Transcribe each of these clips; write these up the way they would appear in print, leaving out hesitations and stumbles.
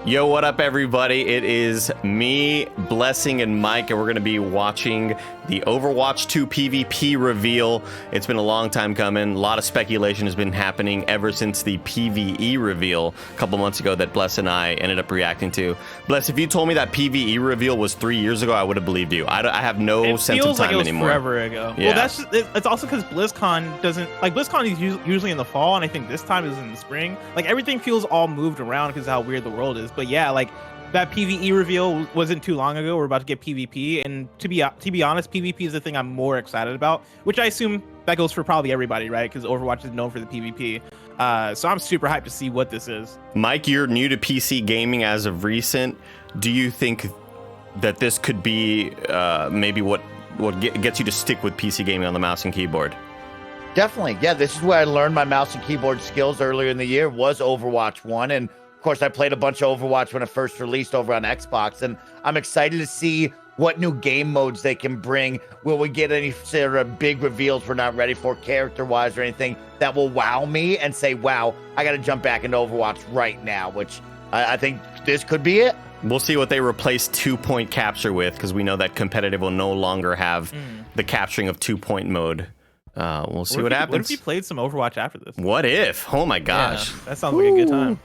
Yo, what up, everybody? It is me, Blessing, and Mike, and we're going to be watching the Overwatch 2 PvP reveal. It's been a long time coming. A lot of speculation has been happening ever since the PvE reveal a couple months ago that Bless and I ended up reacting to. Bless, if you told me that PvE reveal was 3 years ago, I would have believed you. I have no sense of time anymore. It feels like it was forever ago. Yeah. Well, it's also because BlizzCon doesn't, like, BlizzCon is usually in the fall, and I think this time is in the spring. Like, everything feels all moved around because of how weird the world is. But yeah, like, that PvE reveal wasn't too long ago. We're about to get PvP, and to be honest, PvP is the thing I'm more excited about, which I assume that goes for probably everybody, right? Because Overwatch is known for the PvP. So I'm super hyped to see what this is. Mike, you're new to PC gaming as of recent. Do you think that this could be maybe what gets you to stick with PC gaming on the mouse and keyboard? Definitely. Yeah, this is where I learned my mouse and keyboard skills earlier in the year, was Overwatch 1. And of course, I played a bunch of Overwatch when it first released over on Xbox. And I'm excited to see what new game modes they can bring. Will we get any sort of big reveals we're not ready for character-wise or anything that will wow me and say, wow, I got to jump back into Overwatch right now, which I think this could be it. We'll see what they replace 2-point capture with, because we know that competitive will no longer have the capturing of 2-point mode. We'll see what happens. What if you played some Overwatch after this? What if? Oh my gosh. Yeah, that sounds like a good time.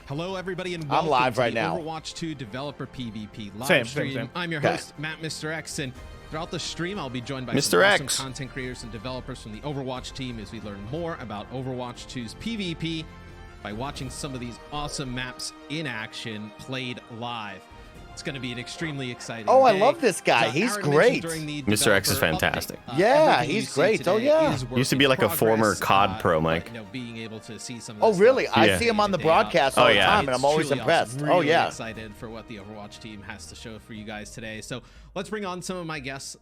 Hello, everybody, and welcome I'm live to right the now. Overwatch 2 Developer PvP live Same. stream. I'm your host, Matt Mr. X, and throughout the stream, I'll be joined by Mr. some awesome X. content creators and developers from the Overwatch team as we learn more about Overwatch 2's PvP by watching some of these awesome maps in action played live. It's going to be an extremely exciting day. I love this guy. He's Aaron great. Mr. X is fantastic. Yeah, he's great. Oh, yeah. Used to be like a former COD pro, Mike. Being able to see some of Oh, this really? stuff I see him on the broadcast all the time, and I'm always truly impressed. Awesome. Oh, Really yeah. excited for what the Overwatch team has to show for you guys today. So let's bring on some of my guests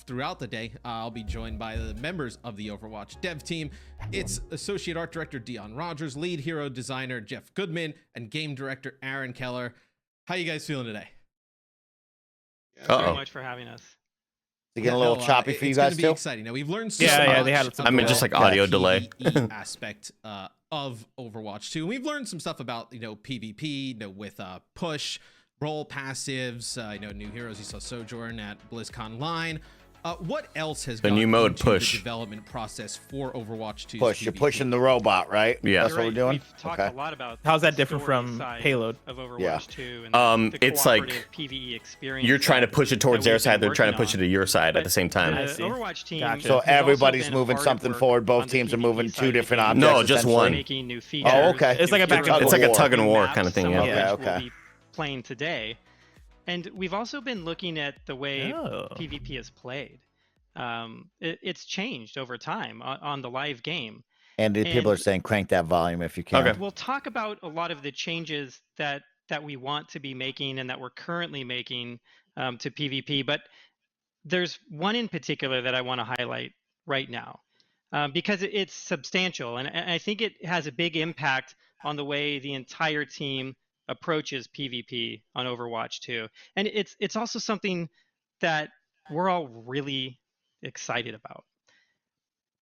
throughout the day. I'll be joined by the members of the Overwatch dev team. It's Associate Art Director Dion Rogers, Lead Hero Designer Jeff Goodman, and Game Director Aaron Keller. How you guys feeling today? Thank you very much for having us. To get a little choppy for you guys too. Exciting. Now we've learned so Yeah, much they had some I mean, just like audio delay. aspect of Overwatch 2. We've learned some stuff about PvP, with push, role passives, new heroes. You saw Sojourn at BlizzCon Line. What else has The gone new mode, into push. the development process for Overwatch 2? Push. You're pushing the robot, right? Yeah. That's what we're doing? We've talked a lot about How's that the different story from side Payload? of Overwatch Yeah. 2 and the it's like cooperative PvE experience. You're trying to push it towards that their we've side. been They're trying to working push it on. to your side at the same The time. see. Overwatch team. Gotcha. So has also everybody's been moving hard at something work forward. Both on the teams are PvE moving side two of the different game. objects. No, just essentially. one. Making new features. Oh, okay. It's like a back and It's like a forth. tug and war Maps, kind of thing. some Yeah. of which Okay. We'll be playing today. And we've also been looking at the way PvP is played. It's changed over time on the live game. And people are saying crank that volume if you can. Okay. We'll talk about a lot of the changes that we want to be making and that we're currently making to PvP. But there's one in particular that I want to highlight right now because it's substantial. And I think it has a big impact on the way the entire team approaches PvP on Overwatch 2. And it's also something that we're all really excited about.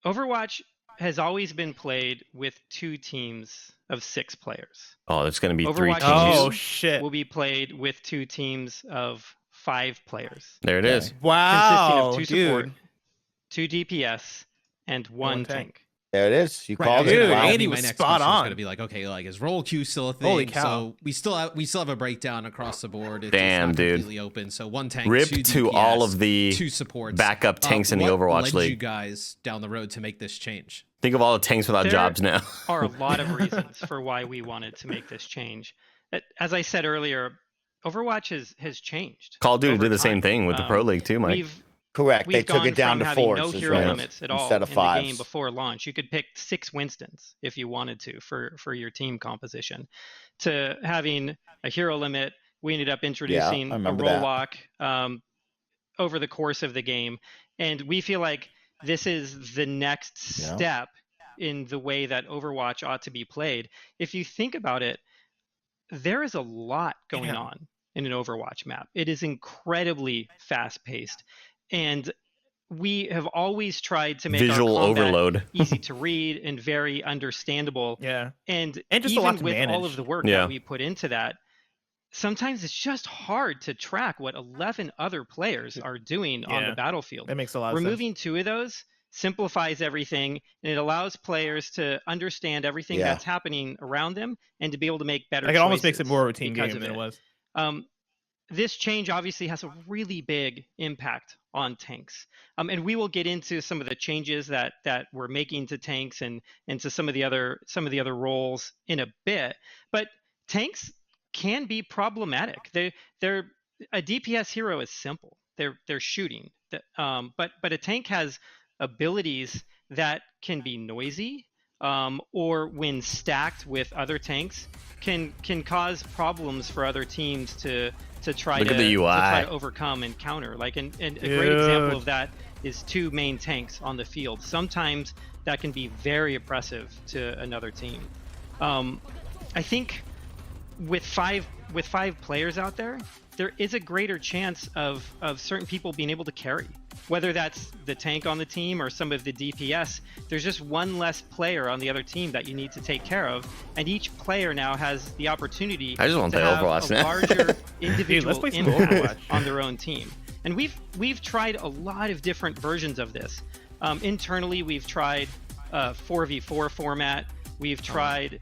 Overwatch has always been played with 2 teams of 6 players. Oh, there's going to be 3 Overwatch teams. Oh, 2 shit. will be played with 2 teams of 5 players. There it is. Wow, consisting of 2 support, dude. 2 DPS, and 1 tank. There it is. You Right, called Dude, it. Wow. Andy was spot on. Going to be like, okay, like is role queue still a thing? Holy cow. So we still have a breakdown across the board. It's Damn, not dude. completely open. So 1 tank, Rip 2 to DPS, all of the 2 supports, backup tanks in the what Overwatch led League. you guys down the road to make this change? Think of all the tanks without There jobs now. are a lot of reasons for why we wanted to make this change. As I said earlier, Overwatch has changed. Call of Duty over did the same time. thing with the Pro League too, Mike. Correct. They We've took gone it down from to having 4s. no is hero right. limits at all Instead of in the game 5s. before launch. You could pick 6 Winstons if you wanted to for your team composition. To having a hero limit, we ended up introducing a remember role that. lock over the course of the game, and we feel like this is the next step in the way that Overwatch ought to be played. If you think about it, there is a lot going on in an Overwatch map. It is incredibly fast-paced, and we have always tried to make Visual our combat overload. easy to read and very understandable. Yeah. And And just a lot even to with all manage. of the work Yeah. that we put into that, sometimes it's just hard to track what 11 other players are doing on the battlefield. That makes a lot of sense. Removing 2 of those simplifies everything, and it allows players to understand everything that's happening around them and to be able to make better choices. It almost makes it more of a team because game than it was. This change obviously has a really big impact on tanks. And we will get into some of the changes that we're making to tanks and to some of the other roles in a bit. But tanks can be problematic. They're a DPS hero is simple. They're shooting. But a tank has abilities that can be noisy, or when stacked with other tanks can cause problems for other teams to try to overcome and counter. Like and a great example of that is 2 main tanks on the field. Sometimes that can be very oppressive to another team. I think with five players out there is a greater chance of certain people being able to carry. Whether that's the tank on the team or some of the DPS, there's just one less player on the other team that you need to take care of, and each player now has the opportunity I just want to to play have Overwatch a now. larger individual let's play some impact Overwatch. on their own team. And we've tried a lot of different versions of this. Internally, we've tried 4v4 format. We've tried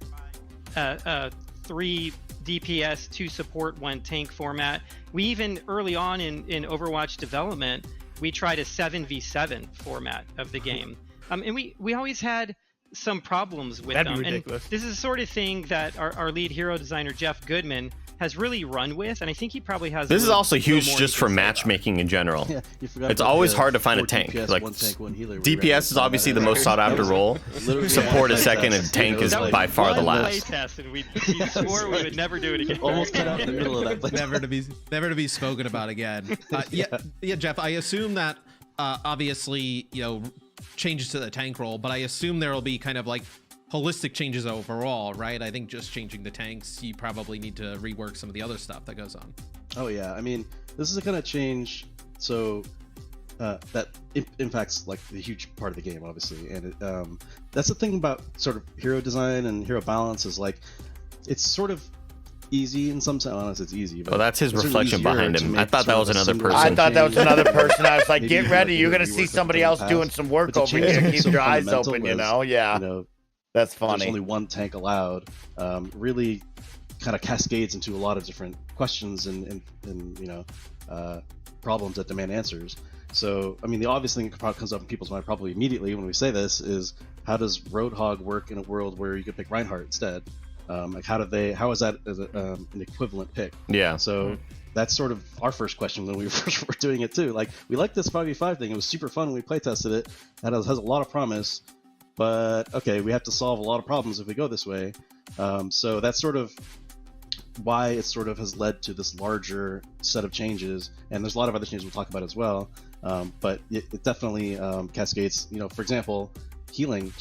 3 DPS, 2 support, 1 tank format. We even early on in Overwatch development, we tried a 7v7 format of the game. And we always had some problems with That'd be them. ridiculous. And this is the sort of thing that our lead hero designer, Jeff Goodman, has really run with, and I think he probably has. This is also little huge more just he for can say about it. matchmaking in general. Yeah, you forgot It's about always the hard to find a 4 tank. DPS, Like 1 tank, 1 healer. DPS is obviously the most sought after role. Literally Support one is second, and playtest. tank is It was by far the One last. playtest, and we swore we would never do it again. Almost cut out in the middle of that play. never to be spoken about again. Yeah, Jeff. I assume that obviously changes to the tank role, but I assume there will be kind of like holistic changes overall, right? I think just changing the tanks, you probably need to rework some of the other stuff that goes on. Oh yeah, I mean, this is a kind of change so that impacts like the huge part of the game, obviously, and that's the thing about sort of hero design and hero balance is like it's sort of easy in some sense. Honestly, it's easy. But Well, that's his it's certainly reflection easier behind to him. make I thought that sort was of a another single person. I thought that was change. another person. I was like, Maybe get you ready. have You're to going to see rework somebody something else in the doing past. some work But to over change here. something Keep so your eyes fundamental open, was, Yeah. You know, That's there's funny. only 1 tank allowed. Really kind of cascades into a lot of different questions and problems that demand answers. So, I mean, the obvious thing that probably comes up in people's mind probably immediately when we say this is, how does Roadhog work in a world where you could pick Reinhardt instead? Like, how is that as an equivalent pick? Yeah. So that's sort of our first question when we first were doing it too. Like, we liked this 5v5 thing. It was super fun when we play tested it. That has a lot of promise. But okay, we have to solve a lot of problems if we go this way. So that's sort of why it sort of has led to this larger set of changes. And there's a lot of other changes we'll talk about as well. But it definitely cascades. For example, healing.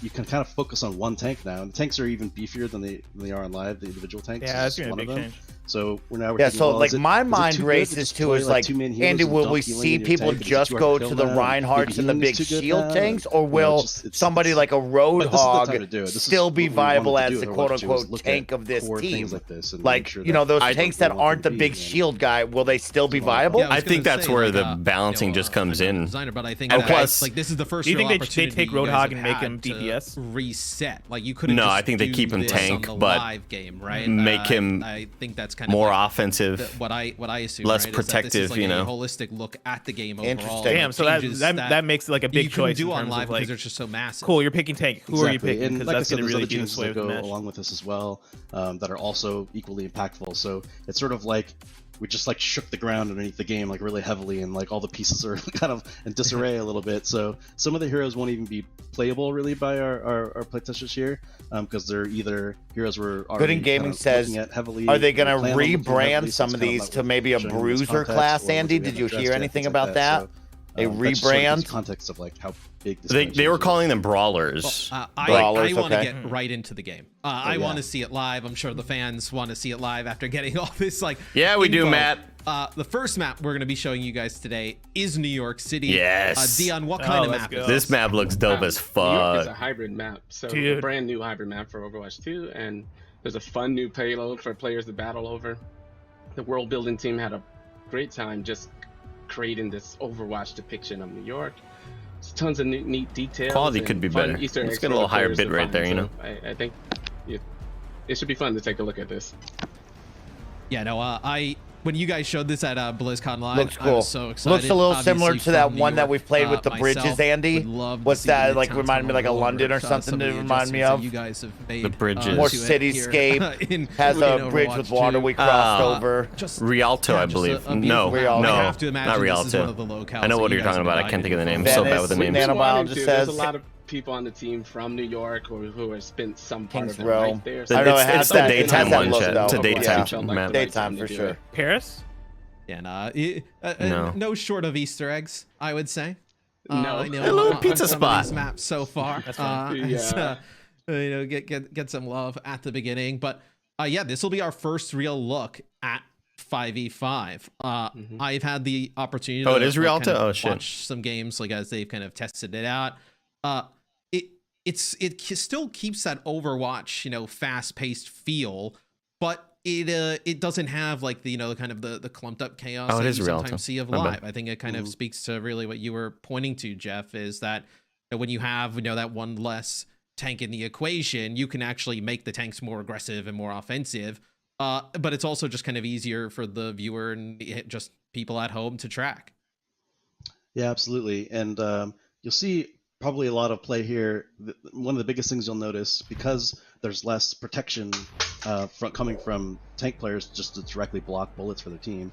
You can kind of focus on 1 tank now. And the tanks are even beefier than they are on live. The individual tanks. Yeah, that's is gonna one be a of big them. change. So we're now Yeah, thinking, so well, like is it my too mind good races just too play, is like, 2 main healers Andy, and will dump we healing see in your people tank? Is it just too go hard to kill the them? Reinhardts Maybe and the healing big is too good shield now? tanks, or You know, will it's somebody like a but this is the time to Roadhog do it. This is still what be we wanted viable to as do the at Overwatch quote 2, was unquote look tank at of this core team? things like this and Like, make sure you know, that those that's what tanks they that want aren't the them to big be, and- shield guy, will they still be Yeah, viable? Yeah, I was think gonna that's say, where like, the balancing just comes I'm not a in. designer, but I think And that, plus- like, this is the first Do you real think they opportunity take you guys Roadhog have and make had him to DPS? reset. Like, you could No, I think they keep him tank, but live game, right? make him I think that's kind more of like offensive. what I assume, less right, is that this is protective, like you know? a holistic look at the game overall. Interesting. like, Damn, so changes that makes it like a big you couldn't choice do in on terms live of because like, they're just so massive. cool, you're picking tank. Who are you Exactly. picking? And Because like I that's said, going to there's really other be the changes sway that of the go match. along with this as well that are also equally impactful. So it's sort of like we just like shook the ground underneath the game like really heavily, and like all the pieces are kind of in disarray a little bit. So some of the heroes won't even be playable really by our playtesters here, because they're either heroes we're already Good in Gaming kind of says, looking at heavily. Are they or going to plan on looking heavily, rebrand so some it's of kind these not to maybe a showing in this bruiser context, class, or ones Andy? we Did haven't you addressed hear yet, anything things like about that? So, A that just sort of gives rebrand? you context of like how big this They change were is. calling them brawlers. I Brawlers, want to okay. get right into the game. I yeah. want to see it live. I'm sure the fans want to see it live after getting all this like. Yeah, we do, info. Matt. The first map we're going to be showing you guys today is New York City. Yes. Dion, what kind of let's map go. is This map looks dope as New York is a fuck. hybrid map, so Dude. a brand new hybrid map for Overwatch 2, and There's a fun new payload for players to battle over. The world building team had a great time just creating this Overwatch depiction of New York. There's tons of neat details. Quality could be better. Easter Let's eggs get a for little the higher players bit to rate find. there, you know? I think it should be fun to take a look at this. Yeah, no, when you guys showed this at BlizzCon Live, Looks I cool. was so excited. Looks a little similar Obviously to that from New one that York, we've played with the myself bridges, Andy. would love to What's see that, the like, town remind me like a all over, London or something some to of the remind me adjustments that of? You guys have made, The bridges. More to it cityscape. here Has in a bridge with Overwatch water 2. we crossed Uh, over. Just Rialto, yeah, I just believe. a No, beautiful no, I have to imagine not this is Rialto. one of the locales I know that what you you're guys talking have about. I can't think of the name. I'm Venice, so bad with the names. Nanobiologist There's says. a lot of people on the team from New York who have spent some part Kings of Row. their life there. I know it It's has the that- it daytime has that one, look, Chet. though. It's a daytime Felt like map. the right Daytime time to for do sure. it. Paris? Yeah, no short of Easter eggs, I would say. No. You know, A little on pizza some of spot. these maps so far. That's fine. Yeah. You know, get some love at the beginning, but yeah, this will be our first real look at 5v5. I've had the opportunity Oh, to it is Rialto? kind of Oh, shit. watch some games like as they've kind of tested it out. It still keeps that Overwatch, you know, fast-paced feel, but it doesn't have like the, you know, kind of the clumped up chaos Oh, it that is you Rialto. sometimes see of My bad. live. I think it kind of speaks to really what you were pointing to, Jeff, is that when you have, you know, that one less tank in the equation, you can actually make the tanks more aggressive and more offensive. But it's also just kind of easier for the viewer and just people at home to track. Yeah, absolutely. And you'll see probably a lot of play here. One of the biggest things you'll notice, because there's less protection coming from tank players just to directly block bullets for their team.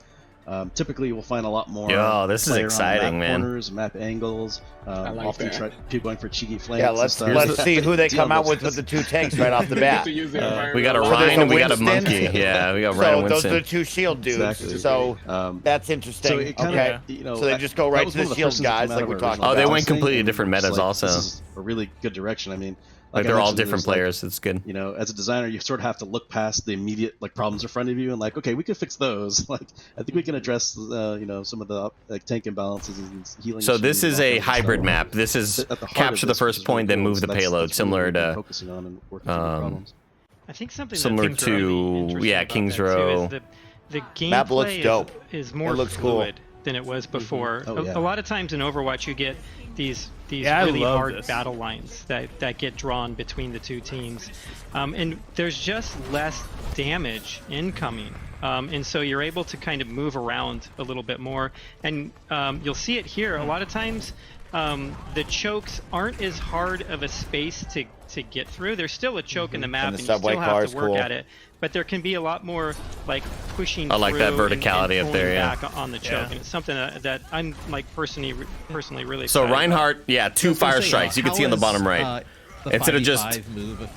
Typically, we'll find a lot more. Yo, this is player on exciting, map man. corners, map angles. I like Often that. people going for cheeky flanks. Yeah, and let's stuff. see who they come out Deal with the two tanks right off the Get bat. to use the We got a environment. there's Ryan a and we got a Winston. monkey. Yeah, we got Ryan So and those are the Winston. two shield dudes. Exactly. So that's interesting. So it kind okay. of, you know, So they just go right to the shield guys like we're talking Oh, about. they went completely different metas also. This is a really good direction. I mean, Like I they're all mentioned, different there's, like, players. It's good. you know, as a designer, you sort of have to look past the immediate like problems in front of you and like, okay, we can fix those. Like, I think we can address, you know, some of the like tank imbalances and healing. So this issues is and all a kinds of hybrid stuff. map. This is At the heart of capture the this, which first is point, really then cool. move So the that's payload, really similar what we've been to focusing on and working through the problems. I think something Similar that Kings Row really to- interesting yeah, about Kings that, too, Row. is the Map looks gameplay dope. is more It looks cool. fluid than it was before. Oh, yeah. A lot of times in Overwatch, you get these Yeah, I really love hard this. battle lines that get drawn between the two teams, and there's just less damage incoming. And so you're able to kind of move around a little bit more, and you'll see it here. A lot of times, the chokes aren't as hard of a space to get through. There's still a choke in the map, And and, the you subway still car have is to work cool. at it. But there can be a lot more like pushing. I like that through verticality and up there, pulling yeah. back on the choke, Yeah. and it's something that I'm like personally really. So excited about. Reinhardt, yeah, two fire strikes. You can see on the bottom right. Instead of just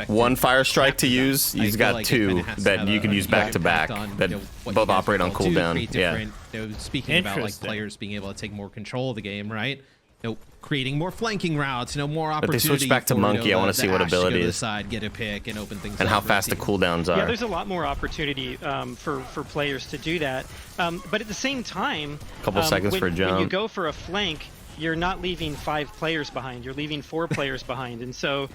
one fire strike to use, he's got two that you can use back to back that both operate on cooldown. Yeah. You know, speaking about like Interesting. players being able to take more control of the game, right? You know, creating more flanking routes, you know, more they opportunity. switched back to for, Monkey. You know, I wanna the see what Ashe to go to ability the is. side, get a pick, and open things. And up how for fast the team. cooldowns Yeah, are. there's a lot more opportunity for players to do that. But at the same time, Couple seconds for a when you jump. go for a flank, you're not leaving 5 players behind. You're leaving 4 players behind, and so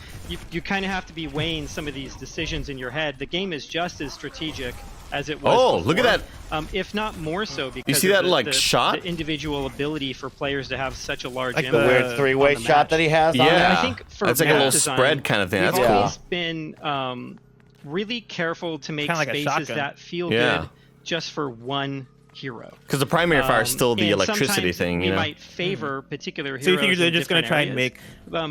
you kind of have to be weighing some of these decisions in your head. The game is just as strategic as it was. Oh, look at before, if not more so, because see of that, like, shot? the individual ability for players to have such a large Like the impact. Weird three-way on the shot match. that he has on Yeah. there. I think for That's like a map little design, spread kind of thing. That's we've cool. always been really careful to make Kinda like a spaces shotgun. that feel Yeah. good just for one hero. Because the primary fire is still the And electricity sometimes thing, we you know? might favor particular heroes. So you think they're in just going to different try and areas.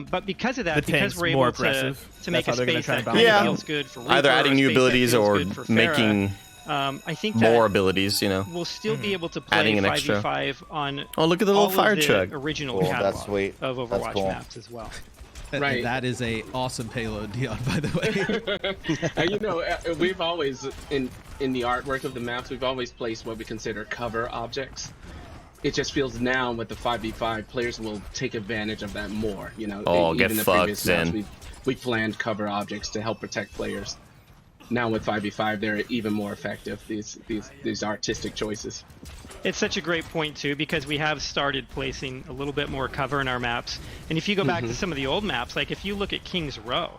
make But because of that, the because tanks we're more able aggressive? to make a That's how they're gonna space try that and kind balance of it. feels good for Either Reaper, adding or a new space that abilities feels or good for Pharah, making I think more that abilities, you know? we'll still be able to play Adding an extra. 5v5 on Oh, look at the all little fire of the truck. original Cool, catalog that's sweet. of That's Overwatch cool. maps as well. Right. That is a awesome payload, Dion, by the way. And you know, we've always in the artwork of the maps, we've always placed what we consider cover objects. It just feels now with the 5v5, players will take advantage of that more. You know, Oh, get in the fucked previous maps, then. we planned cover objects to help protect players. Now with 5v5, they're even more effective. These artistic choices. It's such a great point too, because we have started placing a little bit more cover in our maps. And if you go back to some of the old maps, like if you look at Kings Row,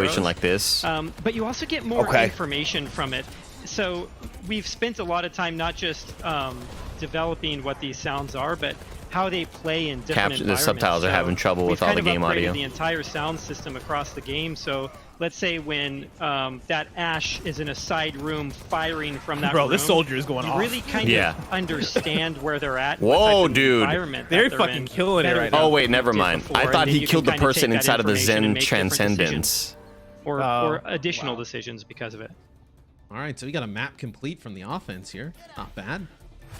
situation heroes. like this. But you also get more Okay. information from it. So we've spent a lot of time not just developing what these sounds are, but how they play in different The environments. subtitles are So having trouble with we've all the kind of game upgraded audio. the entire sound system across the game. So let's say when that Ashe is in a side room firing from that Bro, room, this soldier is going you off. really kind Yeah. of understand where they're at. and Whoa, what type of dude. environment They're that fucking in killing it better right than now. Oh what wait, we never did mind. before, I and thought then he you killed can the kinda take person that inside of the information and Zen make different decisions. Transcendence. Or Oh. additional decisions because of it. All right, so we got a map complete from the offense here. Not bad.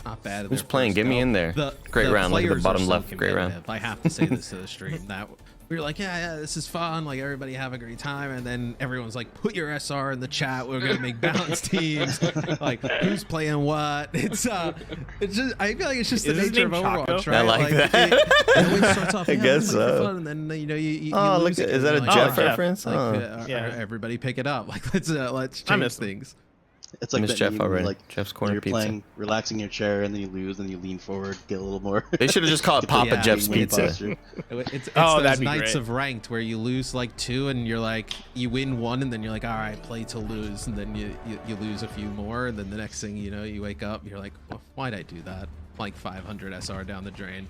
Not bad. Who's playing? Get me in there. Great round. Look at the players bottom are so left. Great round. competitive. I have to say this to the stream that we were like, yeah, this is fun. Like everybody have a great time, and then everyone's like, put your SR in the chat. We're gonna make balanced teams. Like who's playing what? It's just I feel like it's just the Is his nature of name Overwatch, Chaco? right? I like that. It always starts off. I Yeah, guess it's like so. fun, and then you Oh, lose look! it, Is that a and you're Jeff Jeff. reference? Like, Oh, Yeah. everybody pick it up. Like let's I change miss him. things. It's like miss that Jeff meme where, already. like Jeff's corner you're pizza. playing, relaxing your chair, and then you lose, and you lean forward, get a little more. They should have just called it Papa Yeah, Jeff's wing Pizza. posture. It's Oh, those that'd be nights great. of ranked where you lose like 2 and you're like you win 1 and then you're like, all right, play to lose, and then you lose a few more, and then the next thing you know, you wake up, you're like, well, why'd I do that? Like 500 SR down the drain.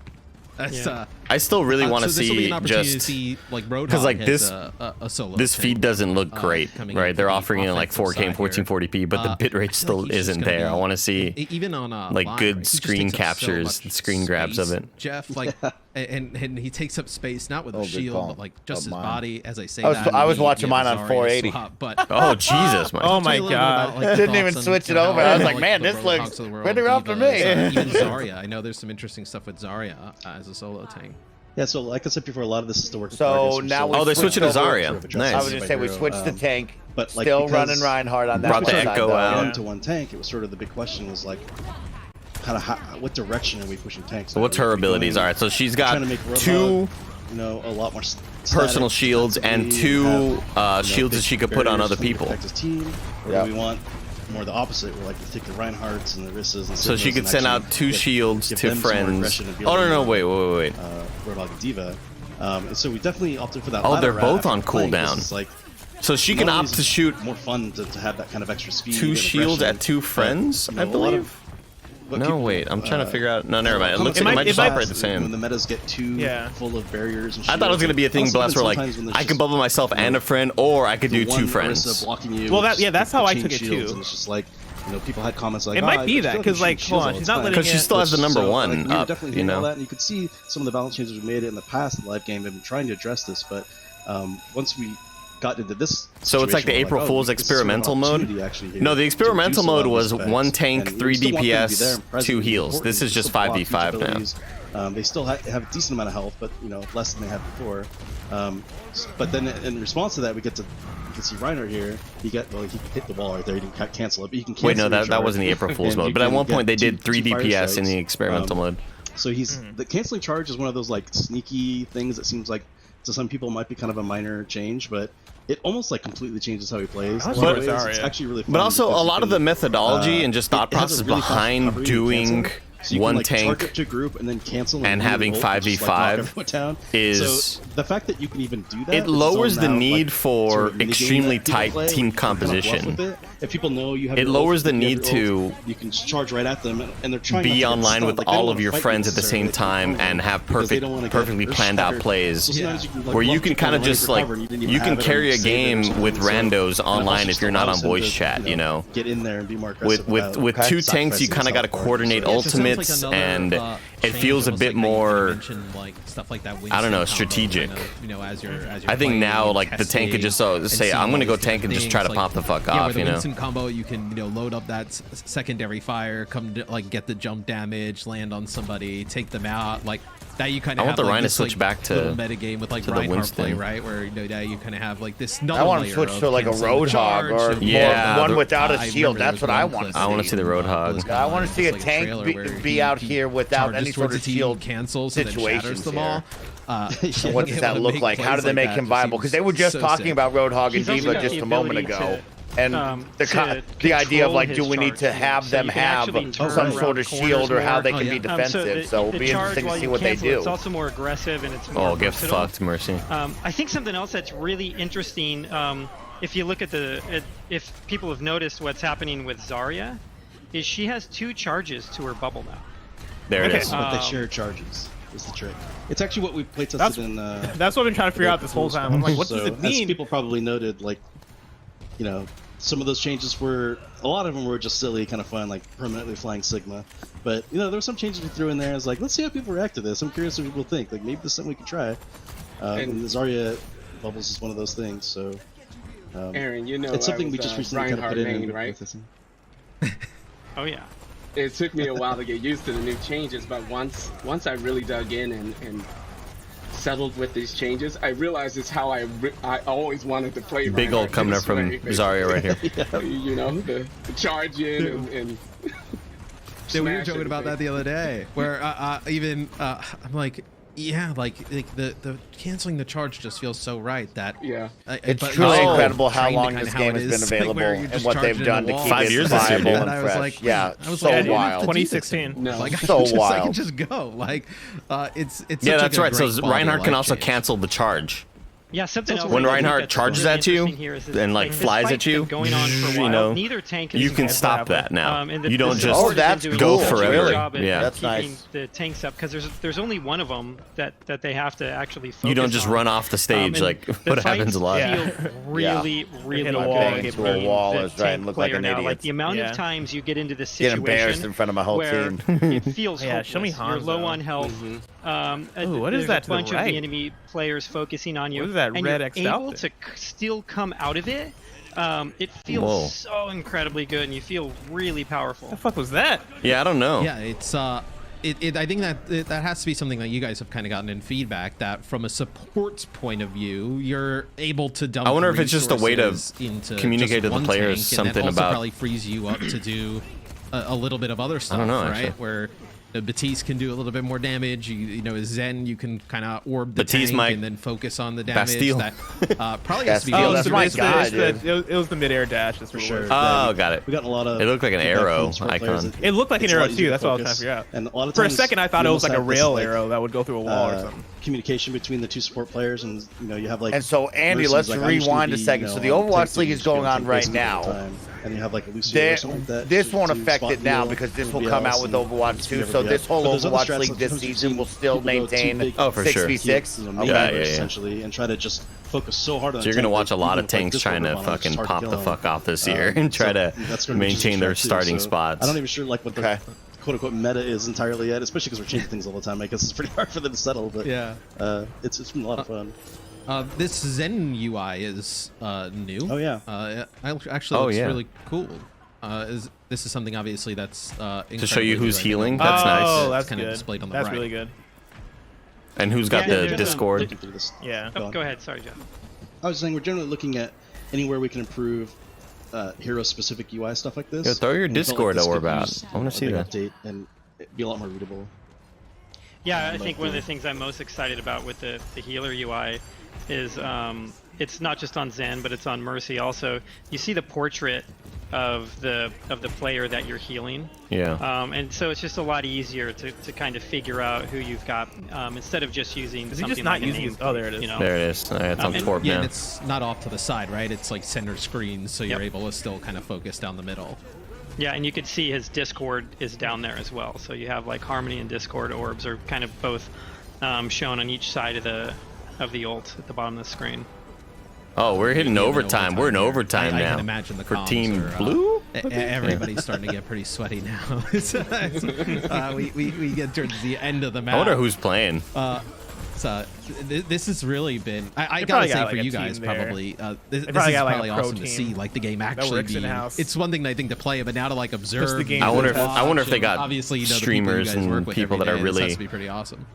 That's Yeah. I still really want so to this will be see an opportunity to just see like Roadhog 'cause, like, hit this- a solo. this tank, feed doesn't look great, coming right? in They're from the offering it like offensive 4K and side here. 1440p, but the bitrate I feel like still he's just isn't gonna there. I be- want to see even on like live, good right? He just screen takes up so captures, much screen grabs of space, it. Jeff, like, and he takes up space not with Oh, a good shield, call. but like just Of his mine. body. As I say, I was that, watching he has mine on Zarya 480. swap, but Oh Jesus, Mike! Oh Talk to me my a little bit God. about, like, the Didn't even thoughts on, switch it how over. I was all, like, man, the this Roadhogs looks of the world, better after Divas, me. even Zarya. I know there's some interesting stuff with Zarya as a solo tank. Yeah, so like I said before, a lot of this is still work. in So progress. We're now still we Oh, they switched it to switched over Zarya. sort of adjusting Nice. I it was by gonna say we hero. switched the tank. But like Still because running Reinhardt on that Brought the side, Echo though. out. into one tank, it was sort of the big question was like, kind of what direction are we pushing tanks? So what's her abilities? All right, so she's got trying to make Roadhog, 2 you know, a lot more personal static shields and defensively, 2 have, you know, shields that big she could put on barriers other to people. protect his team, or Yeah. do we want more the opposite? Where like we take the Reinhardts and the Rissas and So she Sigmas could and send actually out 2 give- shields give to them some more friends. aggression and be Oh able no, to, wait. Roadhog and Diva. And so we definitely opted for that. Oh, latter they're route both after on playing this. cooldown. It's like So she can not only opt is to it shoot more fun to have that kind of extra speed. 2 and shields aggression, at 2 but, friends, you know, I a lot believe. of what No, people, wait, I'm trying to figure out. No, never mind. It looks It like it might- might just it might- operate the When same. the metas get too Yeah. full of barriers and I thought it was shields, gonna be a thing, also Blast, where like sometimes when there's I just, can bubble myself and a friend, or I could the do one 2 Orisa friends. blocking you Well, with yeah, that's how I chain took it, shields, too. And it's just like, you know, people had comments like, It might "Ah, be you that, still 'cause, shoot like, shields hold on, all she's the not time." letting Because she still has the number So, 1 like, we were up, definitely you hitting all know. that, and you could see some of the balance changes we made in the past in the live game. I've been trying to address this, but once we got into this, So it's like the situation, we're April oh, Fool's this is sort of an experimental mode? opportunity actually here No, the to experimental reduce a lot mode of was these effects. 1 tank, And 3 we still want them to be DPS, there and present 2 and heals. important. This is We just still block each 5v5 now. abilities. They still have a decent amount of health, but you know, less than they had before. But then in response to that, we can see Reiner here. He hit the wall right there. He didn't cancel it, but he can cancel. Wait, no, that recharge, wasn't the April Fool's and mode. you But at can one point they get did 3 two fire DPS in the strikes. experimental mode. So the canceling charge is one of those like sneaky things that seems like to some people might be kind of a minor change, but it almost like completely changes how he plays. I In a like lot of ways, Zarya. it's actually really fun. But also because a you lot of can, the methodology and just thought it has process a really fast behind recovery and doing cancel. So you 1 can, like, tank target to group and then cancel and then having ult and just, like, knock 5v5 everyone down. is- so the fact that you can even do that it lowers the now, need like, for sort of mitigating extremely that people tight play, team you can kind of bluff composition. with it. If people know you have It your lowers ult, the you have need your ult, to you can just charge right at them, and they're trying not be to get online stunned. with Like, they don't all of wanna your fight friends you at the same necessarily, time and have because they don't wanna get perfectly planned out earth-shattered. plays. So sometimes you can, like, Where you bluff can people kind of and let it just like recover, and you didn't even you can have it carry and a save it or game something. with So randos it online also if just you're not on allows him voice to, chat, you know. get in there and be more aggressive With about 2 tanks, you kind of got to coordinate ultimates, and it feels a bit more. I don't know, strategic. I think now, like, the tank could just say, I'm gonna go tank and just try to pop the fuck off, you know. Instant combo, you can load up that secondary fire, come to, like, get the jump damage, land on somebody, take them out, like. Now you kind of I want have the like, Rhino this, switch like, back to little meta game with like the Reinhardt Winston. play, right? Where now you kind of have like this. I want to switch to like a Roadhog or one without a shield. That's what I want to see. I want to see the Roadhog. I want to see a tank be out here without any sort of shield cancels situations them here. all. And what does that look like? How do they make him viable? Because they were just talking about Roadhog and He's also Diva got just the a moment ability ago. to, And the idea of control like, his do we need to charge. have So them you can have actually turn some around sort of corners shield or how more. they can Oh, be yeah. defensive? So it'll the be charge, interesting to while see you what they cancel, do. It's also more aggressive and it's more Oh, get versatile. fucked, Mercy. I think something else that's really interesting, if you look at if people have noticed what's happening with Zarya, is she has 2 charges to her bubble now. There it Okay. is. But they share charges. Is the trick. It's actually what we play That's- tested in. That's what I've been trying to figure out this whole time. I'm like, what does So, it as mean? people probably noted, like, you know, some of those changes were, a lot of them were just silly, kind of fun, like permanently flying Sigma. But, you know, there were some changes we threw in there. I was like, let's see how people react to this. I'm curious what people think. Like, maybe this is something we could try. And the Zarya bubbles is one of those things, so. Aaron, you know, It's something I was, we just recently kind of Reinhardt put in. main, with right? this. Oh yeah. It took me a while to get used to the new changes, but once I really dug in and settled with these changes, I realized it's how I always wanted to play. Big Reinhardt old coming up this from way, Zarya right here. You know, the charge in and Yeah, we were smash joking about that everything. the other day, where I'm like, yeah, like the canceling the charge just feels so right that Yeah. It's but truly also incredible how trained to long kinda this how game it has been is, like, available where you're and just what they've charging done into to walls. keep 5 it years this year, viable dude. and I was fresh. like, Yeah, I was so like, I don't have wild. to do 2016. this No. anymore. Like, So I wild. can just go. Like, it's Yeah, such that's like a right. So great quality Reinhardt of can life also change. cancel the charge. Yeah, something else. When I think Reinhardt that's charges really at you interesting here is this, and, like, this flies fight's at you, been going on for a you while. know, Neither tank you is can cancel stop halfway. that now. And You don't the just support has that's been doing go such a good forever. job at Yeah. That's keeping nice. the tanks up because there's only one of them that they have to actually focus You don't just on. run off the stage and like the what happens a lot. fights Yeah. feel really, really Hit a good wall, at get being wall the is right, and tank look like player an now. idiot. Like the amount Yeah. of times you get into this Get situation embarrassed in front of my whole where team. it feels Yeah, hopeless. show me You're low Hanzo. on health. Ooh, what is there's that a to the bunch of right? the enemy players focusing on you, What is that and red you're X'd able out to still come out of it. It feels Whoa. so incredibly good, and you feel really powerful. The fuck was that? Yeah, I don't know. Yeah, it's I think that has to be something that you guys have kind of gotten in feedback, that from a support's point of view, you're able to dump. I wonder if it's just a way to resources into communicate just to the one players tank, and something that also about- probably frees you up to do a little bit of other stuff. don't know, right? actually. Where Batiste can do a little bit more damage. You know, Zen, you can kind of orb the Batiste tank might- and then focus on the damage. Bastille. That probably has to be. Bastille, Oh, that's it's my the, guy, it was the mid-air dash. That's For what it sure. was. Oh, got it. We got a lot of. It looked like an feedback arrow from support players icon. that It looked like an it's a arrow lot too. easier to That's what I was trying focus. to figure out. And a lot of For a times second, I thought we it was like almost a have this, rail like, arrow that would go through a wall or something. communication between the two support players, and you have like. And so, Andy, Mercy's let's like, I'm just gonna rewind a be, second. So the Overwatch League is going on right now. And you have like a Lucio There- or something like that. this to- won't to affect spot it now heal because this will everybody come out else with and Overwatch it's 2. never So be this up. whole But there's other Overwatch strats League that this sometimes we've season seen will still people go too maintain big Oh, for sure. 6v6. You know, Okay. main Yeah, players, yeah. essentially, and try to just focus so hard on. So you're the gonna tank watch that a lot even of with, like, tanks this trying to overrun, it's fucking hard to pop kill the them. fuck off this year and try So to that's gonna be maintain interesting their strat, too. starting So spots. I'm not even sure like what the Okay. quote unquote meta is entirely yet, especially because we're changing things all the time. I guess it's pretty hard for them to settle, but Yeah. it's been a lot of fun. This Zen UI is new. Oh, yeah. Actually Oh, looks yeah. really cool. This is something obviously that's To show you incredibly who's good. healing. Oh, That's nice. that's kind of good. displayed on the That's right. really good. And who's got Yeah, the there's a- Discord? Looking through this. Yeah. Go Oh, on. go ahead. Sorry, Jeff. I was saying we're generally looking at anywhere we can improve hero-specific UI stuff like this. Yo, throw your And we felt Discord this orb could out. use I wanna a see big that. Update and it'd be a lot more readable. Yeah, I think one of the things I'm most excited about with the healer UI is it's not just on Zen, but it's on Mercy also. You see the portrait of the player that you're healing, Yeah. and so it's just a lot easier to kind of figure out who you've got instead of just using Is he something just not like a using name his- oh, there it is. You know? There it is. It's on and- Corp Yeah, now. and it's not off to the side, right? It's like center screen, so you're Yep. able to still kind of focus down the middle. Yeah, and you can see his Discord is down there as well. So you have like Harmony and Discord orbs are kind of both shown on each side of the ult at the bottom of the screen. Oh, we're hitting Yeah, overtime. We're in here. overtime I now. can imagine the For comms Team are, Blue? Everybody's starting to get pretty sweaty now. We get towards the end of the map. I wonder who's playing. So this has really been. I They gotta probably say got, for like, a you team guys, there. probably this probably is got, like, a probably pro awesome to team see, like the game actually works be. in-house. It's one thing I think to play, but now to like observe. the game I wonder if to I wonder if they and got obviously the people you streamers guys and work with people every that are day, this has really to be pretty awesome.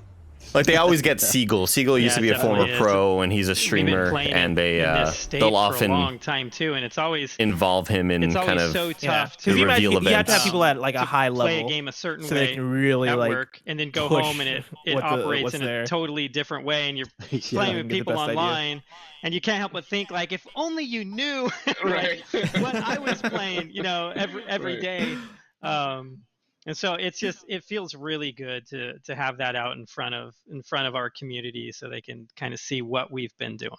like they always get Siegel. Siegel used Yeah, to be a former definitely is. pro, and he's a We've been streamer, playing and they in this state they'll for a often long time too, and it's always involve him in it's always kind of so Yeah. tough the to you, reveal you have to events. have people at like a high play level a game a certain so way they can really at like work and then go push home and it what the- operates what's in there. a totally different way, and you're Yeah. playing with Get the people best idea. online and you can't help but think like, if only you knew Right. what I was playing, every Right. day. And so it feels really good to have that out in front of our community so they can kind of see what we've been doing.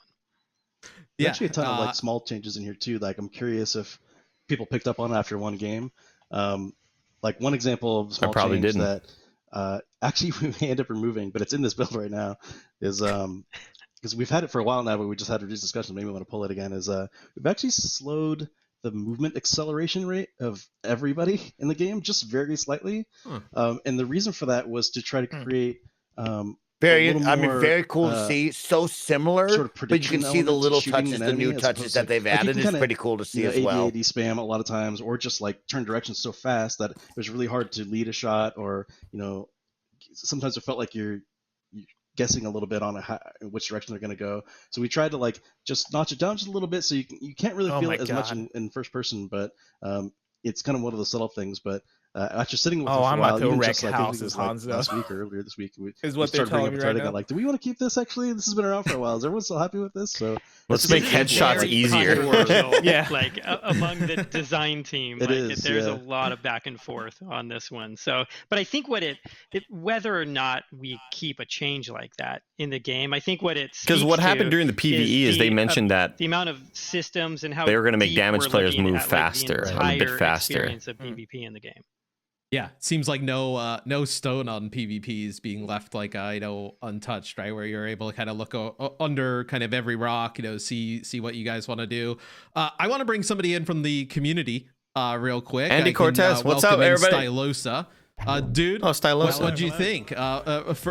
There's actually a ton of like small changes in here too. Like I'm curious if people picked up on it after one game. Like one example of a small probably change didn't. that actually we may end up removing, but it's in this build right now, is because we've had it for a while now, but we just had these discussions. Maybe we want to pull it again. Is we've actually slowed the movement acceleration rate of everybody in the game just very slightly. And the reason for that was to try to create very cool to see. So similar, sort of but you can prediction see the element little to shooting touches, an the new enemy as touches opposed that to- they've like, you added. can It's kinda, pretty cool to see as AD well. spam a lot of times, or just like turn directions so fast that it was really hard to lead a shot, or sometimes it felt like you're guessing a little bit on which direction they're going to go. So we tried to like just notch it down just a little bit, so you can't really Oh feel my it as much God. in first person, but it's kind of one of the subtle things. But after sitting with Oh, it for I'm a while, about to even wreck just like I think it houses, was like Hanzo. last week or earlier this week, Is what we they're started bringing telling up me a right target. now. Like, do we want to keep this? Actually, this has been around for a while. Is everyone still happy with this? So Let's that's make just an example. headshots Very easier. controversial, Yeah. like among the design team, It like, is, there's yeah. a lot of back and forth on this one. So, but I think what whether or not we keep a change like that in the game, I think what it Because what speaks happened to during the PvE is they mentioned that the amount of systems and how they were gonna make deep damage we're players looking move at, like, faster, the a bit entire faster. experience of PvP in the game. Yeah, seems like no stone on PvPs being left like untouched, right? Where you're able to kind of look under kind of every rock, see what you guys want to do. I want to bring somebody in from the community real quick. Andy Cortez, what's up, welcome in everybody? Stylosa. Dude, Oh, Stylosa. what'd you think?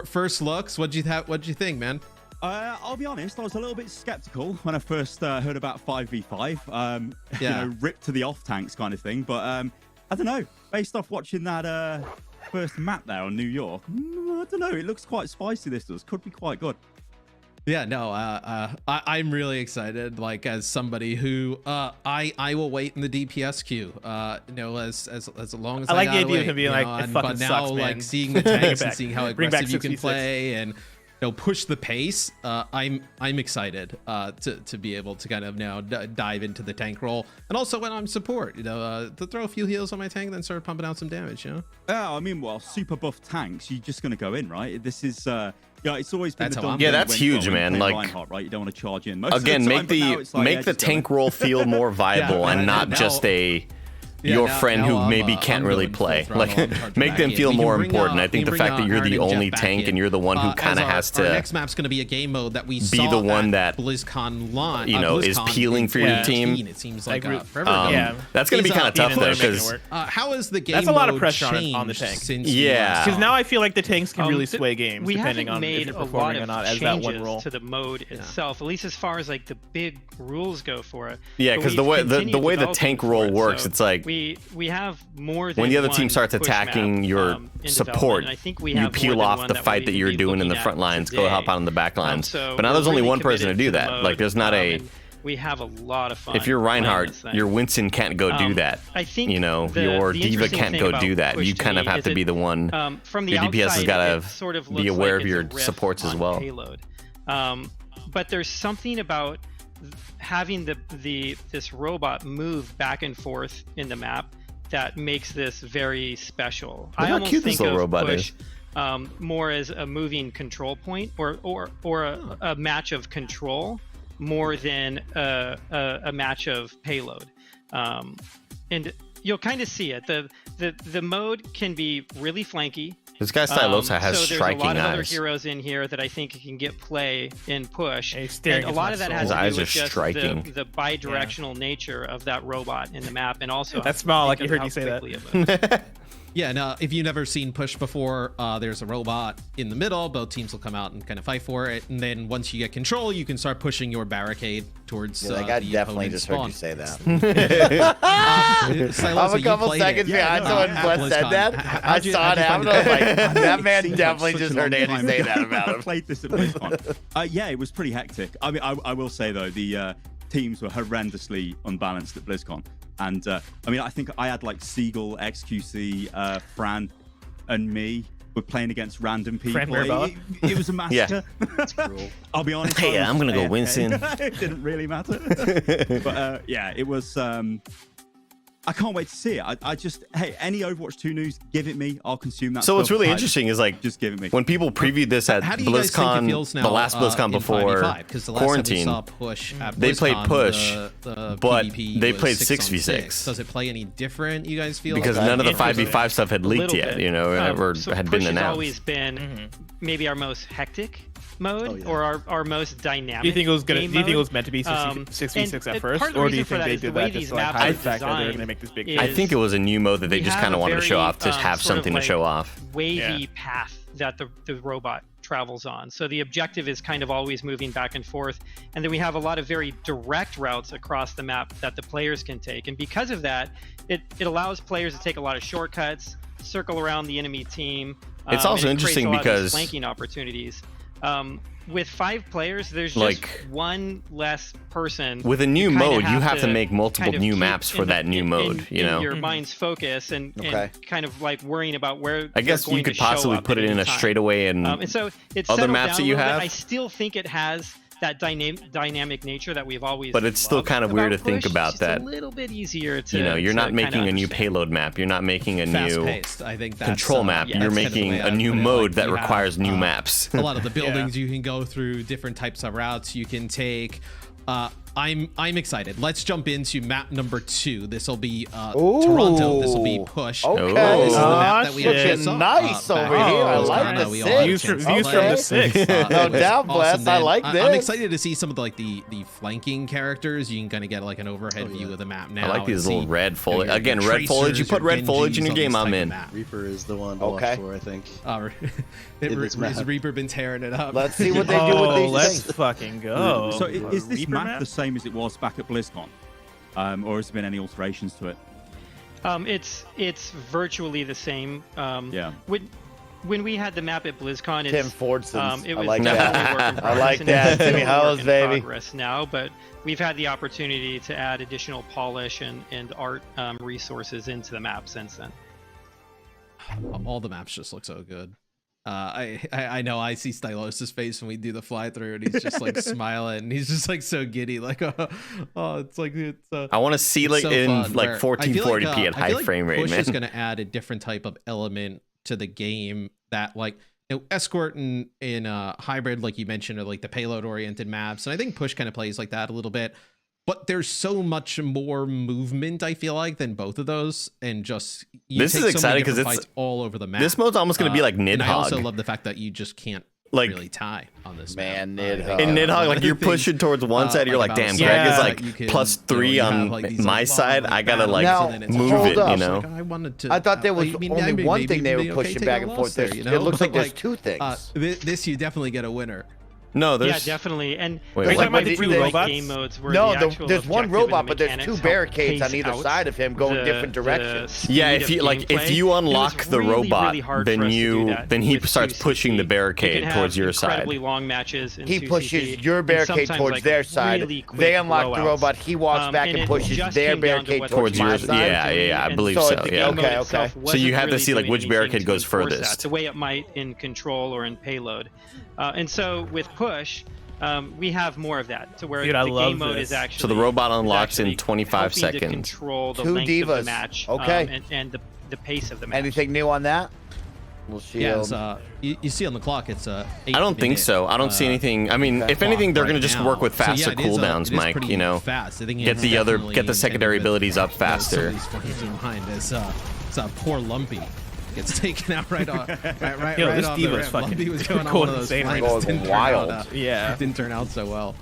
First looks, what'd you think, man? I'll be honest, I was a little bit skeptical when I first heard about 5v5. Yeah. Ripped to the off tanks kind of thing. But I don't know. Based off watching that first map there on New York, I don't know. It looks quite spicy. This does. Could be quite good. Yeah, no, I'm really excited. Like, as somebody who I will wait in the DPS queue. As long as I like the gotta idea of wait, him being like, it fucking but now, sucks, man. like seeing the Bring it tanks and back. seeing how Bring back aggressive you can 66. play and push the pace. I'm excited to be able to kind of now dive into the tank role, and also when I'm support, to throw a few heals on my tank, then start pumping out some damage. Yeah, I mean, well, super buff tanks, you're just going to go in, right? This is, it's always been That's the how I'm done Yeah, thing that's when- huge, when man. playing Like, Reinhardt, right? You don't want to charge in. Most of Again, the make time, but now it's like, make the just go in. tank role feel more viable Yeah, and not now- just Yeah, your now- friend now who I'm, maybe can't I'm really going full play. throttle. Like, I'm charging make back them in. feel We can more bring, important. I we think can the fact bring, that you're Aaron the and Jeff only back tank in. and you're the one who kind of has Our to, next map's going to be a game mode that we be saw the one at that, BlizzCon line, is BlizzCon peeling in for your 2015. team. It seems Like, like forever um, ago. Yeah. that's going to be He's, kind of tough Ian, though, they're making it because work. how is the game That's a lot of mode pressure on the changed tank. since Yeah. Because now I feel like the tanks can really th- sway games we depending haven't on if made you're a lot performing of or not as that one changes role. to the mode itself, at least as far as like the big rules go for it. yeah, But because the we've way the continued way the developing tank for role it. works, So it's like we have more than when the other team one starts push attacking map, your in support, development. And I think we you have more peel than off one the that fight we that would you're be doing in the looking front at lines, go today. hop out on the back lines. So But now we're there's only really one person to committed do the that. mode, Like, there's not a. and we have a lot of fun. If you're playing Reinhardt, this thing. your Winston can't go do that. I think your the Diva interesting can't thing go about do that. push You to kind of me have is to be the one. from the Your DPS has outside, gotta it sort of be looks aware like of it's your a riff supports as on well. Payload. But there's something about having this robot move back and forth in the map that makes this very special. Look I how almost cute this think little of robot push is. more as a moving control point or a match of control more than a match of payload. And you'll kind of see it. The mode can be really flanky. This guy Stylosa has so there's striking a lot of other eyes. heroes in here that I think can get play in push. He's staring And a into lot my of that soul. has His to eyes do are with just striking. the bi-directional nature of that robot in the map, and also That smile, like you because heard of you how say that. quickly it moves. Yeah, now if you've never seen push before, there's a robot in the middle. Both teams will come out and kind of fight for it, and then once you get control, you can start pushing your barricade towards. Yeah, like, I the definitely opponent's just heard spawn. you say that. Silosa, I'm a couple seconds behind when Bless said that. I saw it happen. I was like, that man Seems like definitely such just a heard long Andy time say ago. that about I him. played this at BlizzCon. Yeah, it was pretty hectic. I mean, I will say though, the teams were horrendously unbalanced at BlizzCon, and I mean, I think I had like Seagull, XQC, Fran, and me were playing against random people. Fran Mirabella? It was a massacre. That's cruel. I'll be honest. Hey, I was I'm gonna go AFK. Winston. It didn't really matter. But yeah, it was. I can't wait to see it. I just, hey, any Overwatch 2 news, give it me. I'll consume that. So what's stuff. really interesting is like Just give it me. when people previewed this at How do you guys think it BlizzCon, feels now? the last BlizzCon in before 5v5? 'Cause the last quarantine, time we saw push at they played BlizzCon, push, the but PvP they was played 6v6. 6v6. Does it play any different? You guys feel? because Okay. none of the Interesting. 5v5 stuff had A leaked little yet, bit. or So had push been has announced. always been maybe our most hectic mode, Oh, yeah. or our most dynamic. Do you think it was gonna? Do game you think it mode. was meant to be 6v6 and at first, part of the or do you reason for think that they is the did way that these just to like maps hide are the fact that they were designed gonna make this big? is- I think it was a new mode that they we just have kind of a wanted to show very, off, to have sort of something to like show off. wavy Yeah. path that the robot travels on. So the objective is kind of always moving back and forth. And then we have a lot of very direct routes across the map that the players can take. And because of that, it allows players to take a lot of shortcuts, circle around the enemy team. It's also and it creates interesting a lot of because these flanking opportunities. With 5 players, there's just like, one less person. With a new mode, you have to to make multiple kind of new keep maps for that new mode, you know? in your mind's focus and kind of like worrying about where I guess you could possibly put it in a straightaway and so it's other settled maps down that a you little bit. have. I still think it has that dynamic nature that we've always but it's still loved kind of weird to about think Push. about It's that. a little bit easier to, you know, you're to not kinda making a new understand. payload map. You're not making a new Fast-paced. I think that's, control map. yeah, You're that's making kind of the way a I'd new put it. mode Like, that you requires have, new maps. A lot of the buildings you can go through, different types of routes you can take. I'm excited. Let's jump into map number 2. This will be Toronto. This will be Push. Okay. This is the map that we shit. actually Looking saw, nice back over in here. I Toronto. like the We six. all had a Views chance from to play. the 6. No It was doubt, Bless. awesome, I man. like I'm this. excited to see some of the the flanking characters. You can kind of get like an overhead view of the map now. I like and these little see, red foliage. your Again, red foliage. You tracers, put your red foliage in your Genjis game, on I'm this in. type of map. Reaper is the one to Okay. watch for, I think. Has map. Reaper been tearing it up? Let's see what they do with these let's things. fucking go. So is this Reaper map the same as it was back at BlizzCon? Or has there been any alterations to it? It's virtually the same. Yeah. When we had the map at BlizzCon, Tim Fordson's. it I was like definitely that. work in I like progress, and that. it's still Timmy a Howes, work in baby. progress now, but we've had the opportunity to add additional polish and art resources into the map since then. All the maps just look so good. I know I see Stylos' face when we do the fly through, and he's just like smiling, and he's just like so giddy, like it's like it's. I want to see It's like so in fun, like where I feel 1440p at I high feel like frame rate, Push man. is going to add a different type of element to the game that like escort in hybrid, like you mentioned, are like the payload oriented maps, and I think Push kind of plays like that a little bit. But there's so much more movement, I feel like, than both of those, and just This is exciting because it's fights all over the map. This mode's almost going to be like And I also Nidhogg. love the fact that you just can't Like- really tie on this Man, map. Nidhogg. In Nidhogg, like Another you're thing, pushing towards one side, you're like, about damn, Yeah. Greg is that like you can, plus you know, 3 you on have, like, these, my like, side. long, I gotta battles, like Now, and then it's move hold it, up. you know. I wanted to. I thought there was only one maybe thing they were be okay pushing taking back a and loss forth. there, you know? It looks like But, there's two things. This you definitely get a winner. No, Yeah, there's definitely. And Wait, there's what? like Wait, two they- like game modes where No, the actual there's one objective and robot, the but there's mechanics two help barricades on pace either out side of him going the- different the directions. speed yeah. of If you like, if gameplay. you It unlock was the really, robot, really hard for then us to do you that then he with starts 2CP. pushing the You barricade can towards have your side. incredibly long matches in He 2CP, pushes your and barricade sometimes, towards like, their side. really quick They unlock the blowouts. robot. He walks back And and it pushes just their came down to barricade what towards the my yours. game side. Yeah, yeah, I and believe so so, the yeah. game mode Okay, itself okay. wasn't So you have to really see, like, doing which anything barricade to goes enforce that, furthest. the way it might in control or in payload. And so with Push, we have more of that, to where Dude, the I love game mode this. is actually So the robot unlocks in actually 25 helping to seconds. control the Two length of divas. the match, Okay. and the pace of the match. Anything new on that? We'll see. Yeah, it's, you see on the clock, it's I don't think so. I don't see anything. I mean, if anything, they're gonna just work with faster cooldowns, Mike. You know, fast. I think get the secondary abilities up faster. It's poor Lumpy gets taken out right off. Right, Yo, right this off diva's the rim. fucking Lumpy was going on going one of those insane right flanks. now. Didn't turn Wild. out, Yeah. it didn't turn out so well.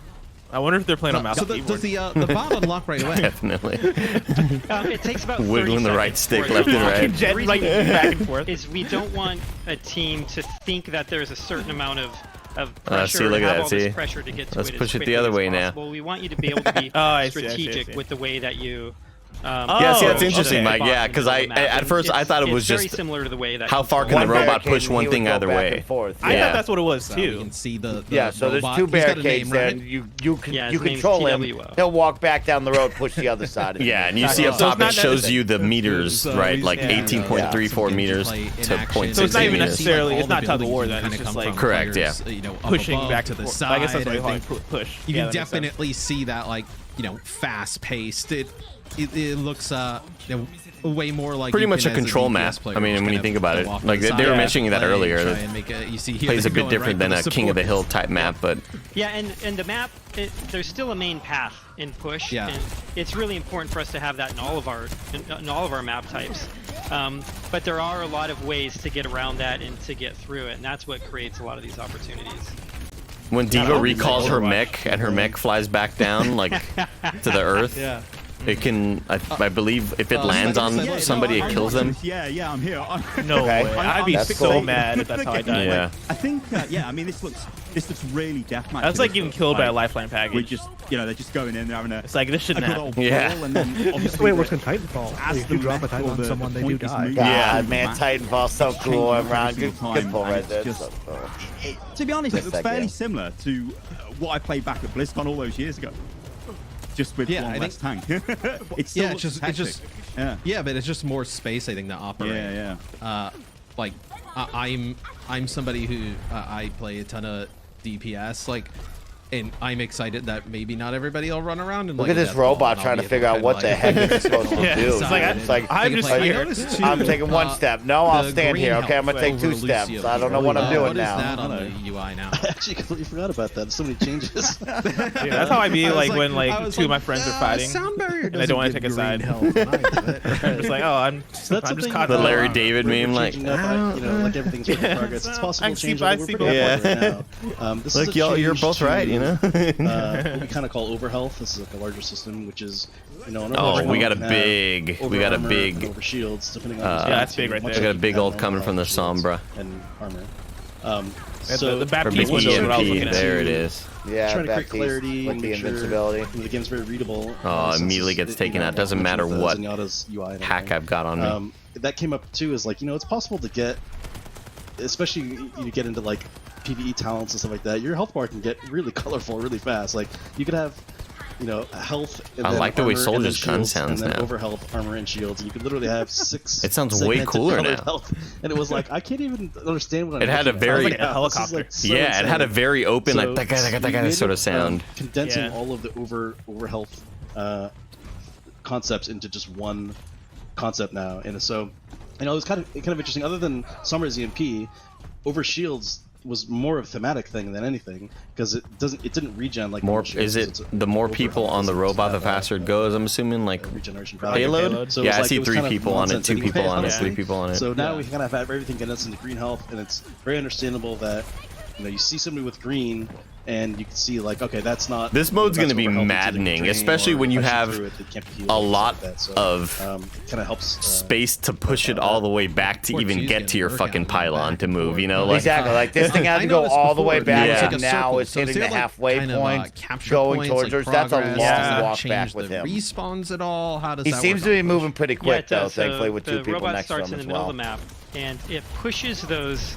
I wonder if they're playing on mouse So and keyboard. does the bot unlock right away? Definitely. It takes about 30 Wiggling the right seconds stick for left it and to right. launch. Jet, The reason like, we do back that and forth. is we don't want a team to think that there's a certain amount of see, pressure, look at have that, all this see? pressure to get to Let's it push as it the other quickly way as now. possible. We want you to be able to be I see, strategic with the way that you. Yeah, see, that's Oh, interesting, okay. Mike. Yeah, because at first I thought it was very just similar to the way that how you far control can the it. robot barricade push and one he would thing go either back way. and forth. I Yeah. thought that's what it was So you too. can see the Yeah, so there's robot. two He's got a barricades name, there, right? and you Yeah, you his name's control him. TWO. He'll walk back down the road, push the other side. Of it. Yeah, and you see up So top it's it not shows necessary. you the meters, So right? he's- Like yeah, 18.34 some meters gameplay in to action. 0.6 So it's not even meters. necessarily- All it's the not tug of buildings war you then, kinda it's just come like- from Correct, players, yeah. you know, up Pushing above back to the and forth. side. I guess that's what I and, like, think. Push. You Yeah, can that makes sense. definitely see that, like, you know, fast paced. It looks you know, way more like Pretty you much can a as control DPS map. player I mean, just when you kind think of about go it, off to like the they were side, mentioning that play, earlier. try That and make you see here plays a they're bit going right different for than the a King of the support. Hill type map, but Yeah, and the map, there's still a main path in Push. Yeah. And it's really important for us to have that in all of our map types. But there are a lot of ways to get around that and to get through it, and that's what creates a lot of these opportunities. when Diva hope you recalls like her Overwatch. mech and her mech flies back down like to the earth, Yeah. It can, I believe, if it lands on somebody, it kills them. Yeah, I'm here. No Okay. way. I'd be That's so cool. mad if that's how I died. Yeah. I think, I mean, this looks really deathmatch. That's like getting killed by a lifeline package. We're just, they're just going in, they're having a. It's like, this a shouldn't good happen. old Yeah. brawl, and then It's the way it works in Titanfall. If you drop a Titan on someone, they do die. God, man, Titanfall so cool. I'm around. Good pull right there. Just, So cool. to be honest, it Just looks that fairly game. similar to what I played back at BlizzCon all those years ago. Just with one less tank. It's still it's just yeah, but it's just more space, I think, to operate. yeah. Like I'm somebody who I play a ton of DPS, like, and I'm excited that maybe not everybody will run around and Look like at this robot trying to figure out what the heck it's supposed to do. Yeah, it's like, It's like, I'm just here. I'm taking one step. No, I'll the stand here. green Okay, I'm gonna take over 2 steps. Lucio. I don't know what I'm doing What is now. that on the UI now? I actually completely forgot about that. There's so many changes. Yeah, that's how I be I was like when I like was 2 of my friends are fighting. Sound barrier and I don't want to take a side. I'm I'm just like, oh, I'm just caught The up. Larry David meme, like, like everything's work in Yeah. progress. It's possible I to see change by over see pretty by. right now. This is look, a y'all, you're change both to, right, you know. what we kind of call overhealth. This is like a larger system, which is, an Oh, Overwatch we got a can have big, over we got a armor big. and over shields, depending on Yeah, that's big right there. We got a big old coming from the Sombra. and armor. The Or Baptiste big window is what I was EMP, looking at. there it is. Yeah, trying to create Baptiste clarity with and the make sure invincibility. the game's very readable. Oh, since immediately it's- gets taken out. Doesn't matter with what Zenyatta's UI and hack everything. I've got on me. That came up too, is like, it's possible to get, especially you get into like PvE talents and stuff like that, your health bar can get really colorful really fast. Like, you could have, health, and I then like the way armor, and then Soldier's gun shields, sounds and then now. over health, armor, and shields, and you could literally have 6 It sounds way segmented cooler colored now. health. And it was like, I can't even understand what I'm It had a looking at. very- I was Like a wow, this is, helicopter. like, so Yeah, it had a insane. very open, like, So, that guy, we made sort it, of sound. Condensing Yeah. all of the over health concepts into just one concept now, and so it was kind of interesting. Other than Summer's EMP, over shields was more of a thematic thing than anything, because it didn't regen like More normal shields. is it It's the more over people health on the doesn't robot, the have that, faster it goes? I'm assuming like regeneration payload. payload. So it Yeah, was I like- see it was 3 kind of people on it, nonsense 2 people anyway, on it, honestly. 3 people on it. So now we kind of have everything condensed into green health, and it's very understandable that you see somebody with green, and you can see like, okay, that's not. This mode's that's gonna be overhealth, it's either maddening, drain especially or when you punch have through it, it can't be healed a or something lot like that. So, of kind of helps space to push it all the way back to Poor even G's get to getting your workout fucking in the back pylon to and move, forth. you know? Like, Exactly. Like this thing had I to go noticed all the way before, back, yeah. and like a now circle. it's So hitting is the there, like, halfway kind of, point, capture going points, towards like us. That's a progress? long Does that walk change back with the him. respawns at all? How does He that seems work to be on moving pretty quick it though, does. So thankfully, with 2 the people robot next to starts him in as the middle well. of the map, and it pushes those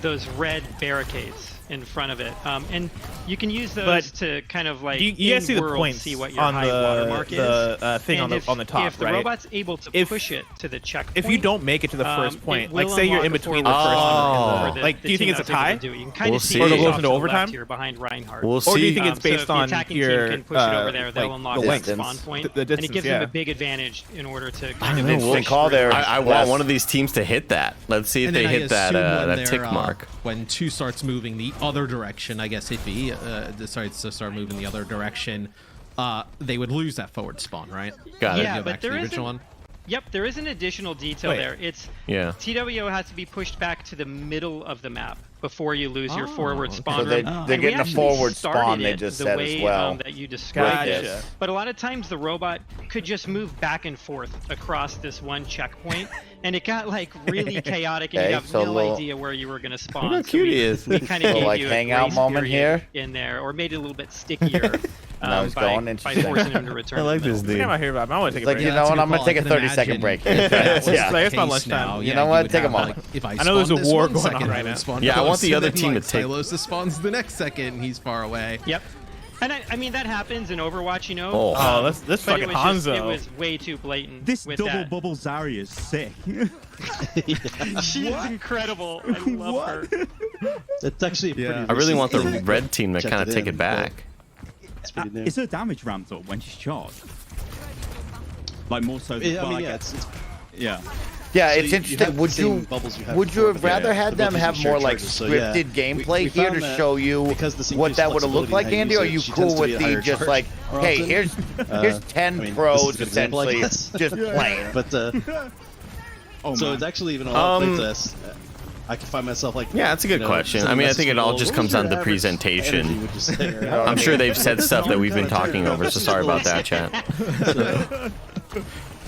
those red barricades in front of it, and you can use those But to kind of like You guys see the in-world points see what your on high watermark is. the thing And on the top, if the right? robot's able to If- push it to the checkpoint, If you don't make it to the first it point, will like say you're unlock in a between the forward first Oh. one, for like do you team think it's a that was able tie? to do it. You can kind We'll of see see. it Or it goes off to into the overtime? left here behind Reinhardt. We'll Or do you see. think it's So based if the on attacking your team can push it over there, they'll like, unlock the that length, spawn point, the and distance, it gives yeah. them a big advantage in order to I kind don't of know. Interesting call there. I want one of these teams to hit that. Let's see if And they then I hit that assume when that they're, tick mark. When 2 starts moving the other direction, I guess it'd be decides to start moving the other direction, they would lose that forward spawn, right? Got it. Yeah, Go but back to there the is original one. Yep, there is an additional detail Wait. there. It's Yeah. TWO has to be pushed back to the middle of the map before you lose your forward okay. spawn So they- room. they're And we getting a actually forward started spawn, they it just the said way, as well. that you described it. Gotcha. But a lot of times the robot could just move back and forth across this one checkpoint, and it got like really chaotic, and Okay, you have so no little- idea where you were going to spawn. Look how So cute we- he is. We kind of Little, gave like, you a hangout grace moment period here. in there, or made it a little bit stickier Now he's by going, by interesting. forcing him to return. I like to the this middle. dude. I'm out here, but I want to take It's a like, break. you know what, I'm gonna take a 30-second break. Yeah. Like, it's my lunchtime. Now, You know what? you would Take a have, moment. like, if I know there's spawn a this war 1 going on second, right I would now. spawn Yeah, I want close, the and other then, team like, to take- Silos spawns the next second, and he's far away. Yep. And I mean that happens in Overwatch, you know. Oh. Oh, this but fucking it was just, Hanzo. it was way too blatant. This with double that. bubble Zarya is sick. She is incredible. I love her. It's actually pretty. I really want the recent- red team to Checked kind of it take in, it back. It's pretty new. Is her damage ramped up when she's charged? Like more so than Yeah, I mean, like yeah, a- it's yeah. Yeah, So it's you interesting. have the Would same you bubbles you had would you before, have but rather yeah, had the them abilities have and shared more like charges. So, yeah, scripted gameplay we here found to that show you because this what increased that would have looked like, flexibility in Andy? how Or you are you use it, she cool tends to with be a the higher just charge like, more hey, often. here's 10 I mean, this pros is an example, I essentially guess. just playing. But Oh so man. it's actually even a lot of playtests. I can find myself like. Yeah, that's a good question. I mean, I think it all just comes down to presentation. I'm sure they've said stuff that we've been talking over, so sorry about that, chat.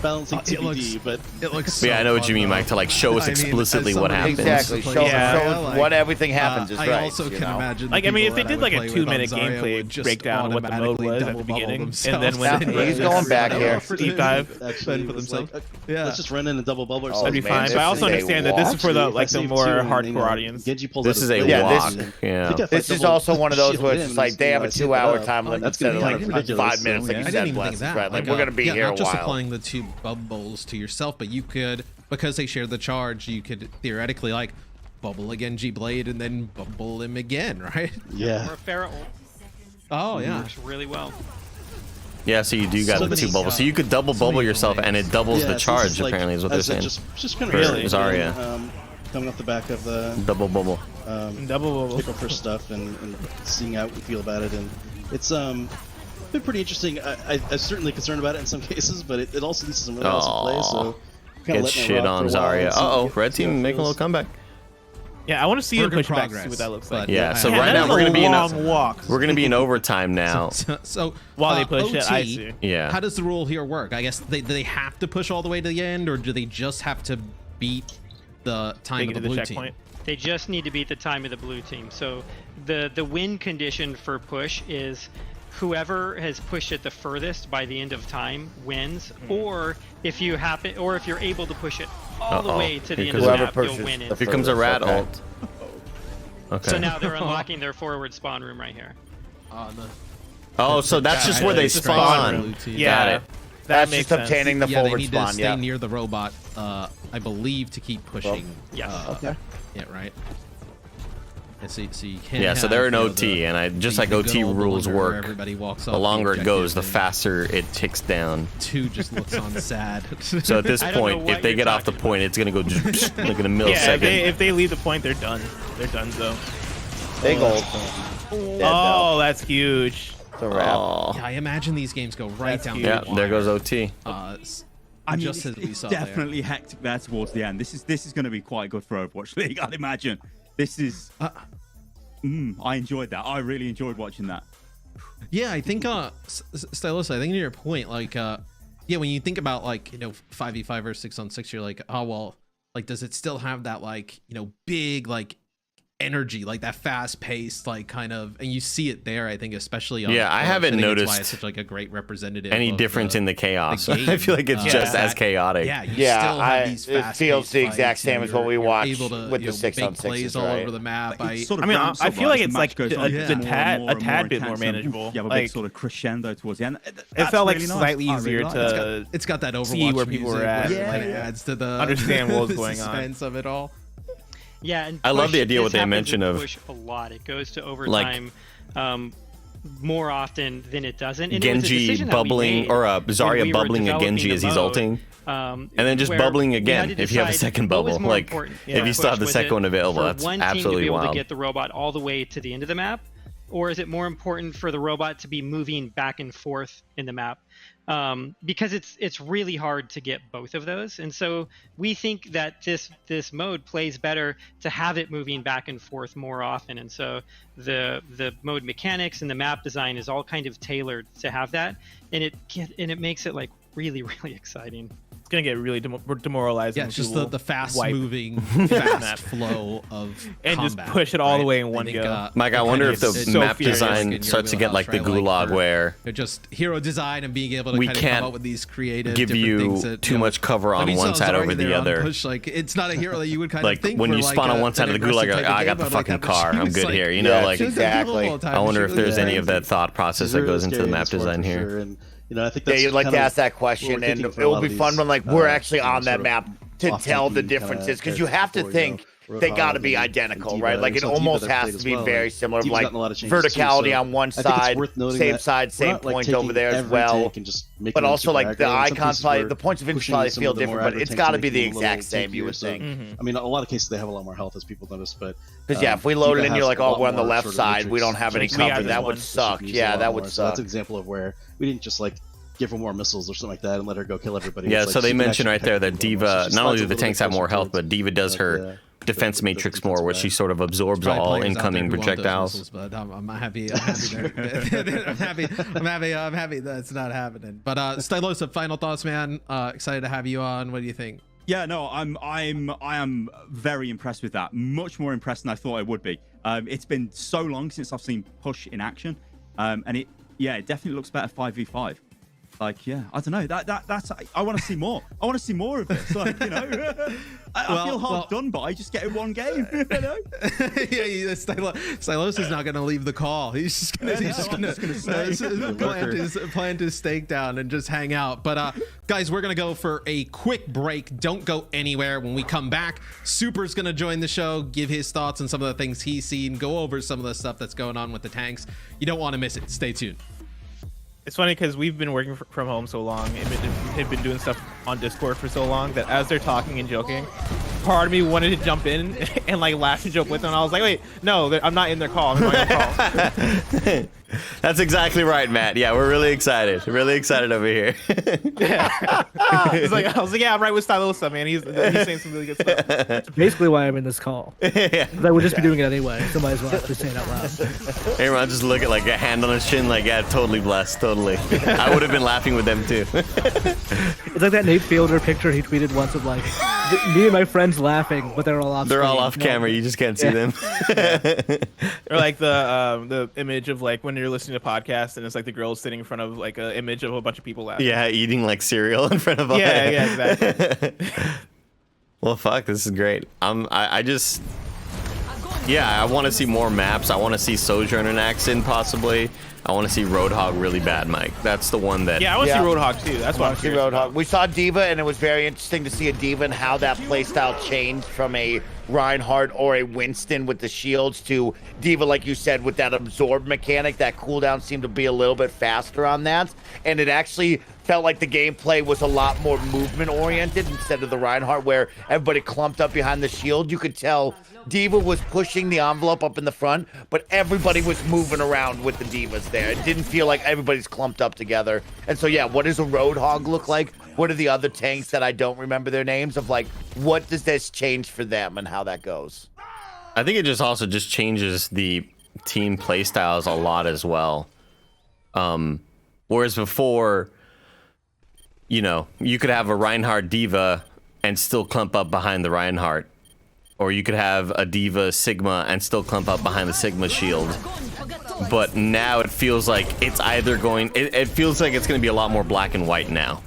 Balancing TBD, but it looks. But yeah, I know what you mean, Mike. To like show us explicitly what happens. Exactly. Show us what everything happens is right. I also can imagine. Like, I mean, if they did like a 2-minute gameplay breakdown of what the mode was at the beginning, and then when he's going back here, deep dive, actually for themselves. Yeah, let's just run in and double bubble or that'd be fine. But I also understand that this is for the like the more hardcore audience. This is a walk. Yeah. This is also one of those where it's like they have a 2-hour time limit instead of like 5 minutes, like you said, Bless. Right? Like we're gonna be here a while. Not just applying the 2 bubbles to yourself, but you could, because they share the charge, you could theoretically like bubble again G-Blade and then bubble him again, right? Yeah. Or a Pharaoh. Oh yeah. Works really well. Yeah, so you do got the 2 bubbles. So you could double bubble yourself and it doubles the charge, apparently, is what they're saying. Just kind For of Zarya. Coming off the back of the double bubble. Double bubble. Paper first stuff and seeing how we feel about it, and it's been pretty interesting. I'm certainly concerned about it in some cases, but it also leads to some really awesome play. So get shit on Zarya. Red team making a little comeback. Yeah, I want to see him push back to see what that looks like. Yeah, so right now we're gonna be in overtime now. So while they push OT, it, I see. Yeah. How does the rule here work? I guess they have to push all the way to the end, or do they just have to beat the time of the blue team? They just need to beat the time of the blue team. So the win condition for push is whoever has pushed it the furthest by the end of time wins, or if you're able to push it all the way to the end of the map, you'll win it. Here comes a rat ult. Okay. So now they're unlocking their forward spawn room right here. Oh, so that's just where they spawn. Yeah. Got it. That's just obtaining the forward they need spawn. to stay near the robot, I believe, to keep pushing. Okay. Yeah, right. And so you can't. Yeah, so they're in OT, and just like OT rules work, the longer it goes, the faster it ticks down. 2 just looks on sad. So at this point, if they get off the point, it's gonna go like in a millisecond. Yeah, if they leave the point, they're done. They're done, though. Big ult. Oh, that's huge. It's a wrap. Yeah, I imagine these games go right down. Yeah, there goes OT. I mean, just as we it's saw definitely hectic there towards the end. This is going to be quite good for Overwatch League, I'd imagine. This is. I enjoyed that. I really enjoyed watching that. Yeah, I think, Stylus, I think to your point, like, yeah, when you think about like 5v5 or 6-on-6, you're like, oh well, like, does it still have that like big like energy, like that fast-paced, like kind of, and you see it there. I think especially on I haven't noticed why it's such like a great representative. Any difference in the chaos? I feel like it's just as chaotic. Yeah, you still have these it feels the exact same as what we watched with the 6-on-6 plays all over the map. I mean, I feel like it's like a tad bit more manageable. Yeah, a big sort of crescendo towards the end. It felt like slightly easier to. It's got that Overwatch see where people were at. Yeah, it adds to the understand what was going on. Suspense of it all. Yeah, and I love the idea what they mentioned of push a lot. It goes to overtime more often than it doesn't. And Genji bubbling or Zarya bubbling a Genji as he's ulting, and then just bubbling again if you have a second bubble. Like if you still have the second one available, that's absolutely wild. To get the robot all the way to the end of the map, or is it more important for the robot to be moving back and forth in the map? Because it's really hard to get both of those, and so we think that this mode plays better to have it moving back and forth more often, and so the mode mechanics and the map design is all kind of tailored to have that, and it makes it like really exciting. It's gonna get really demoralizing. Yeah, it's just the fast moving, fast flow of and combat, just push it all the way in one go. Mike, I wonder if the map design starts to get like the gulag where just hero design and being able to we kind of come up with these creative give you too much cover on one side over the other. Like it's not a hero that you would kind of think when you spawn on one side of the gulag, like, I got the fucking car, I'm good here. You know, like exactly. I wonder if there's any of that thought process that goes into the map design here. I think that's you'd like to ask that question, and it will be fun when like we're actually on that map to tell the differences, because you have to think they got to be identical, right? Like it almost has to be very similar, like verticality on one side, same side, same point over there as well. But also like the icons, probably the points of interest probably feel different, but it's got to be the exact same, you would think. I mean, a lot of cases they have a lot more health, as people notice, but because if we load it and you're like, oh, we're on the left side, we don't have any cover, that would suck. Yeah, that would suck. That's an example of where we didn't just like give her more missiles or something like that and let her go kill everybody. Yeah, so they mentioned right there that D.Va, not only do the tanks have more health, but D.Va does her defense matrix more, where she sort of absorbs Probably all players out there incoming who want those projectiles. missiles, but I'm happy. I'm happy there. I'm happy that's not happening. But Stylosa, final thoughts, man. Excited to have you on. What do you think? Yeah, no, I am very impressed with that. Much more impressed than I thought I would be. It's been so long since I've seen Push in action, and it definitely looks better 5v5. Like, yeah, I don't know. That's I want to see more. I want to see more of this. Like, you know, I feel half done, but I just get in one game. You know? Yeah, Stylosa's not going to leave the call. He's just going to plant his stake down and just hang out. But guys, we're going to go for a quick break. Don't go anywhere. When we come back, Super's going to join the show, give his thoughts on some of the things he's seen, go over some of the stuff that's going on with the tanks. You don't want to miss it. Stay tuned. It's funny because we've been working from home so long and they've been doing stuff on Discord for so long that as they're talking and joking, part of me wanted to jump in and like laugh and joke with them. And I was like, wait, no, I'm not in their call. I'm in my own call. That's exactly right, Matt. Yeah, we're really excited. Really excited over here. Yeah. I was like, yeah, I'm right with Stylosa, man. He's saying some really good stuff. That's basically why I'm in this call. Yeah. I would just be doing it anyway, so might as well actually say it out loud. Everyone just look at like a hand on his chin, like, yeah, totally blessed, totally. I would have been laughing with them too. It's like that Nate Fielder picture he tweeted once of like me and my friends laughing, but they're all off. They're all screen. off camera. You just can't see them. Or like the image of like when you're listening to podcasts and it's like the girl sitting in front of like an image of a bunch of people laughing. Yeah, eating like cereal in front of all. Yeah, exactly. Well, fuck, this is great. I just, yeah, I want to see more maps. I want to see Sojourner Accent possibly. I want to see Roadhog really bad, Mike. That's the one that. Yeah, I want to see Roadhog too. That's what I'm curious about. We saw D.Va, and it was very interesting to see a D.Va and how that playstyle changed from a Reinhardt or a Winston with the shields to D.Va, like you said, with that absorb mechanic. That cooldown seemed to be a little bit faster on that, and it actually felt like the gameplay was a lot more movement oriented instead of the Reinhardt where everybody clumped up behind the shield. You could tell D.Va was pushing the envelope up in the front, but everybody was moving around with the D.Vas there. It didn't feel like everybody's clumped up together. And so, yeah, what does a Roadhog look like? What are the other tanks that I don't remember their names of? Like, what does this change for them and how that goes? I think it just also just changes the team playstyles a lot as well. Whereas before, you know, you could have a Reinhardt D.Va and still clump up behind the Reinhardt. Or you could have a D.Va Sigma and still clump up behind the Sigma shield. But now it feels like it's either going... It feels like it's going to be a lot more black and white now.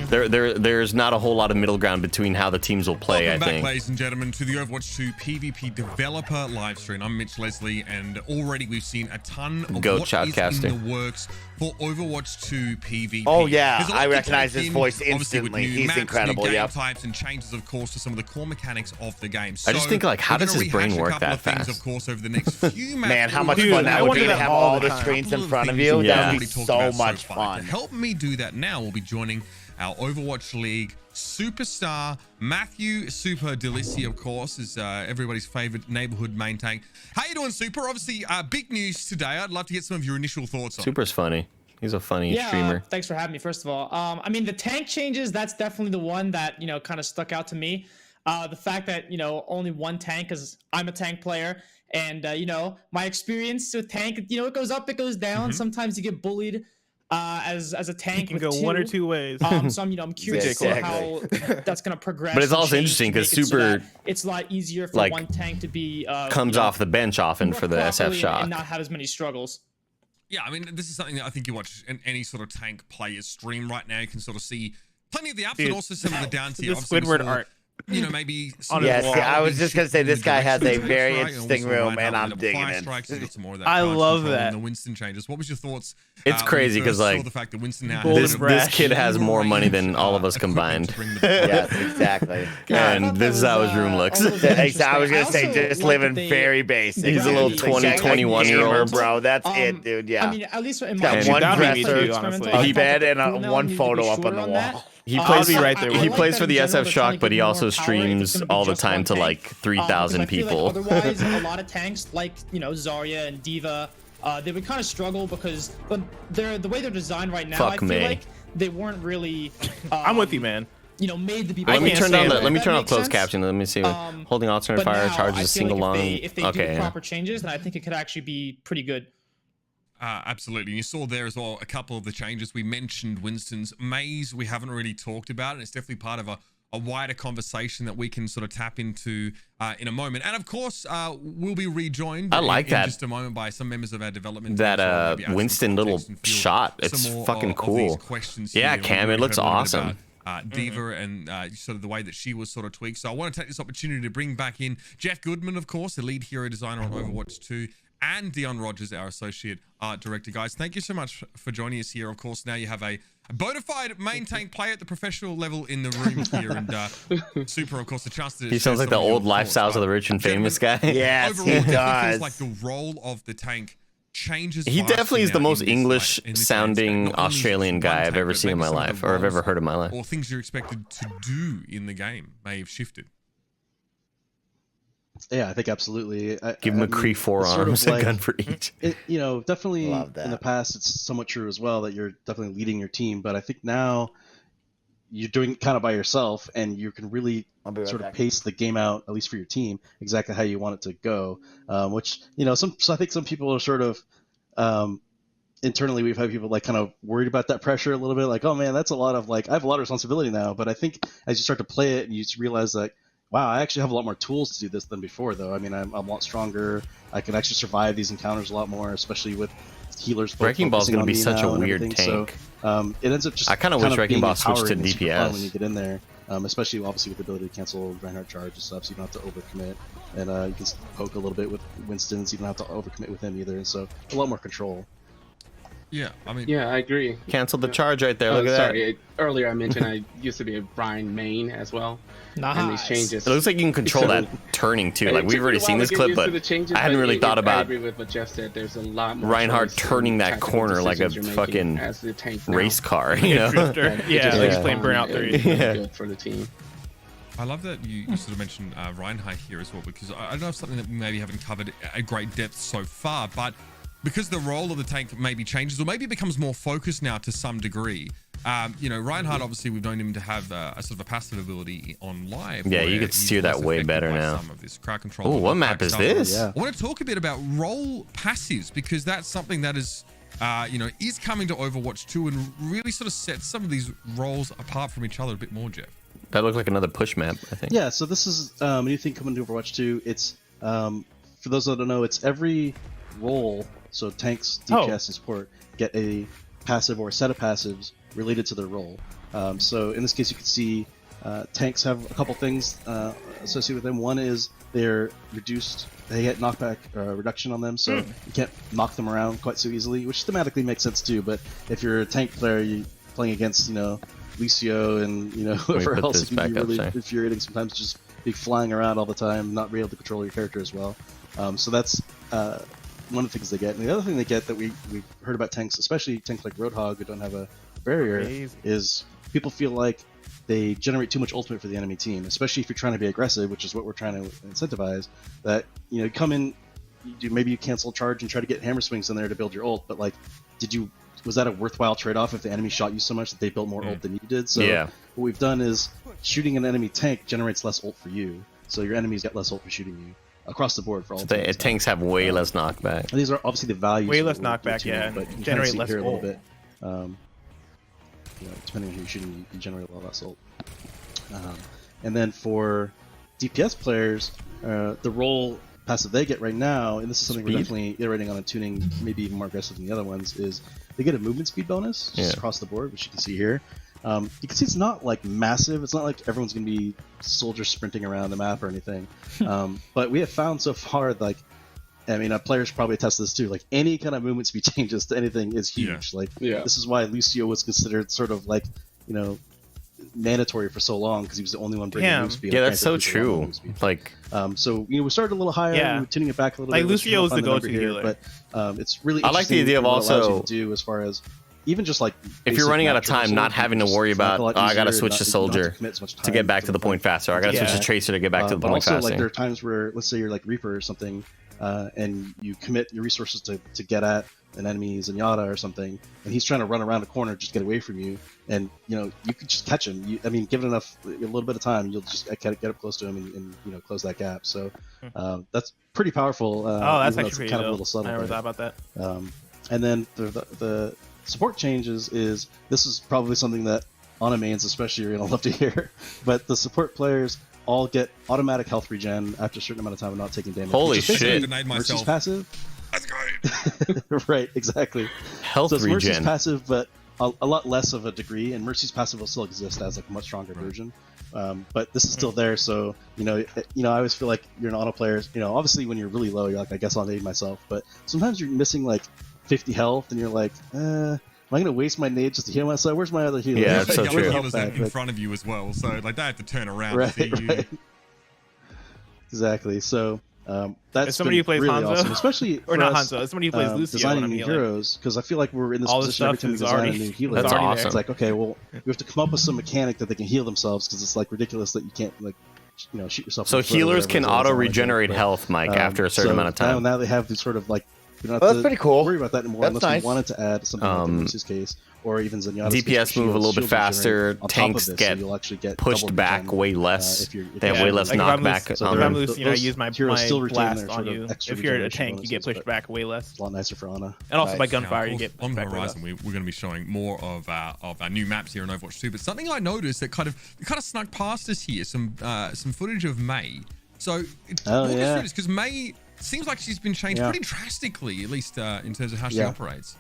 There's not a whole lot of middle ground between how the teams will play. Welcome I think. back, ladies and gentlemen, to the Overwatch 2 PvP developer live stream. I'm Mitch Leslie, and already we've seen a ton of what is in the works for Overwatch 2 PvP. Oh yeah, I recognize his voice instantly. He's maps, incredible. New game Yep. types and changes, of course, to some of the core mechanics of the game. I just think, like, how does his brain work that fast? Of course, over the next few maps. Man, how much fun that would be to have all the screens in front of you. Yeah. That would be so much fun. To help me do that now, we'll be joining our Overwatch League superstar Matthew Super Delisi, of course, is everybody's favorite neighborhood main tank. How you doing, Super? Obviously, big news today. I'd love to get some of your initial thoughts on it. Super's funny. He's a funny streamer. Thanks for having me, first of all. I mean, the tank changes, that's definitely the one that, kind of stuck out to me. The fact that, only one tank, because I'm a tank player, and, my experience with tank, it goes up, it goes down. Sometimes you get bullied as a tank. You can go one or two ways. So I'm curious to see how that's going to progress. But it's also interesting because Super, it's a lot easier for one tank to be comes off the bench often for the SF Shock and not have as many struggles. Yeah, I mean, this is something that I think you watch in any sort of tank player's stream right now. You can sort of see plenty of the ups and also some of the down tier. The Squidward art. Maybe. Yes, I was just gonna say this guy has a very interesting room, and I'm digging it. I love that. The Winston changes. What was your thoughts? It's crazy because like the fact that Winston now this kid has more money than all of us combined. Yes, exactly. And this is how his room looks. I was gonna say just living very basic. He's a little 21-year-old, bro. That's it, dude. Yeah. I mean, at least in got my one dresser, a bed, and one photo up on the wall. He plays right there. He plays for the SF Shock, but he also streams all the time to like 3,000 people. Otherwise, a lot of tanks like Zarya and D.Va, they would kind of struggle because the way they're designed right now. I feel like they weren't really. I'm with you, man. made the BB. Let me turn down the. Let me That turn off makes closed sense. caption. Let me see. Holding alternate But fire now, charges I a feel single like long. if they do Okay. the proper changes, then I think it could actually be pretty good. Absolutely. You saw there as well a couple of the changes. We mentioned Winston's maze. We haven't really talked about it. It's definitely part of a wider conversation that we can sort of tap into in a moment. And of course, we'll be rejoined in just a moment by some members of our development team. That Winston little shot. It's fucking cool. Yeah, Cam, it looks awesome. Diva and sort of the way that she was sort of tweaked. So I want to take this opportunity to bring back in Jeff Goodman, of course, the lead hero designer on Overwatch 2, and Dion Rogers, our associate art director. Guys, thank you so much for joining us here. Of course, now you have a bona fide main tank player at the professional level in the room here, and Super, of course, the chance to. He sounds like the old lifestyles of the rich and famous guy. Yes, overall, he does. It feels like the role of the tank changes. He definitely is the most English in this sounding landscape. Not only Australian one guy tank, I've ever but seen in maybe my some of life, the or I've ever roles heard in my life. or things you're expected to do in the game may have shifted. Yeah, I think absolutely. Give him a Kree forearms, a gun for each. Definitely Love that. in the past, it's somewhat true as well that you're definitely leading your team. But I think now you're doing it kind of by yourself, and you can really sort of pace the game out, at least for your team, exactly how you want it to go. Which so I think some people are sort of internally, we've had people like kind of worried about that pressure a little bit, like, oh man, that's a lot of I have a lot of responsibility now. But I think as you start to play it, and you just realize that, wow, I actually have a lot more tools to do this than before, though. I mean, I'm a lot stronger. I can actually survive these encounters a lot more, especially with healers. Wrecking Ball's going to be such a weird tank. So it ends up just I kind of wish Wrecking Ball switched to when you DPS. get in there, especially obviously with the ability to cancel Reinhardt charge and stuff, so you don't have to overcommit. And you can poke a little bit with Winston, so you don't have to overcommit with him either. And so a lot more control. Yeah, I mean, Yeah, I agree. Canceled the charge right there. Look at Sorry, earlier I mentioned I used to be a Brian main as well. And these changes. It looks like you can control that turning too. Like we've already seen this clip, but I hadn't really thought I about agree with what Jeff said. There's a lot more Reinhardt choice turning in that tactical corner like a decisions you're making fucking as the tank now. race car, you know? Drifter. Yeah, like he's playing Burnout 3. It's really good for the team. I love that you sort of mentioned Reinhardt here as well, because I don't know if something that we maybe haven't covered at great depth so far, but because the role of the tank maybe changes, or maybe it becomes more focused now to some degree. Reinhardt, obviously, we've known him to have a sort of a passive ability on live. Yeah, you could steer that way better now. Oh, what map is this? Yeah. I want to talk a bit about role passives, because that's something that is, is coming to Overwatch 2 and really sort of sets some of these roles apart from each other a bit more, Jeff. That looked like another push map, I think. Yeah, so this is a new thing coming to Overwatch 2. It's, for those that don't know, it's every role, so tanks, DPS, and support, get a passive or a set of passives related to their role. So in this case, you can see tanks have a couple things associated with them. One is they're reduced, they get knockback reduction on them, so you can't knock them around quite so easily, which thematically makes sense too. But if you're a tank player, you're playing against, Lucio and whoever else, it can be really infuriating sometimes, just be flying around all the time, not be able to control your character as well. So that's one of the things they get. And the other thing they get that we've heard about tanks, especially tanks like Roadhog who don't have a barrier, is people feel like they generate too much ultimate for the enemy team, especially if you're trying to be aggressive, which is what we're trying to incentivize. That you come in, maybe you cancel charge and try to get hammer swings in there to build your ult, but was that a worthwhile trade-off if the enemy shot you so much that they built more ult than you did? So what we've done is shooting an enemy tank generates less ult for you, so your enemies get less ult for shooting you across the board for all tanks. Tanks have way less knockback. And these are obviously the values. Way less knockback, yeah. But you generate kind of less here a ult. little bit. Depending on who you're shooting, you generate a lot less ult. And then for DPS players, the role passive they get right now, and this is something we're definitely iterating on and tuning, maybe even more aggressive than the other ones, is they get a movement speed bonus just across the board, which you can see here. You can see it's not like massive. It's not like everyone's going to be soldiers sprinting around the map or anything. But we have found so far, players probably attest to this too. Like any kind of movement speed changes to anything is huge. This is why Lucio was considered sort of mandatory for so long, because he was the only one bringing movement speed. Yeah, that's so true. So we started a little higher. We were tuning it back a little bit. Lucio is the go-to healer. But it's really. I like the idea of also also do as far as even just like if you're running out of time, not having to worry about, oh, I gotta switch to to soldier to get back to the point faster. I gotta switch to tracer to get back to the but point also, faster. like there are times where, let's say you're like Reaper or something, and you commit your resources to get at an enemy Zenyatta or something, and he's trying to run around a corner just get away from you, and you could just catch him. I mean, give it a little bit of time, you'll just get up close to him and close that gap. So that's pretty powerful. Oh, that's actually pretty kind of a dope. little subtle. I never thought about that. And then the support changes is, this is probably something that Ana mains especially are gonna love to hear, but the support players all get automatic health regen after a certain amount of time of not taking damage. Holy shit! Mercy's passive. That's great. Right, exactly. Health so it's Mercy's regen. passive, but a lot less of a degree, and Mercy's passive will still exist as like a much stronger version. But this is still there, so I always feel like you're an auto player. Obviously when you're really low, you're like, I guess I'll aid myself. But sometimes you're missing like 50 health, and you're like, am I gonna waste my nade just to heal myself? Where's my other healer? Yeah, that's so true. Healers in front of you as well, so like they have to turn around Right, to see you. right. Exactly. So that's As somebody who plays really Hanzo, awesome, especially or for not us, Hanzo, as somebody who plays Lucio when designing I'm new healing. heroes, because I feel like we're in this All the position every stuff time we is design already- a new healer. That's awesome. It's like, okay, well, we have to come up with some mechanic that they can heal themselves, because it's like ridiculous that you can't shoot yourself. So in the foot or healers whatever can it is. I don't auto wanna do it, regenerate but, health, Mike, after a certain so amount of time. Now they have these sort of like, we don't have Well, that's to pretty cool. worry about that anymore, That's unless nice. we wanted to add something like in Lucy's case, or even Zenyatta's case, DPS where move a little bit shields regenerate faster, on top of tanks this, get so you'll actually get pushed double back regen, way less. if you're They have way less Like if I'm knockback loose, on if I'm them. loose, I use my heroes still retain blast their on sort of you. extra If you're a regeneration tank, you get bonuses, pushed but back way less. It's a lot nicer for Ana. And also by Nice. gunfire, Now, you of get course, on the pushed back way horizon, less. we're going to be showing more of our new maps here in Overwatch 2. But something I noticed that kind of snuck past us here, some footage of May. So walk us through this, because May seems like she's been changed pretty drastically, at least in terms of how she operates.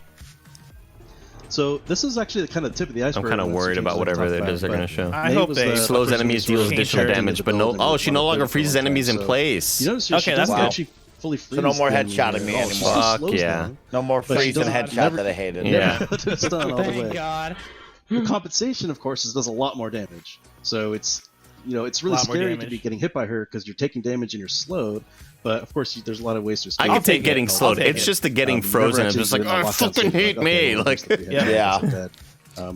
So this is actually the kind of tip of the iceberg. I'm kind of worried about whatever it is they're going to show. I hope they Slows enemies, deals additional damage, but no. Oh, she no longer freezes enemies in place. You notice Okay, she that's doesn't cool. actually fully freeze. So no more them headshotting anymore. me Oh, she anymore. just Fuck slows yeah. them, No more but she freezing doesn't headshot never- that I hated. Yeah. to stun all the Thank way. God. The compensation, of course, does a lot more damage. So it's it's really Lot more scary to damage. be getting hit by her because you're taking damage and you're slowed. But of course, there's a lot of ways to escape. I can take take getting it. slowed. I'll take It's it. just the getting Never frozen. I'm actually just like, doing that oh, lockdown fucking state, hate like, me. okay, Like, well, Yeah. dead.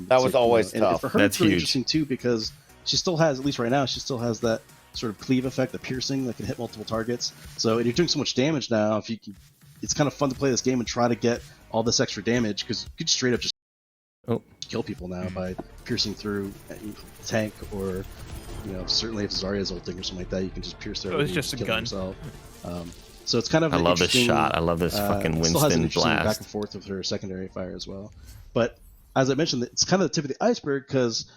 That was always and tough. for her, That's it's really huge. interesting too, because she still has, at least right now, she still has that sort of cleave effect, the piercing that can hit multiple targets. So and you're doing so much damage now. If you can, it's kind of fun to play this game and try to get all this extra damage, because you could straight up just kill people now by piercing through a tank, or certainly if Zarya's ulting or something like that, you can just pierce their. So it's just a gun. Yourself. So it's kind of. I an love this interesting, shot. I love this fucking still has an Winston interesting back blast. and forth with her secondary fire as well. But as I mentioned, it's kind of the tip of the iceberg, because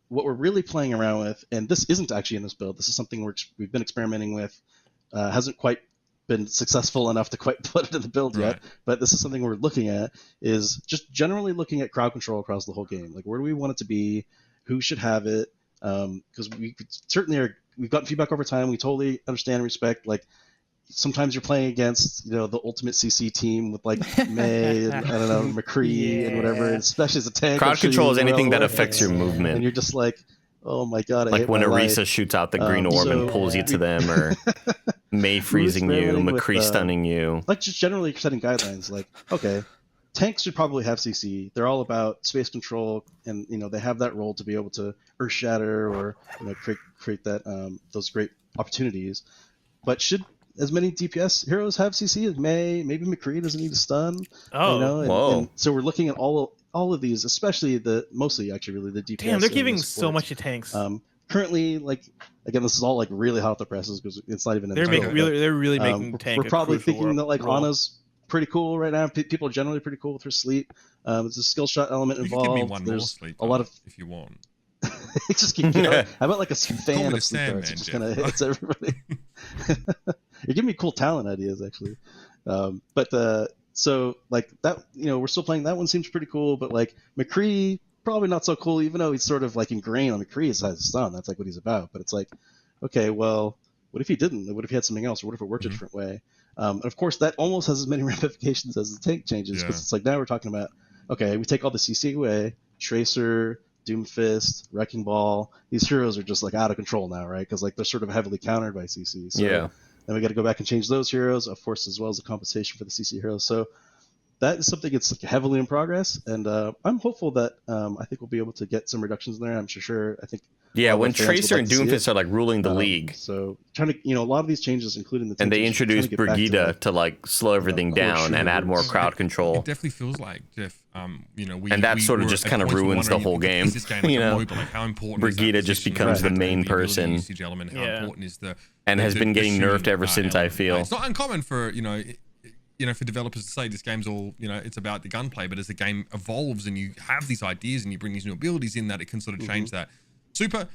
what we're really playing around with, and this isn't actually in this build, this is something we've been experimenting with, hasn't quite been successful enough to quite put it in the build yet, but this is something we're looking at, is just generally looking at crowd control across the whole game. Like, where do we want it to be? Who should have it? Because we certainly we've gotten feedback over time. We totally understand and respect, like, sometimes you're playing against the ultimate CC team with like May and I don't know, McCree and whatever, especially as a tank. Crowd control is anything that well, affects your movement. and you're just like, oh my god, I Like hate when my Orisa life. shoots out the green orb and pulls you to them, or May freezing you, experimenting with, McCree stunning you. Like, just generally setting guidelines. Like, okay, tanks should probably have CC. They're all about space control, and they have that role to be able to earth shatter or create that those great opportunities. But should as many DPS heroes have CC as May? Maybe McCree doesn't need to stun. Whoa. And so we're looking at all of these, especially mostly actually really the DPS. Damn, they're and giving the so supports. much to tanks. Currently, like, again, this is all like really hot off the presses because it's not even in They're the making title, but, they're really making tank. we're probably thinking that like role. Ana's pretty cool right now. People are generally pretty cool with her sleep. There's a skill shot element You can involved. give me one more There's sleep a lot of if you want. just keep going. How about like a Call fan me of the sleep Sandman, darts? It just Jeff. kind of hits everybody. You're giving me cool talent ideas, actually. So like that, we're still playing. That one seems pretty cool, but like McCree, probably not so cool, even though he's sort of like ingrained on McCree as his son. That's like what he's about. But it's like, okay, well, what if he didn't? What if he had something else? Or what if it worked a different way? And of course, that almost has as many ramifications as the tank changes, because it's like now we're talking about, okay, we take all the CC away, Tracer, Doomfist, Wrecking Ball. These heroes are just like out of control now, right? Because like they're sort of heavily countered by CC. So Yeah. then we got to go back and change those heroes, of course, as well as the compensation for the CC heroes. So that is something that's heavily in progress, and I'm hopeful that I think we'll be able to get some reductions in there. I'm sure. I think. Yeah, all when the fans would Tracer like and to see Doomfist it. are like ruling the league, So trying to, a lot of these changes, including the and they team changes, introduced trying to get back to, Brigida to like slow everything core down and add more shooters. crowd control. It definitely feels like, Jeff, And that sort of just kind of ruins the whole game. You know, how important Brigida just becomes the main person, usage element, how important is and has been getting nerfed ever since. I feel it's not uncommon for for developers to say this game's all it's about the gunplay, but as the game evolves and you have these ideas and you bring these new abilities in, that it can sort of change that. Super.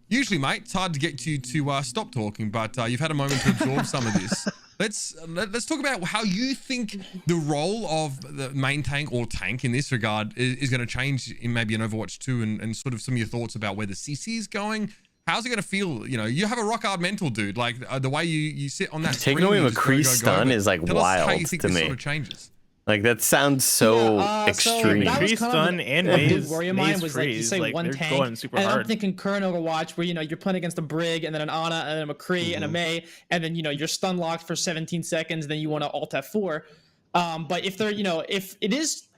Usually, mate, it's hard to get you to stop talking, but you've had a moment to absorb some of this. Let's talk about how you think the role of the main tank or tank in this regard is going to change in maybe an Overwatch 2, and sort of some of your thoughts about where the CC is going. How's it going to feel? You have a rock hard mental, dude. Like the way you sit on that. Taking away McCree's stun is like wild how you think to this me. sort of changes. Like that sounds so extreme. McCree's stun and Maze worry of mine was like you say one they're tank, going super and hard. I'm thinking current Overwatch where you're playing against a Brig and then an Ana and then a McCree and a Mei, and then you're stun locked for 17 seconds, then you want to alt F4. But if they're if it is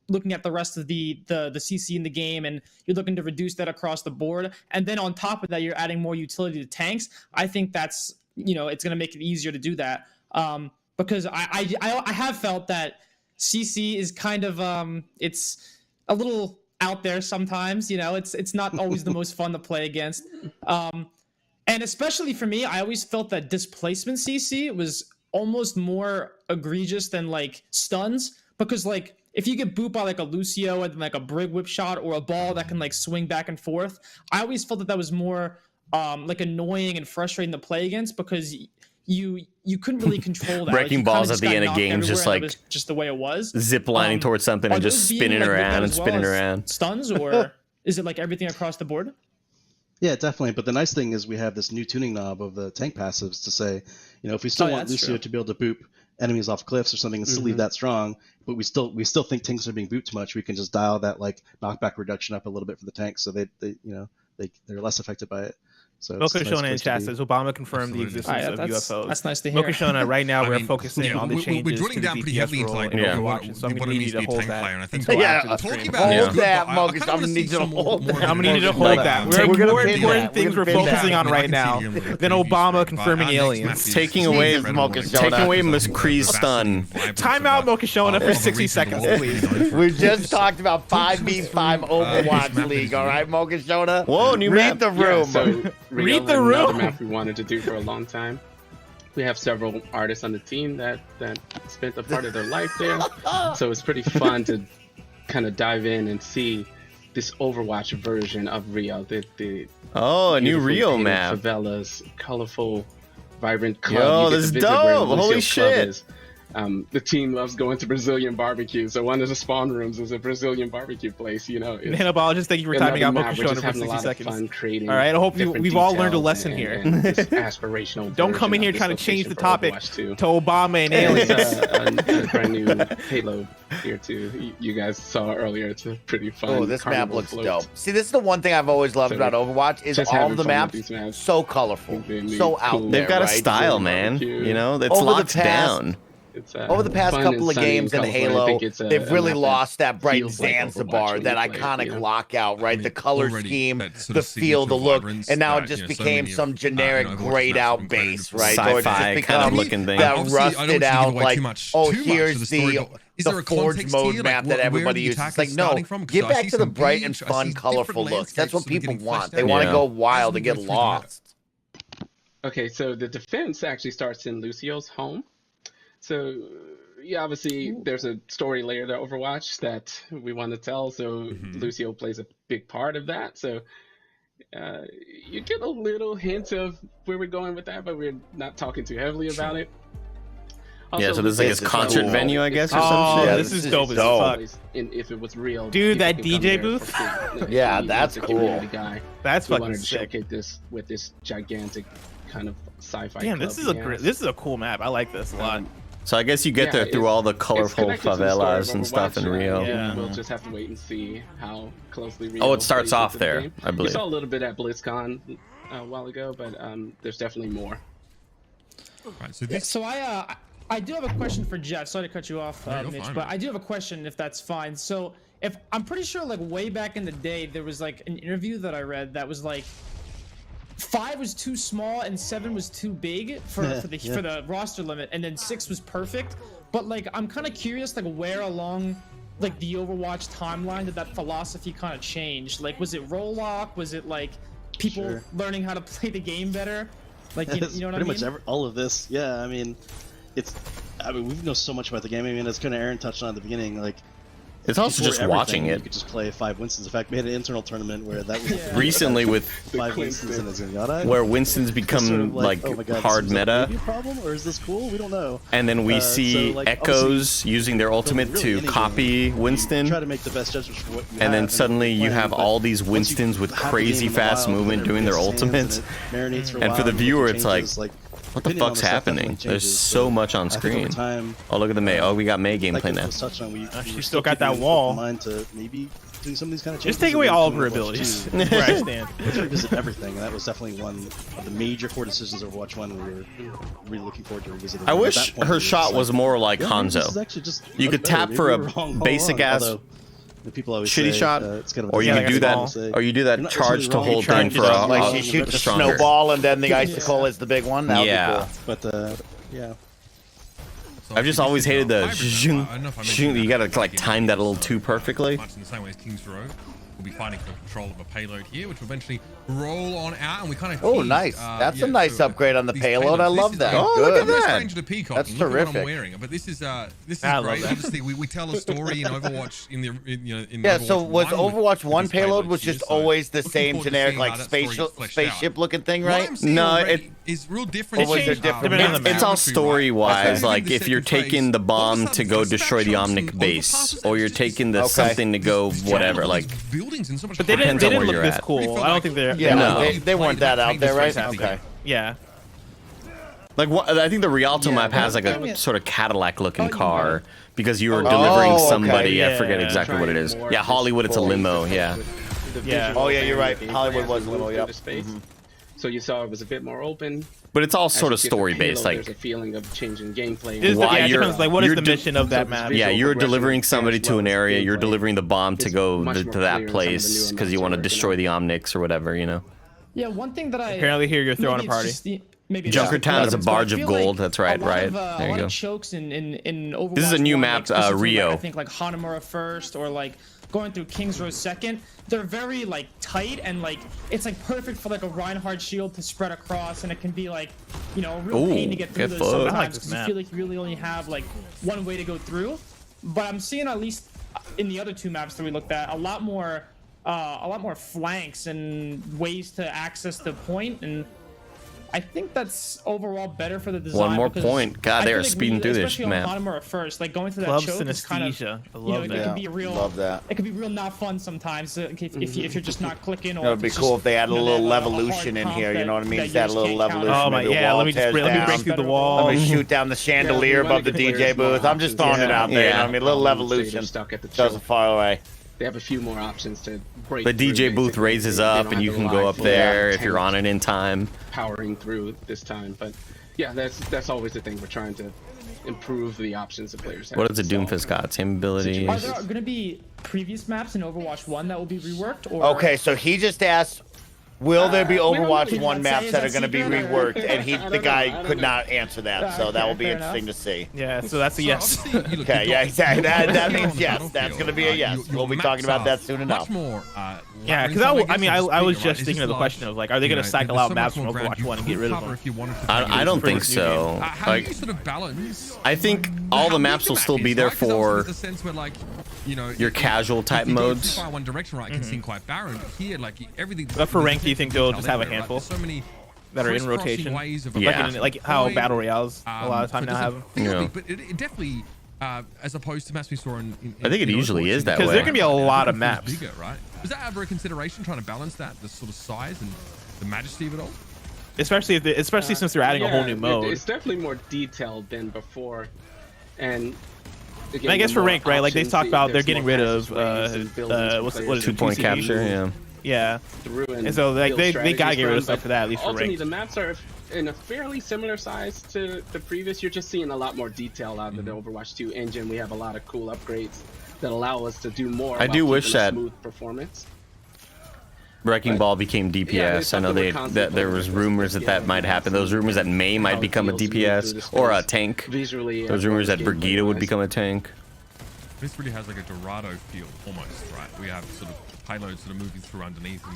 looking at the rest of the CC in the game and you're looking to reduce that across the board, and then on top of that you're adding more utility to tanks, I think that's it's going to make it easier to do that. Because I have felt that CC is kind of it's a little out there sometimes. It's not always the most fun to play against. And especially for me, I always felt that displacement CC was almost more egregious than like stuns, because like if you get booped by like a Lucio and like a Brig whip shot or a ball that can like swing back and forth, I always felt that was more like annoying and frustrating to play against, because you couldn't really control that. Breaking balls at the end of games, just like just the way it was. Zip lining towards something and just spinning around and spinning around. Stuns, or is it like everything across the board? Yeah, definitely. But the nice thing is we have this new tuning knob of the tank passives to say, if we still want Lucio to be able to boop enemies off cliffs or something and still leave that strong, but we still think tanks are being booped too much, we can just dial that like knockback reduction up a little bit for the tanks, so they're less affected by it. So Mokashona in chat says Obama confirmed the existence of UFOs. That's nice to hear. Mokashona, right now we're focusing on the changes. We're drilling down pretty heavily into like Overwatch, so I'm what going it to means need to to be a hold tank player, and I think that. talking about hold that, Mokus. I'm going to need you to hold that. I'm going to need you to hold that. We're more important things we're focusing on right now than Obama confirming aliens. Taking away McCree's stun. Time out, Mokashona, for 60 seconds, please. We just talked about 5v5 Overwatch League, all right, Mokashona? Whoa, new map. Read the room. So Read the room. Another map we wanted to do for a long time. We have several artists on the team that spent a part of their life there, so it's pretty fun to kind of dive in and see this Overwatch version of Rio. A new Rio painted map. Favelas, colorful, vibrant club. Yo, You get this is to visit where dope. Holy Lucio's club shit. is. The team loves going to Brazilian barbecue, so one of the spawn rooms is a Brazilian barbecue place. Nanobiologist, thank you for timing out Mokashona for 60 seconds. All right, I hope we've all learned a lesson here. And this aspirational Don't come in here version trying of to change this the topic location to for Obama and Overwatch 2. aliens. It's a brand new payload here too. You guys saw earlier. It's a pretty fun. Oh, this map carnival looks float. dope. See, this is the one thing I've always loved So, about Overwatch is just all having of the fun with maps these maps. so colorful, Really so cool. out there. They've got a right? style, man. It's Over the locked past- down. Over the past fun couple and of sunny games in and colorful. I Halo, think it's they've a really map lost that bright feels like Zanzibar, Overwatch that when you play it, iconic lockout, right? I mean, The color already scheme, that sort the of feel, the signature look, vibrance and now it that, just so became many some of, generic Overwatch grayed maps out have base, been right? So it's Sci-fi just kind of become looking thing. that Obviously, I don't want rusted to give out, away like, too much here's of the story, but is there the a Forge context mode here? map Like, that everybody where uses. the It's attack like, is no, starting from? 'Cause get I back see to the some bright and beach, I fun, see colorful different looks. That's what landscapes people getting want. fleshed They out. want to Yeah. go wild As we and go get through the map. lost. Okay, so the defense actually starts in Lucio's home. So, yeah, obviously there's a story layer to Overwatch that we want to tell. So Lucio plays a big part of that. So you get a little hint of where we're going with that, but we're not talking too heavily about it. Yeah, so there's like this a is concert cool. venue, I guess, or Oh, some shit. Yeah, this is dope as dope. fuck. And if it was real, Dude, people that can come DJ there booth? for free. Yeah, He's that's a cool. community guy. That's We fucking wanted to sick. showcase this with this gigantic kind of sci-fi. Damn, club this is he a has. this is a cool map. I like this a lot. So I guess you get there through all the colorful connected to the story favelas of and stuff in Overwatch, Rio. Yeah. We'll just have to wait and see how closely Rio Oh, it starts plays off into the there, game. I believe. We saw a little bit at BlizzCon a while ago, but there's definitely more. Right, so this, So I do have a question for Jeff. Sorry to cut you off, No, you're Mitch, fine, but man. I do have a question if that's fine. So if I'm pretty sure like way back in the day, there was like an interview that I read that was like 5 was too small and 7 was too big for the roster limit, and then 6 was perfect. But like I'm kind of curious like where along like the Overwatch timeline did that philosophy kind of change? Like was it role lock? Was it like people learning how to play the game better? Like you know what I mean? Pretty much all of this. Yeah, I mean, we know so much about the game. I mean, as kind of Aaron touched on at the beginning, like It's also before just everything, watching You it. could just play 5 Winstons. In fact, we had an internal tournament where that was Recently with 5 Winstons in a Zenyatta. where Winston's become Sort of like oh my God, hard this was meta. maybe a problem, or is this cool? We don't know. And then we see so, like, Echoes using their ultimate really to any copy game, Winston. you try to make the best judgments for what you And then have suddenly what you you're have playing, all but these once you Winstons with have the crazy game in the fast wild, movement then doing their everybody ultimates. stands and it marinates for a And for while the before viewer, it it's like, changes, what the depending on fuck's stuff happening? definitely There's changes. so much on I think over screen. time, Oh, look at the May. Oh, we got May gameplay like now. was touched on, we She were still got keeping that an wall. open mind to maybe doing some of these kind of changes. Just take away and all of doing her Overwatch abilities. 2. Where I stand. Let's revisit everything, and that was definitely one of the major core decisions of Overwatch 1 we were really looking forward to revisiting. I At wish that point, her we were shot just was like, more like yeah, maybe this is Hanzo. actually just You much could better. tap Maybe for we a were wrong all basic along, ass although the people always shitty say, shot, it's kind of or you Yeah, could like do a that, small. say. or you do You're that not charge to necessarily hold wrong. thing for a Like she shoots the stronger. snowball and then the icicle is the big one. That would Yeah. be cool. But yeah. I've just always hated the zhung, I don't know if I zhung. mentioned You that. gotta like time that a little too perfectly. Much in the same way as King's Row, we'll be fighting for control of a payload here, which will eventually roll on out, and we kind of Oh, teased, nice. That's a nice so upgrade on the these payload. I payloads. love This that. is, Oh, Good. look at I'm no that. stranger to peacocking. That's Look at what terrific. I'm wearing, but this is I love great. that. Obviously, we tell a story in Overwatch in Yeah, so was Overwatch 1 these payload payloads was here, just so always the looking same forward to generic seeing like how that story gets fleshed out. spaceship looking thing, What right? I'm seeing No, already is real different. Or was it different? Depending on the It's all map. story wise. Okay. Like if you're taking the bomb to go destroy the Omnic base, or you're taking the Okay. something to go whatever. Like buildings in so much But they Depends didn't, on where look you're this at. cool. I don't think they're. Yeah, No. they weren't that out there, right? Okay. Okay. Yeah. Like what? I think the Rialto Yeah, map has like I a mean- sort of Cadillac-looking Oh, car because you were Oh, delivering okay, somebody. I yeah. forget exactly what it is. Yeah, Hollywood. It's a limo. Yeah. Yeah. Oh, yeah, you're right. Hollywood was a little, yep. So you saw it was a bit more open. But it's all As sort you of get the story-based. payload, Like there's a feeling of changing gameplay. Is the, Why yeah, it you're- depends, like what is you're the mission of that map? yeah, you're progression delivering as somebody to well an as area. You're gameplay delivering the bomb to is go much to more clear that in some of the place newer because you maps want to you're working destroy on. the Omnics or whatever. You know. Yeah, one thing that I Apparently here you're throwing maybe a it's party. just maybe it's Junkertown just is a preference, but I barge of feel gold. like That's right, a lot right. Of, There a you lot go. of chokes in Overwatch. This is a new 1, map, like, especially from, Rio. Like, I think like Hanamura first, or like going through King's Row second. They're very like tight and like it's like perfect for like a Reinhardt shield to spread across, and it can be like a real pain to get through get those fucked. I like sometimes this because you map. feel like you really only have like one way to go through. But I'm seeing at least in the other two maps that we looked at a lot more flanks and ways to access the point, and I think that's overall better for the design. One more because point. God, I they feel are like speeding through this especially map. on Hanamura first, like going through that Club choke is kind of, synesthesia. I it love can that. be real. Love that. It can be real not fun sometimes if you're just not clicking. Or It would be it's cool just, if they add a they little have a hard evolution in comp here. You know what I mean? that Just you add a little can't counter. evolution. Oh my, maybe a yeah. wall Let me tears just down. break through the Let wall. Let me shoot down the chandelier we wanna above the give the DJ players more booth. I'm just options. throwing it out there. You know what I mean? A little They're evolution. stuck at the Doesn't choke. far away. They have a few more options to break. The through, DJ booth basically. raises They up, don't and you have to can rely go up for there tank if you're on it in time. powering through this time. But yeah, that's always the thing. We're trying to improve the options the players have. What does the to solve. Doomfist got? Team abilities. Are there going to be previous maps in Overwatch 1 that will be reworked? Or Okay, so he just asked, will there be we don't Overwatch really 1 say maps is that that are going to be secret, or- reworked? And I don't the know, guy I don't could know. not answer that, so that will be fair interesting enough. to see. Yeah, so that's a yes. Okay, yeah, exactly. That means yes. That's going to be a yes. We'll be talking about that soon enough. Much more, Yeah, because I was just thinking of the question of like, are they going to cycle out maps from Overwatch 1 and get rid of them? I don't think so. How do you Like, sort of balance? I think all the maps will still be there for the sense where like, your casual type if you go too modes. far one direction, right, it can seem quite barren. But here, like everything. But for ranked, do you think they'll just have a everywhere, right? handful There's so many that are in crisscrossing rotation? ways of Yeah. Like how avoid, battle royales a lot of time so now it have doesn't them. feel Yeah. big, but it definitely, as opposed to maps we saw in I think it in usually Overwatch, is that Because way. there can be a lot of it feels maps. bigger, right? Was that ever a consideration trying to balance that, the sort of size and the majesty of it all? Especially since they're adding a whole new mode. It's definitely more detailed than before, and again, And I guess the for more ranked, right? Like they options, talked about, they're there's getting more rid of passageways and buildings what for is players it? 2-point 2CD? capture, yeah. Yeah. through And so like build they gotta strategies get rid of from, stuff but for that, at least for ultimately ranked. the maps are in a fairly similar size to the previous. You're just seeing a lot more detail out of the Overwatch 2 engine. We have a lot of cool upgrades that allow us to do more. I do wish that smooth performance. Wrecking Ball became DPS. Yeah, I know that there was rumors that might happen. Those rumors that May might become a DPS or a tank. Visually, Those rumors that Brigida would become a tank. This really has like a Dorado feel, almost, right? We have sort of payloads that are moving through underneath, and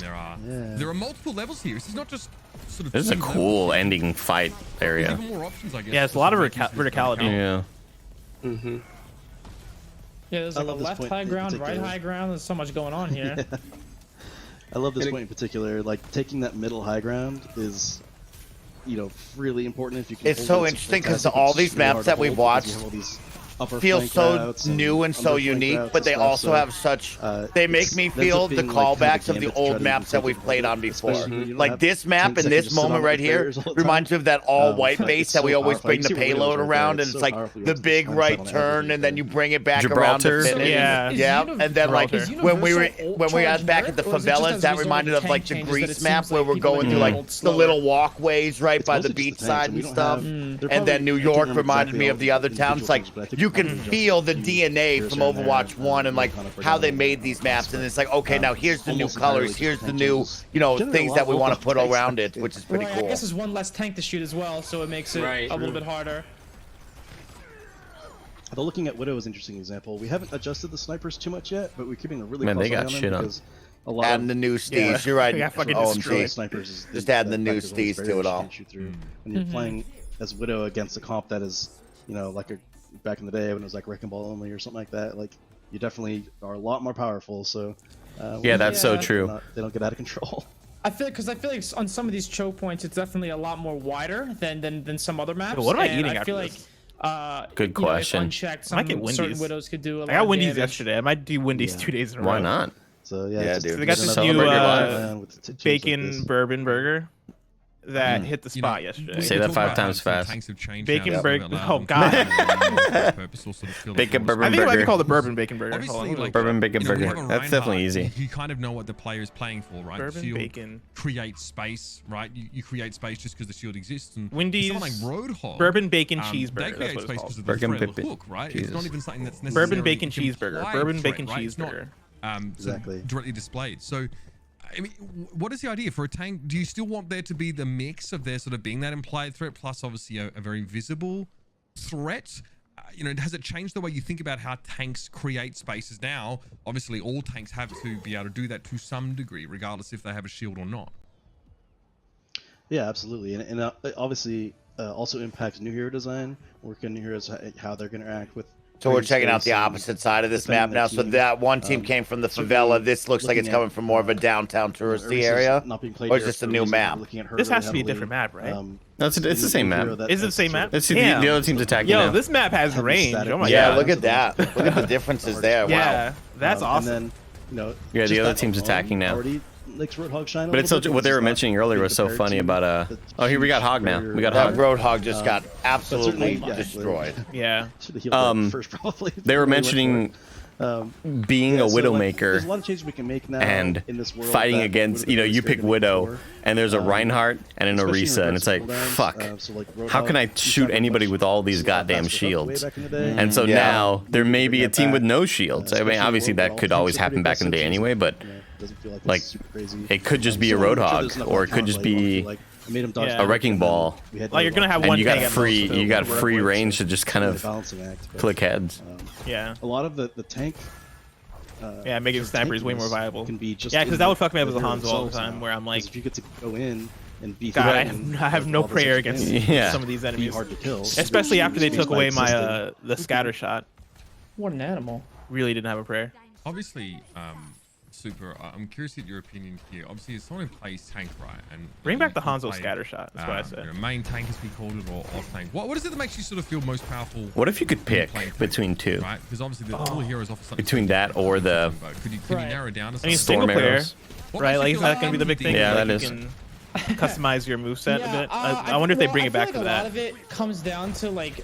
there are multiple levels here. This is not just sort of. This is a cool ending fight area. There's even more options, I guess. Yeah, it's a lot of verticality. Yeah. Yeah, there's like a left high ground, right high ground. There's so much going on here. I love this point in particular. Like taking that middle high ground is, really important if you can. It's so interesting because all these maps that we've watched feel so new and so unique, but they also have such. They make me feel the callbacks of the old maps that we've played on before. Like this map and this moment right here reminds me of that all-white base that we always bring the payload around, and it's like the big right turn, and then you bring it back around to finish. Yeah, and then like when we were back at the favelas, that reminded of like the Greece map where we're going through like the little walkways right by the beachside and stuff, and then New York reminded me of the other towns. Like you can feel the DNA from Overwatch 1 and like how they made these maps, and it's like, okay, now here's the new colors, here's the new, things that we want to put around it, which is pretty cool. I guess there's one less tank to shoot as well, so it makes it a little bit harder. Although looking at Widow is an interesting example. We haven't adjusted the snipers too much yet, but we're keeping a really Man, close they got eye on them shit on. because a lot Adding the new steez, you're right. OMG. Snipers, just adding the new steez to it all. When you're playing as Widow against a comp that is, like back in the day when it was like Wrecking Ball only or something like that, like you definitely are a lot more powerful. So yeah, that's so true. They don't get out of control. I feel like on some of these choke points, it's definitely a lot more wider than some other maps. What am I eating after feel this? Good question. If unchecked, I might get certain Wendy's. Widows could do a lot I got of Wendy's damage. yesterday. I might do Wendy's 2 days in a row. Why not? So Yeah, dude. They got this Celebrate new your life. bacon bourbon burger that hit the spot yesterday. Say that 5 times fast. Bacon burger. Oh god. Bacon bourbon I think it might be burger. called a bourbon bacon burger. Hold Obviously, on. like, Bourbon bacon we have burger. a That's definitely Reinhardt, easy. You kind of know what the player is playing for, right? Bourbon Shield bacon. creates space, right? You create space just because the shield exists. And Wendy's someone like Roadhog, bourbon bacon they cheeseburger. That's create what space it's because called. of the Bourbon threat of the bacon. hook, right? Jesus. It's not even something that's necessarily Bourbon bacon cheeseburger. implied Bourbon threat, bacon right? It's not, cheeseburger. Exactly. directly displayed. So, I mean, what is the idea for a tank? Do you still want there to be the mix of there sort of being that implied threat plus obviously a very visible threat? Has it changed the way you think about how tanks create spaces now? Obviously, all tanks have to be able to do that to some degree, regardless if they have a shield or not. Yeah, absolutely, and it obviously also impacts new hero design. Working new heroes, how they're going to interact with. So we're checking out the opposite side of this map now. So that one team came from the favela. This looks like it's coming from more of a downtown touristy area, or is this a new map? This has to be a different map, right? No, it's the same map. Is it the same map? It's the other team's attacking Yo, now. this map has range. Oh my Yeah, god. look at that. Look at the differences there. Yeah, Wow. that's awesome. And then, Yeah, just the other that team's alone attacking now. Already makes Roadhog shine a But it's little so, bit what they because were it's mentioning not earlier being was so compared funny to about the oh, here we got huge Hog now. barrier We got That Hog. Roadhog just got absolutely destroyed. Yeah. Should've healed that first, probably. They were Really went for mentioning it. being a so, Widowmaker there's a lot of changes we can make now and in this world fighting that against, would've been you very pick scary to make Widow, before. and there's a Reinhardt and an Especially in Orisa, and it's like, regards to fuck. cooldowns, so, like, How can I Roadhog, shoot anybody with all these goddamn faster hook way shields? back in the day. And so Yeah. now there may be a Bring that team with back. no shields. I mean, Especially obviously in a world that where could all always tanks are happen pretty back in the day aggressive, anyway, but doesn't feel like like, it's super crazy. it could just be a So, I'm sure Roadhog, there's enough or it could talent just that you be want to, like, I made him dodge Yeah. the a Wrecking and then Ball. we had Like, you're gonna have And one you got tank at free, most to you got work free with. range to just kind a of balancing act, but, click heads. Yeah. a lot of the tank. Yeah, making sort of snipers way more tankiness viable. Can be just Yeah, because that would fuck me up as a in Hanzo all the themselves time, now. where I'm like, 'Cause if you get to go in and beef God, it up I have no prayer against Yeah. some of these be enemies, hard to kill. especially after they Just took by away my existing. the scatter shot. What an animal. Really didn't have a prayer. Obviously, Super, I'm curious to get your opinion here. Obviously, if someone plays tank, right? And Bring back the you Hanzo play, scatter shot. That's what I said. Main tank, as we called it, or off tank. What is it that makes you sort of feel most powerful? What if you could when pick playing tank, between two? Right? Because obviously, all the heroes offer something. Between that or the Could you Right. narrow down to I mean, something? single Storm player, arrows. What right? makes Like, you isn't feel that gonna be the big thing? Yeah, Like, that you is. can customize your moveset a bit. I wonder if they bring it back to A lot that. of it comes down to like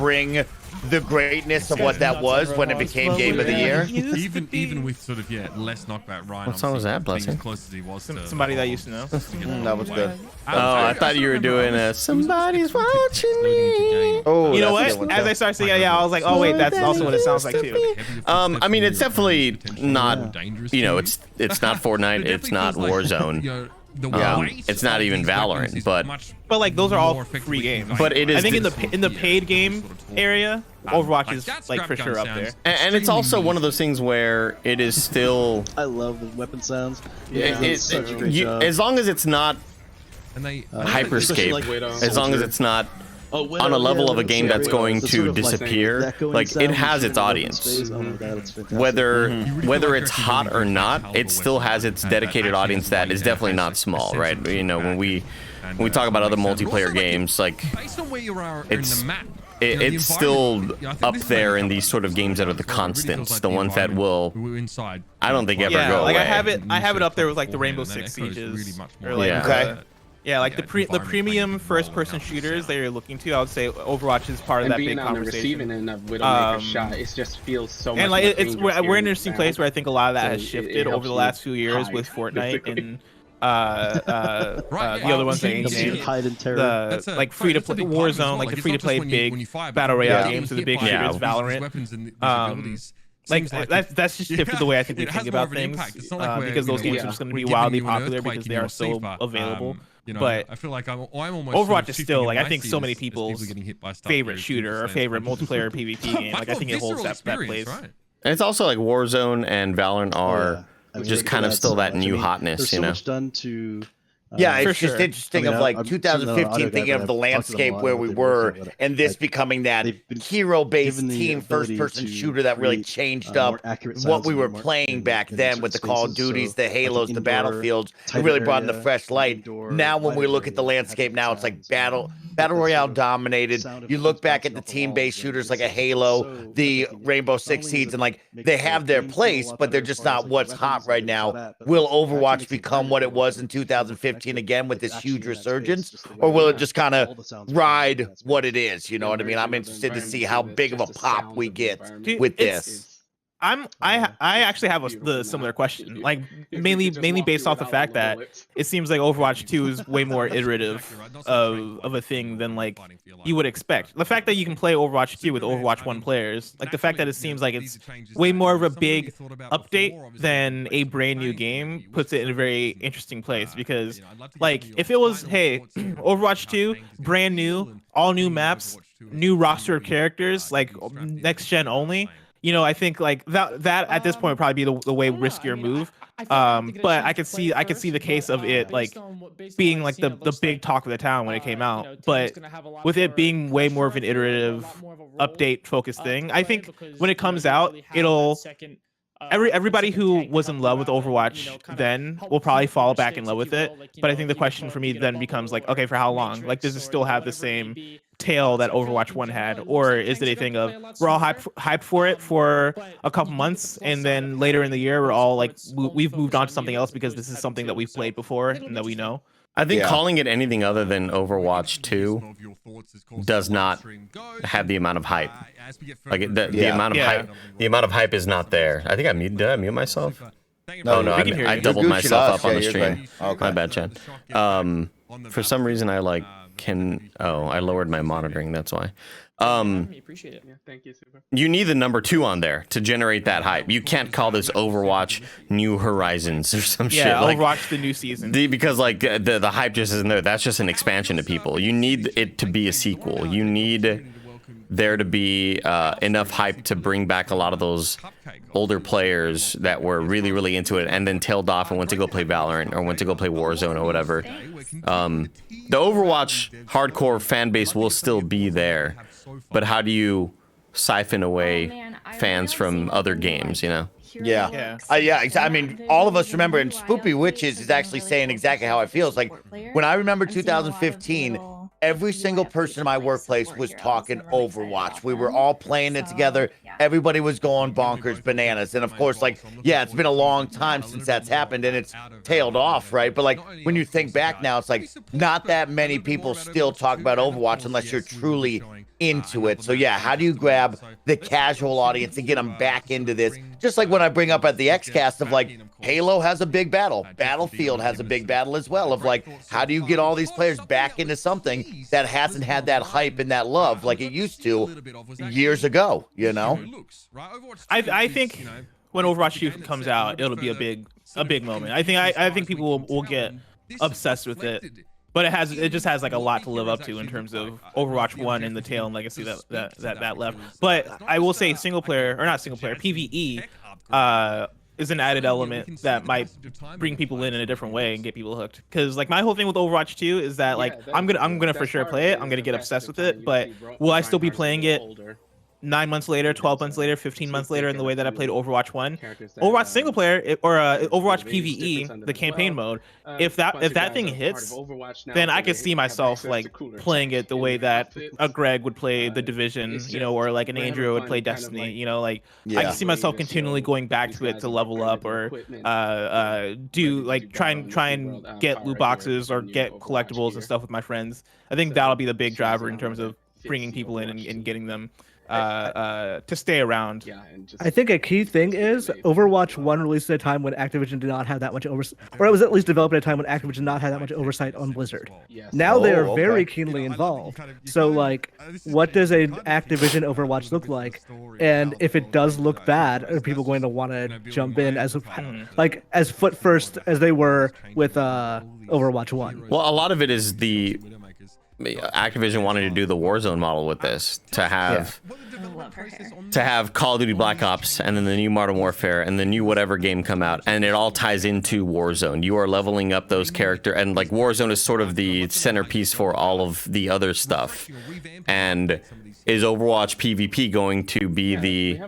bring the greatness of what that was when it became Game of the Year. Even with sort of less knockback Ryan. What song was that, Blessing? As close as he was to Somebody that used to know. That was good. Oh, I thought you were doing a "Somebody's Watching Me." Oh, You know that's a what? good one, As too. I started singing, I was like, oh wait, that's also what it sounds like too. I mean, it's definitely not. You know, it's not Fortnite. It's not Warzone. It's not even Valorant, But like those are all free games. But it is. I think in the paid game area, Overwatch is like for sure up there. And it's also one of those things where it is still. I love the weapon sounds. It's such a great job. as long as it's not and they hyperscape, Like, as long as it's not on a level of a game that's going to disappear. Like it has its audience. Whether it's hot or not, it still has its dedicated audience that is definitely not small, right? You know, when we talk about other multiplayer games, like it's still up there in these sort of games that are the constants, the ones that will, I don't think ever go like away. I have it up there with like the Rainbow Six Sieges, or like like the premium first-person shooters that you're looking to. I would say Overwatch is part of that big conversation. On the receiving end of Widowmaker's shot, it just feels so much. And like we're in an interesting place where I think a lot of that has shifted over the last few years with Fortnite and the other ones that ain't named. The like free to play Warzone, like the free to play big battle royale games, or the big shooters, Valorant. Like that's just shifted the way I think we think about things, because those games are just going to be wildly popular because they are so available. But I feel like I'm almost Overwatch is still like I think so many people's favorite shooter or favorite multiplayer PvP game. Like I think it holds that place. And it's also like Warzone and Valorant are just kind of still that new hotness, you know. Much done to yeah, it's just interesting of like 2015, thinking of the landscape where we were, and this becoming that hero-based team first-person shooter that really changed up what we were playing back then with the Call of Duties, the Halos, the Battlefields. It really brought in the fresh light. Now, when we look at the landscape now, it's like battle royale dominated. You look back at the team-based shooters like a Halo, the Rainbow Six Siege, and like they have their place, but they're just not what's hot right now. Will Overwatch become what it was in 2015? Again with this huge resurgence, or will it just kind of ride what it is? You know what I mean? I'm interested to see how big of a pop we get with this. I actually have the similar question, like mainly based off the fact that it seems like Overwatch 2 is way more iterative of a thing than like you would expect. The fact that you can play Overwatch 2 with Overwatch 1 players, like the fact that it seems like it's way more of a big update than a brand new game, puts it in a very interesting place. Because like if it was, hey, Overwatch 2, brand new, all new maps, new roster of characters, like next gen only, you know, I think like that at this point would probably be the way riskier move. But I could see the case of it like being like the big talk of the town when it came out. But with it being way more of an iterative, update focused thing, I think when it comes out, it'll everybody who was in love with Overwatch then will probably fall back in love with it. But I think the question for me then becomes like, okay, for how long? Like, does it still have the same tail that Overwatch 1 had, or is it a thing of we're all hyped for it for a couple months, and then later in the year we're all like we've moved on to something else because this is something that we've played before and that we know? I think calling it anything other than Overwatch 2 does not have the amount of hype. Like the amount of hype, the amount of hype is not there. I think did I mute myself? No, I doubled myself up on the stream. Okay. My bad, Chad. For some reason I I lowered my monitoring. That's why. Appreciate it. Yeah, thank you, Super. You need the number 2 on there to generate that hype. You can't call this Overwatch New Horizons or some shit. Yeah, like, Overwatch the new season. Because like the hype just isn't there. That's just an expansion to people. You need it to be a sequel. You need there to be enough hype to bring back a lot of those older players that were really, really into it and then tailed off and went to go play Valorant or went to go play Warzone or whatever. The Overwatch hardcore fan base will still be there, but how do you siphon away fans from other games, you know? Yeah. I mean, all of us remember, and Spoopy Witches is actually saying exactly how it feels. Like, when I remember 2015, every single person in my workplace was talking Overwatch. We were all playing it together. Everybody was going bonkers bananas. And of course, like, yeah, it's been a long time since that's happened and it's tailed off, right? But like, when you think back now, it's like not that many people still talk about Overwatch unless you're truly into it. So yeah, how do you grab the casual audience and get them back into this? Just like when I bring up at the XCast of like, Halo has a big battle, Battlefield has a big battle as well, of like, how do you get all these players back into something that hasn't had that hype and that love like it used to years ago, you know? I think when Overwatch 2 comes out, it'll be a big moment. I think people will get obsessed with it. But it just has like a lot to live up to in terms of Overwatch 1 and the tail and legacy that left. But I will say PvE is an added element that might bring people in a different way and get people hooked. Because like my whole thing with Overwatch 2 is that like I'm gonna for sure play it. I'm gonna get obsessed with it, but will I still be playing it 9 months later, 12 months later, 15 months later in the way that I played Overwatch 1? Overwatch single player or Overwatch PvE, the campaign mode, if that thing hits, then I could see myself like playing it the way that a Greg would play The Division, you know, or like an Andrew would play Destiny, you know, like I can see myself continually going back to it to level up or do like try and get loot boxes or get collectibles and stuff with my friends. I think that'll be the big driver in terms of bringing people in and getting them to stay around. I think a key thing is Overwatch 1 released at a time when Activision did not have that much oversight, or it was at least developed at a time when Activision did not have that much oversight on Blizzard. Now they are very keenly involved. So like, what does an Activision Overwatch look like? And if it does look bad, are people going to want to jump in as like as foot first as they were with Overwatch 1? Well, a lot of it is Activision wanted to do the Warzone model with this, to have Call of Duty Black Ops and then the new Modern Warfare and the new whatever game come out, and it all ties into Warzone. You are leveling up those characters, and like Warzone is sort of the centerpiece for all of the other stuff. And is Overwatch PvP going to be the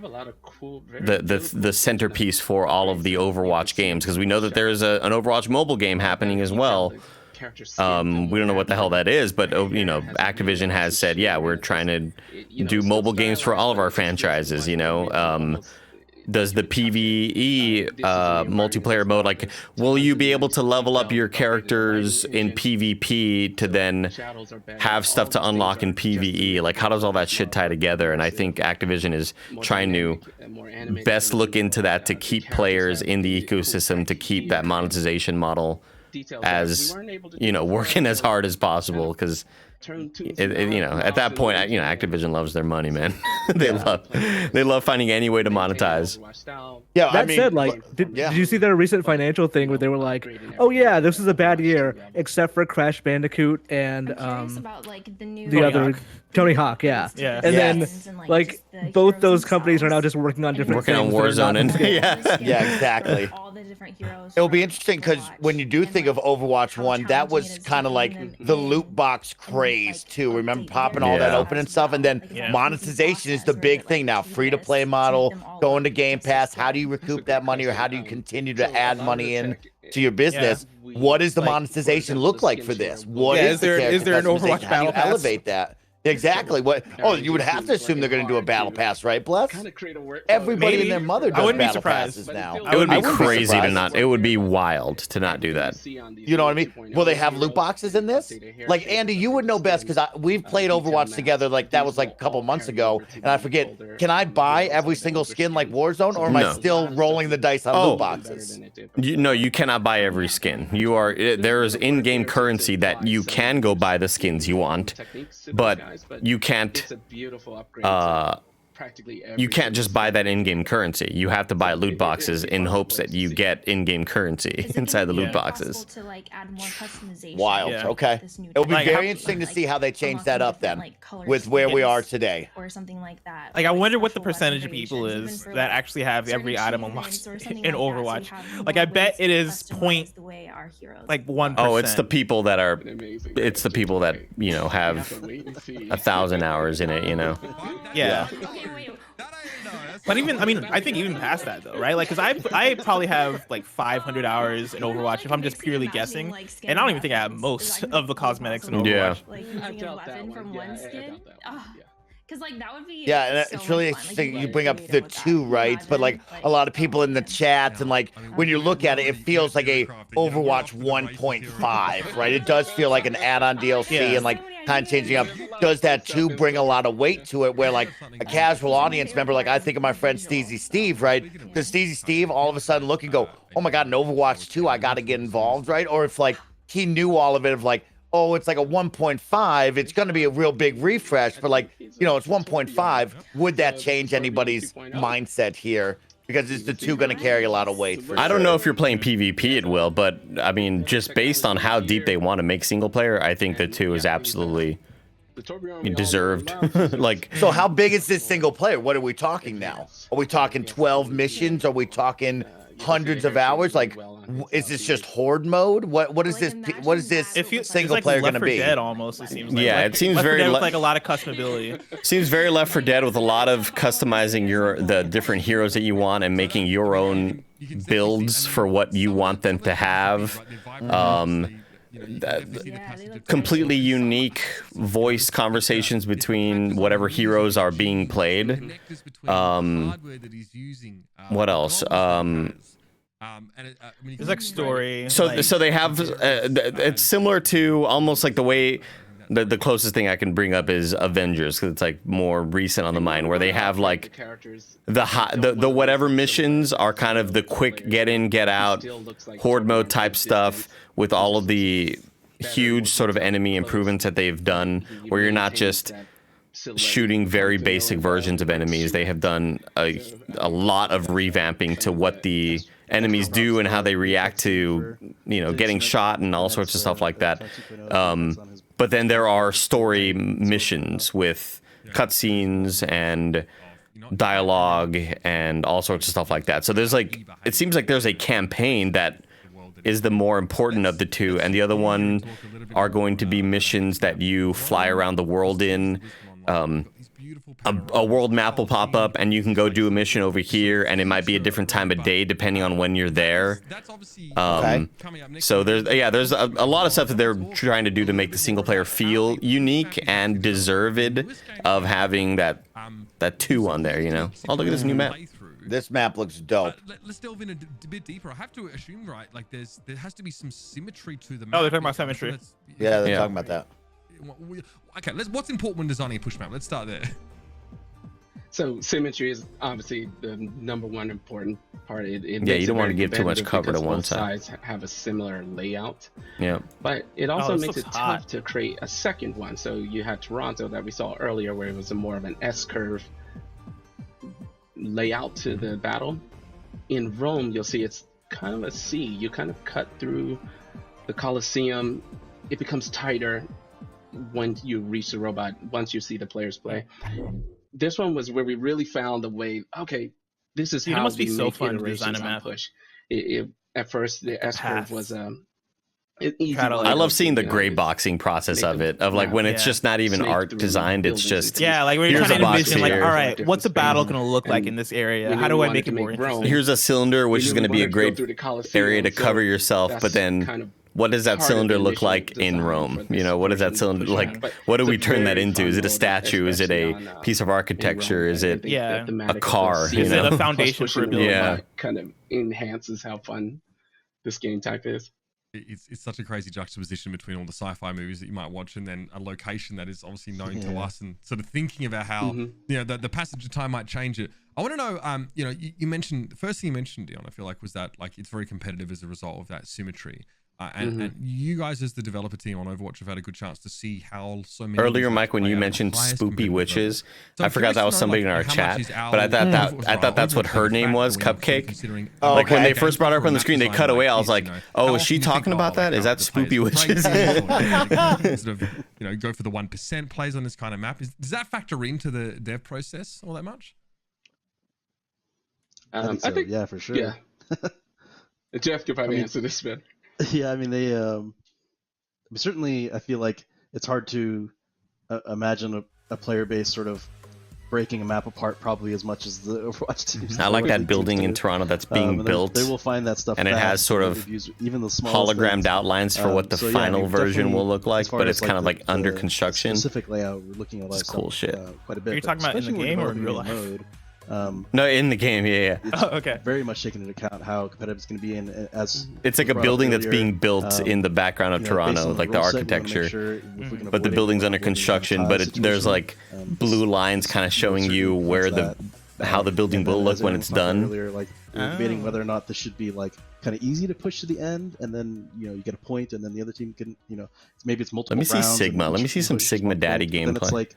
centerpiece for all of the Overwatch games? Because we know that there is an Overwatch mobile game happening as well. We don't know what the hell that is, but you know, Activision has said, yeah, we're trying to do mobile games for all of our franchises. You know, does the PvE multiplayer mode, like, will you be able to level up your characters in PvP to then have stuff to unlock in PvE? Like, how does all that shit tie together? And I think Activision is trying to best look into that to keep players in the ecosystem, to keep that monetization model as, you know, working as hard as possible, because you know, at that point, you know, Activision loves their money, man. They love finding any way to monetize. Yeah, that said, like, did you see their recent financial thing where they were like, "Oh yeah, this is a bad year, except for Crash Bandicoot and the other Tony Hawk." Yeah. And then like both those companies are now just working on different on Warzone and yeah, exactly. It'll be interesting because when you do think of Overwatch 1, that was kind of like the loot box craze too. Remember popping all that open and stuff, and then monetization is the big thing now. Free to play model, going to Game Pass. How do you recoup that money, or how do you continue to add money in to your business? What does the monetization look like for this? What is there an Overwatch battle pass? Elevate that. Exactly. What? Oh, you would have to assume they're going to do a battle pass, right, Bless? Everybody and their mother does battle passes now. It would be crazy to not. It would be wild to not do that. You know what I mean? Will they have loot boxes in this? Like, Andy, you would know best because we've played Overwatch together. Like, that was like a couple months ago, and I forget. Can I buy every single skin like Warzone, or am I still rolling the dice on loot boxes? No, you cannot buy every skin. There is in-game currency that you can go buy the skins you want, but you can't you can't just buy that in-game currency. You have to buy loot boxes in hopes that you get in-game currency inside the loot boxes. To, like, add more customization. Wild. Okay. It'll be very interesting to see how they change that up then, with where we are today. Or something like that. Like, I wonder what the percentage of people is that actually have every item unlocked in Overwatch. Like, I bet it is 1%. Oh, it's the people that are. It's the people that, you know, have 1,000 hours in it. You know. Yeah. But even, I mean, I think even past that though, right? Like, because I probably have like 500 hours in Overwatch if I'm just purely guessing, and I don't even think I have most of the cosmetics in Overwatch. Yeah. Like using a weapon from one skin. Because like that would be and it's really interesting you bring up the two, right? But like a lot of people in the chat, and like when you look at it, it feels like a Overwatch 1.5, right? It does feel like an add-on DLC and like kind of changing up. Does that 2 bring a lot of weight to it, where like a casual audience member, like I think of my friend Steezy Steve, right? Does Steezy Steve all of a sudden look and go, oh my God, in Overwatch 2, I got to get involved, right? Or if like he knew all of it, of like, oh, it's like a 1.5, it's going to be a real big refresh, but like, you know, it's 1.5. Would that change anybody's mindset here? Because is the 2 going to carry a lot of weight? I don't know if you're playing PvP, it will, but I mean, just based on how deep they want to make single player, I think the 2 is absolutely deserved. Like, so how big is this single player? What are we talking now? Are we talking 12 missions? Are we talking hundreds of hours? Like, is this just horde mode? What is this? What is this single player Left going to 4 be? Dead almost. It seems like. Yeah, it seems Left 4 very Dead with like a lot of customability. Seems very Left 4 Dead with a lot of customizing the different heroes that you want and making your own builds for what you want them to have. Completely unique voice conversations between whatever heroes are being played. What else? There's like story. So they have. It's similar to almost like the way. The closest thing I can bring up is Avengers, because it's like more recent on the mind, where they have like the whatever missions are kind of the quick get in, get out, horde mode type stuff with all of the huge sort of enemy improvements that they've done, where you're not just shooting very basic versions of enemies. They have done a lot of revamping to what the enemies do and how they react to, getting shot and all sorts of stuff like that. But then there are story missions with cutscenes and dialogue and all sorts of stuff like that. So there's like, it seems like there's a campaign that is the more important of the two, and the other one are going to be missions that you fly around the world in. A world map will pop up and you can go do a mission over here, and it might be a different time of day depending on when you're there. So there's a lot of stuff that they're trying to do to make the single player feel unique and deserved of having that 2 on there, Oh, look at this new map. This map looks dope. Let's delve in a bit deeper. I have to assume, right, like there has to be some symmetry to the map. Oh, they're talking about symmetry. Yeah, they're talking about that. Okay, what's important when designing a push map? Let's start there. So symmetry is obviously the #1 important part. It you don't want to give too much cover to one side. Sides have a similar layout. Yeah. But it also makes it tough to create a second one. So you had Toronto that we saw earlier, where it was more of an S-curve layout to the battle. In Rome, you'll see it's kind of a C. You kind of cut through the Colosseum. It becomes tighter when you reach the robot, once you see the players play. This one was where we really found the way, okay, this is how it must be so make fun to iterations design a on map. push. At first, the S-curve was easy. I love seeing the gray boxing process of it, of like when it's just not even art designed, it's just like we're here's trying a to box envision like, here. all right, what's a battle going to look like in this area? How do I make it more interesting? Here's a cylinder, which is going to be a great area to cover yourself, but then what does that cylinder look like in Rome? What does that cylinder like? What do we turn that into? Is it a statue? Is it a piece of architecture? Is it a car? Is it a foundation for a building? Yeah, kind of enhances how fun this game type is. It's such a crazy juxtaposition between all the sci-fi movies that you might watch and then a location that is obviously known to us, and sort of thinking about how the passage of time might change it. I want to know, you mentioned, the first thing you mentioned, Dion, I feel like, was that like it's very competitive as a result of that symmetry. And you guys, as the developer team on Overwatch, have had a good chance to see how so many. Earlier, Mike, when you mentioned Spoopy Witches, I forgot that was somebody in our chat, but I thought that's what her name was, Cupcake. Like when they first brought her up on the screen, they cut away. I was like, oh, is she talking about that? Is that Spoopy Witches? Sort of, go for the 1% plays on this kind of map. Does that factor into the dev process all that much? I think yeah, for sure. Yeah. Jeff could probably answer this bit. Yeah, I mean, they certainly, I feel like it's hard to imagine a player base sort of breaking a map apart probably as much as the Overwatch teams. I like that building in Toronto that's being built. They will find that stuff, and it has sort of even the hologrammed outlines for what the final version will look like, but it's kind of like under construction. Specific layout, we're looking at it's cool shit. Quite a bit. Are you talking about in the game or in real life? Mode. No, in the game, yeah. Okay. Very much taking into account how competitive it's going to be, and as it's like a building that's being built in the background of Toronto, like the architecture. But the building's under construction, but there's like blue lines kind of showing you where how the building will look when it's done. Earlier, like we were debating whether or not this should be like kind of easy to push to the end, and then you get a point, and then the other team can maybe it's multiple. Let me see Sigma. Let me see some Sigma Daddy gameplay. Then it's like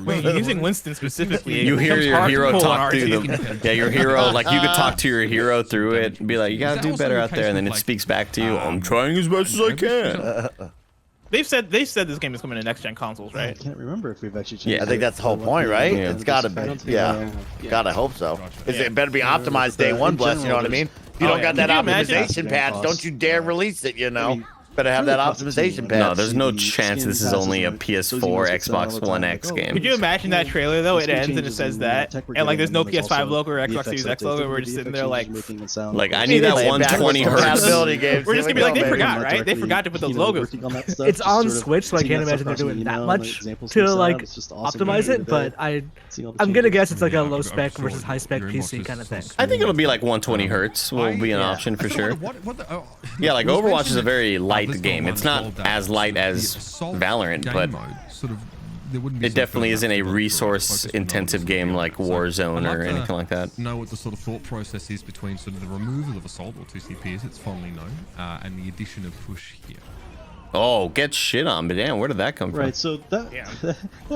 You're using Winston specifically. You hear your hero talk through them. Yeah, your hero, like you could talk to your hero through it and be like, you gotta do better out there, and then it speaks back to you. I'm trying as best as I can. They said this game is coming to next gen consoles, right? I can't remember if we've actually changed. Yeah, I think that's the whole point, right? Yeah. It's gotta be. Yeah, gotta hope so. It better be optimized day one, Bless. You know what I mean? If you don't got that optimization patch, don't you dare release it. You know. Better have that optimization patch. No, there's no chance this is only a PS4, Xbox One X game. Could you imagine that trailer though? It ends and it says that, and like there's no PS5 logo or Xbox Series X logo. We're just sitting there like I need that 120 hertz. We're just gonna be like, they forgot, right? They forgot to put those logos. It's on Switch, so I can't imagine they're doing that much to like optimize it. But I'm gonna guess it's like a low spec versus high spec PC kind of thing. I think it'll be like 120 hertz will be an option for sure. Yeah, like Overwatch is a very light game. It's not as light as Valorant, but it definitely isn't a resource-intensive game like Warzone or anything like that. Know what the sort of thought process is between sort of the removal of Assault, or 2CP as it's fondly known, and the addition of Push here. Oh, get shit on, but damn, where did that come from? Right, so that.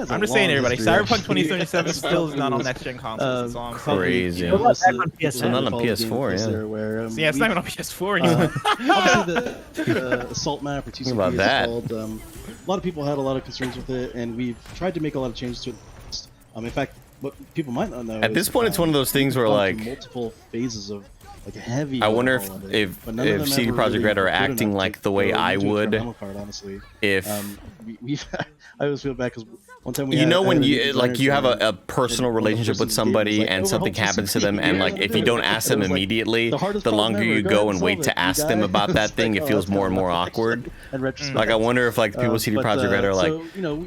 I'm just saying, everybody, Cyberpunk 2077 still is not on next-gen consoles. That's all I'm saying. Crazy. It's not on PS4, yeah. Yeah, it's not even on PS4 anymore. Obviously, the Assault map or 2CP about is that? called. A lot of people had a lot of concerns with it, and we've tried to make a lot of changes to it. In fact, what people might not know. At this point, it's one of those things where like multiple phases of like heavy. I wonder if CD Projekt Red are acting like the way I would. If I always feel bad because one time we when you like you have a personal relationship with somebody and something happens to them, and like if you don't ask them immediately, the longer you go and wait to ask them about that thing, it feels more and more awkward. Like I wonder if like people with CD Projekt Red are like,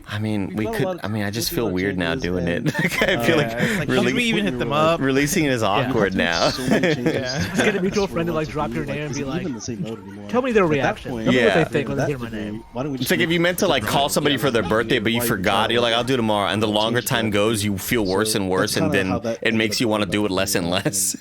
I mean, we could. I mean, I just feel weird now doing it. I feel like really, we even hit them up. Releasing it is awkward now. Just get a mutual friend to like drop your name and be like, tell me their reaction. Tell me what they think when they hear my name. It's like if you meant to like call somebody for their birthday, but you forgot, you're like, I'll do it tomorrow. And the longer time goes, you feel worse and worse, and then it makes you want to do it less and less.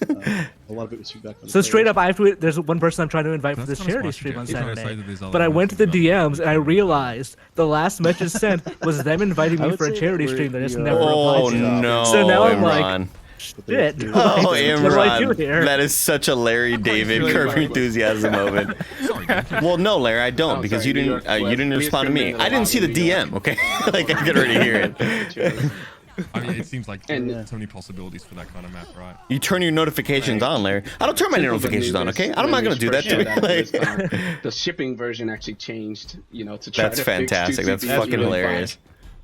So straight up, I have to. There's one person I'm trying to invite for this charity stream on Saturday, but I went to the DMs and I realized the last message sent was them inviting me for a charity stream that I just never replied to. Oh no! So now I'm like, shit. Oh, Imran, that is such a Larry David Curb Your Enthusiasm moment. Well, no, Larry, I don't, because you didn't respond to me. I didn't see the DM. Okay, like I could already hear it. I mean, it seems like so many possibilities for that kind of map, right? You turn your notifications on, Larry. I don't turn my notifications on, okay? I'm not gonna do that to me. The shipping version actually changed, to try That's to fantastic. Fix That's fucking hilarious.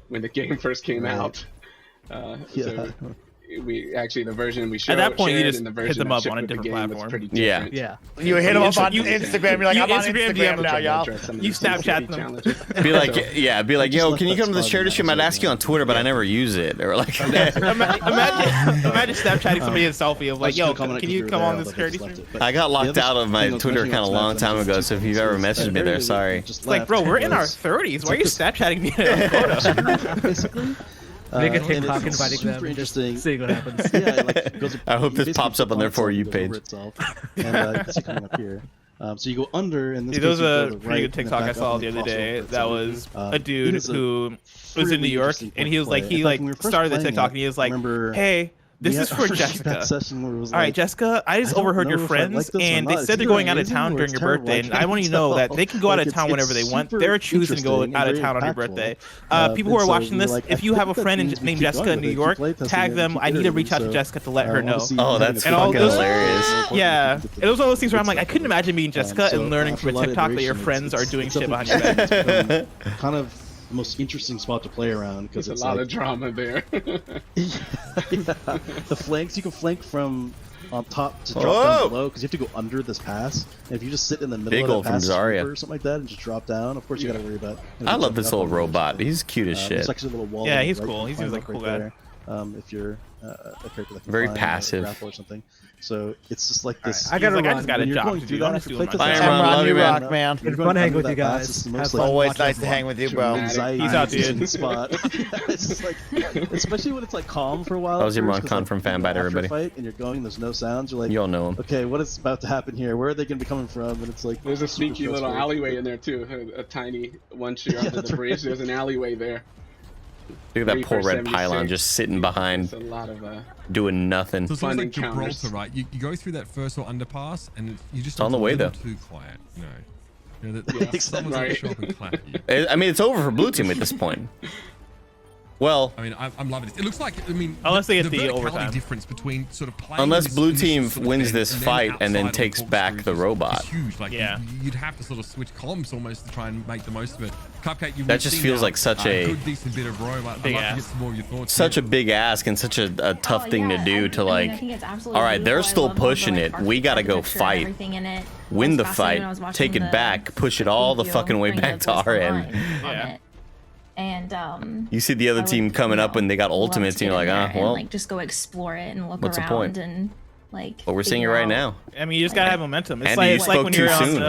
When the game first came out, so we actually the version we showed at that point you just and the hit version them up that on a shipped with the different game was platform. pretty different. Yeah. You hit them up on Instagram. You're like, I'm on Instagram Instagram now, y'all. You Snapchat them. Be like, yo, can you come to the charity stream? I'd ask you on Twitter, but I never use it. Or like, imagine Snapchatting somebody a selfie of like, yo, can you come on this charity stream? I got locked out of my Twitter account a long time ago, so if you've ever messaged me there, sorry. It's like, bro, we're in our 30s. Why are you Snapchatting me a photo? Basically. Make a TikTok inviting them and just seeing what happens. Yeah, I hope this pops up on their For You page. And it's coming up here. So you go under, and this there was a pretty good TikTok I saw the other day. That was a dude who was in New York, and he was like, started the TikTok, and he was like, hey, this is for Jessica. All right, Jessica, I just overheard your friends, and they said they're going out of town during your birthday, and I want you to know that they can go out of town whenever they want. They're choosing to go out of town on your birthday. People who are watching this, if you have a friend named Jessica in New York, tag them. I need to reach out to Jessica to let her know. Oh, that's fucking hilarious. Yeah, it was one of those things where I'm like, I couldn't imagine meeting Jessica and learning from a TikTok that your friends are doing shit behind your back. Kind of the most interesting spot to play around because it's a lot of drama there. The flanks, you can flank from on top to drop down below because you have to go under this pass. And if you just sit in the middle of the pass or something like that and just drop down, of course you got to worry about. I love this little robot. He's cute as shit. There's actually a little wall. Yeah, he's cool. He seems like a cool guy. If you're a character that can very fly passive or something. So it's just like this. I just got a job to do. I'm just doing my job. Love you, man. Man. It's fun hanging with you guys. Always nice to hang with you, bro. He's out, dude. Spot. It's just like, especially when it's like calm for a while. That was Imran Khan from Fanbite, everybody. Fight and you're going, there's no sounds. You're like, you all know him. Okay, what is about to happen here? Where are they going to be coming from? And it's like, there's a sneaky little alleyway in there too. A tiny once you're under the bridge, there's an alleyway there. Look at that poor red pylon just sitting behind, a lot of, doing nothing. So it's like Gibraltar, right? You go through that first little underpass, and you just on the way though. Too quiet, someone's gonna show up and clap you. I mean, it's over for Blue Team at this point. Well, I mean, I'm loving this. It looks like, I mean, unless they get the verticality overtime difference between sort of playing unless this blue initial team sort of wins bend this and then fight and then outside takes of back the corkscrews robot. is huge. Like, yeah, you'd have to sort of switch columns almost to try and make the most of it. Cupcake, that just feels like such a good, decent bit of Rome. I'd love to get some more of your thoughts. Such a big ask and such a tough thing to do to like. All right, they're still pushing it. We gotta go fight, win the fight, take it back, push it all the fucking way back to our end. Yeah. And you see the other team coming up when they got ultimates, and you're like, well, like just go explore it and look what's the around point? and like. But we're seeing it right now. I mean, you just gotta have momentum. It's Andy, like you it's spoke like when too you're soon.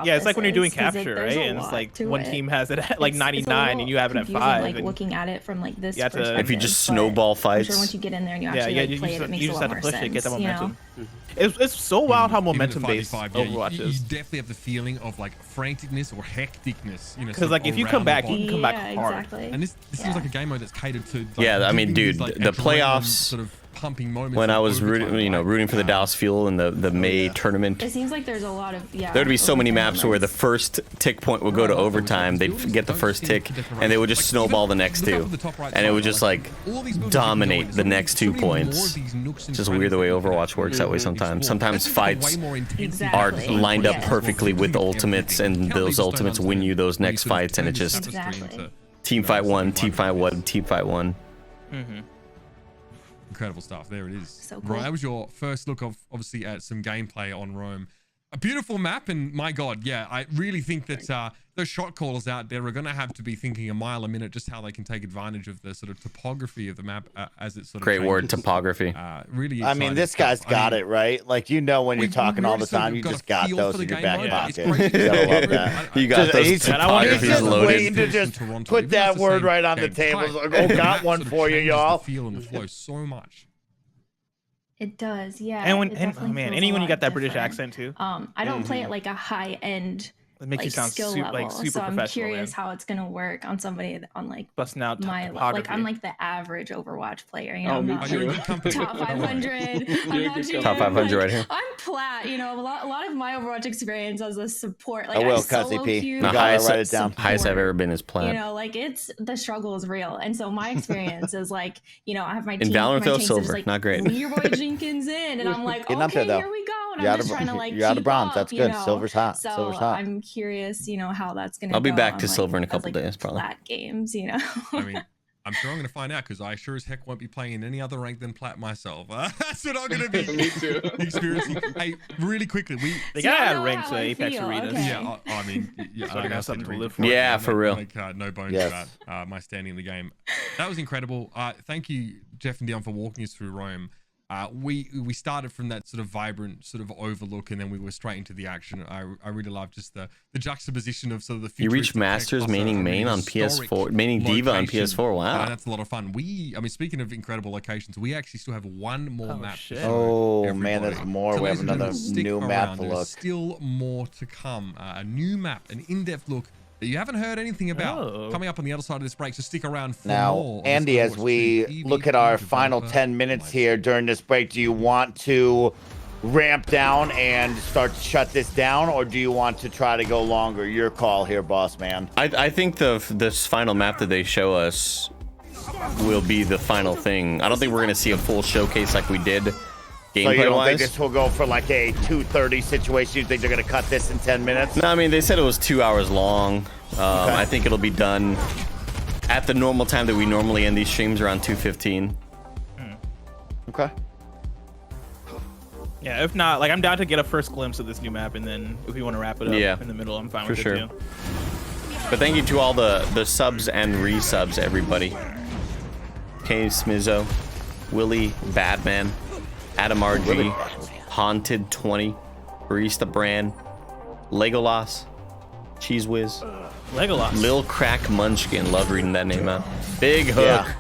yeah, it's like when you're doing capture, right? And it's like one team has it at like 99 and you have it at 5. Like and looking at it from like this you have to, perspective. if you just snowball fights. I'm sure once you get in there and you actually play it, it makes a lot more sense. Get the momentum. You know? It's so wild how momentum based Overwatch you is. definitely have the feeling of like franticness or hecticness, you know. Because like if you come back, you can come back hard. Exactly. And this seems like a game mode that's catered to. Like, yeah, I mean, dude, like, the playoffs. Sort of pumping moments. When I was rooting for the Dallas Fuel in the May tournament. It seems like there's a lot of There'd be so many maps where the first tick point would go to overtime. They'd get the first tick, and they would just snowball the next two, and it would just like dominate the next 2 points. It's just weird the way Overwatch works that way sometimes. Sometimes fights are lined up perfectly with ultimates, and those ultimates win you those next fights, and it just team fight one, team fight one, team fight one. Incredible stuff. There it is. So cool. Right, that was your first look of obviously at some gameplay on Rome. A beautiful map, and my God, yeah, I really think that those shot callers out there are going to have to be thinking a mile a minute just how they can take advantage of the sort of topography of the map as it sort of Great word, changes. topography. Really I mean, this guy's got it, right? Like, you know, when you're talking all the time, you just got those in your back pocket. You gotta love that. You got those He's topographies just loaded. waiting to just put that word right on the table. Like, oh, got one for you, y'all. Feel and the flow so much. It does, yeah. And when it and definitely man, feels anyone a you got lot that British different. accent too. I don't play it like a high end. It makes you sound skill super, level. like super so I'm professional. curious how it's gonna work on somebody on like busting out my topography. like I'm like the average Overwatch player. You know, Oh, I'm me not too. like top 500. I'm not doing, Top 500 right here. I'm plat. You know, a lot of my Overwatch experience as a support. Like I will, I solo Cuzzy P. queue. The highest- write it down. Highest I've ever been is plat. You know, like it's the struggle is real, and so my experience is like, you know, I have my In team. Valorant, my though, tanks silver, is like, not great. Leroy Jenkins in, and I'm like, Getting up okay, there, though. here we go. And You're I'm out just of- trying to like you're out of keep bronze. up, That's you good. know? Silver's hot. So Silver's hot. I'm curious, you know, how that's gonna. I'll be go back on, to like, silver in a as, couple like, days, probably. Plat games, you know. I mean, I'm sure I'm going to find out because I sure as heck won't be playing in any other rank than plat myself. That's what I'm going to be Me too. experiencing. Hey, really quickly, They See, I gotta add know ranks how to I Apex feel, arenas. okay. yeah, I mean, yeah, So I got something to live for. Yeah, for real. Like, no bones Yes. about my standing in the game. That was incredible. Thank you, Jeff and Dion, for walking us through Rome. We started from that sort of vibrant sort of overlook, and then we were straight into the action. I really love just the juxtaposition of sort of the You reached futuristic tech Masters, plus a maining main on historic PS4, maining Diva on location. PS4. Wow. That's a lot of fun. I mean, speaking of incredible locations, we actually still have one more map. to shit. show Oh, everybody. man, there's more. So We have ladies and another gentlemen, stick new around. map to There's look. still more to come. A new map, an in-depth look that you haven't heard anything about coming up on the other side of this break. So stick around for Now, more. on this Andy, as Overwatch we 2 look at our EVP final developer 10 minutes live here during this break, do you want to ramp down and start to shut this down, or do you want to try to go longer? Your call here, boss man. I think this final map that they show us will be the final thing. I don't think we're gonna see a full showcase like we did So you gameplay don't wise. think this will go for like a 2:30 situation? You think they're going to cut this in 10 minutes? No, I mean they said it was 2 hours long. I think it'll be done at the normal time that we normally end these streams, around 2:15. Okay. Yeah, if not, like I'm down to get a first glimpse of this new map, and then if we want to wrap it up in the middle, I'm fine for with sure. it too. But thank you to all the subs and resubs, everybody. K Smizzo, Willie Badman, Adam RG, Haunted 20, Barista Brand, Legolas, Cheese Whiz, Legolas, Lil Crack Munchkin. Love reading that name out. Big Hook. Yeah.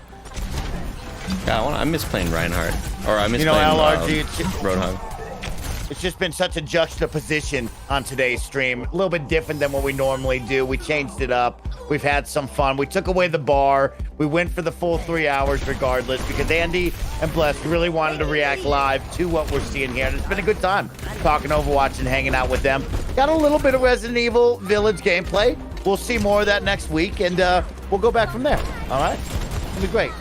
God, I miss playing Reinhardt. Or I miss You know, playing LRG, Roadhog. it's just been such a juxtaposition on today's stream. A little bit different than what we normally do. We changed it up. We've had some fun. We took away the bar. We went for the full 3 hours regardless because Andy and Bless really wanted to react live to what we're seeing here. And it's been a good time talking Overwatch and hanging out with them. Got a little bit of Resident Evil Village gameplay. We'll see more of that next week, and we'll go back from there. All right? It'll be great.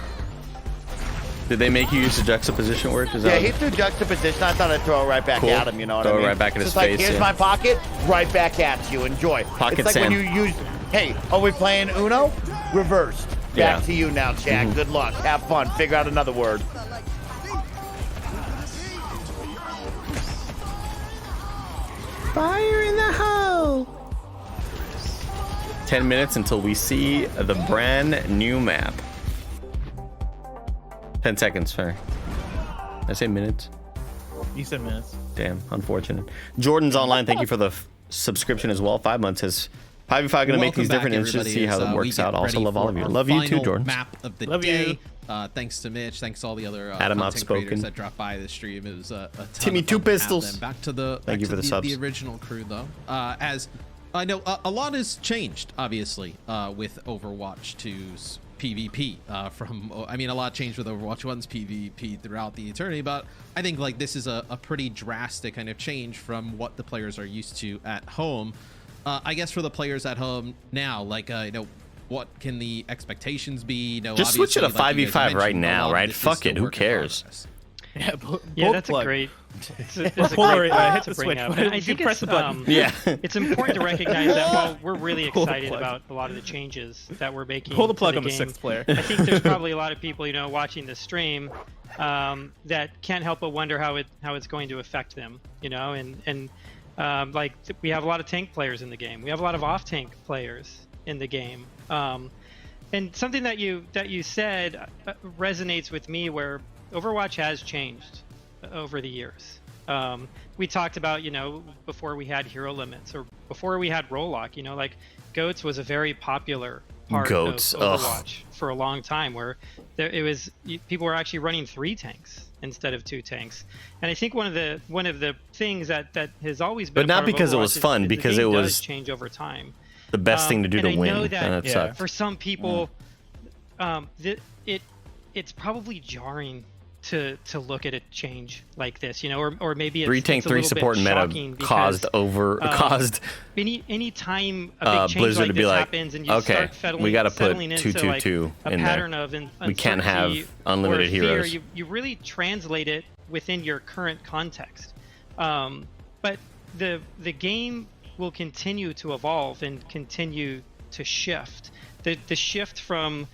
Did they make you use the juxtaposition word? Yeah, he threw juxtaposition. I thought I'd throw it right back at him, you know what I mean? Throw it right back in his It's like, face. here's my pocket, right back at you. Enjoy. Pocket it's like Sam. when you use, hey, are we playing Uno? Reversed. Back to you now, Chad. Good luck. Have fun. Figure out another word. Fire in the hole! 10 minutes until we see the brand new map. 10 seconds, sorry. Did I say minutes? You said minutes. Damn, unfortunate. Jordan's online. Thank you for the subscription as well. 5 months. Has 5v5 going to make these different and just see how it works out. Also love all of you. Love you too, Jordan. Map of the Love day. you. Thanks to Mitch. Thanks to all the other Adam content Outspoken. creators that dropped by the stream. It was a ton Timmy of Two fun to have Pistols. them. Back to the Thank you for the subs. the original crew though. As I know, a lot has changed obviously with Overwatch 2's PvP. A lot changed with Overwatch 1's PvP throughout the eternity, but I think like this is a pretty drastic kind of change from what the players are used to at home. I guess for the players at home now, like what can the expectations be? Just switch it to 5v5 right now, right? Fuck it, who cares? Yeah, that's a great. It's a Polar, great hit to the bring switch. up. And I think Press the button. it's important to recognize that while we're really excited about a lot of the changes that we're making, Pull the plug to on the game, sixth player. I think there's probably a lot of people, watching the stream that can't help but wonder how it's going to affect them, and like we have a lot of tank players in the game. We have a lot of off-tank players in the game. And something that you said resonates with me, where Overwatch has changed over the years. We talked about, before we had hero limits or before we had roll lock, like GOATS was a very popular part of Overwatch for a long time, where people were actually running 3 tanks instead of 2 tanks. And I think one of the things that has always been, but not because it was fun, because it was change over time. The best thing to do to win. I know that sucks. for some people, it's probably jarring to look at a change like this, or maybe it's 3 tank, 3 support meta caused any time a big change Blizzard like to be this like, happens and you okay, start we got to put settling 222 into, like, in a pattern there. of We can't have unlimited or fear, heroes. You really translate it within your current context, but the game will continue to evolve and continue to shift. The shift from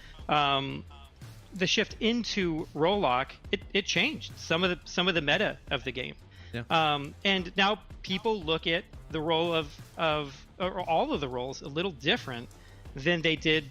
the shift into roll lock, it changed some of the meta of the game. Yeah. And now people look at the role of or all of the roles a little different than they did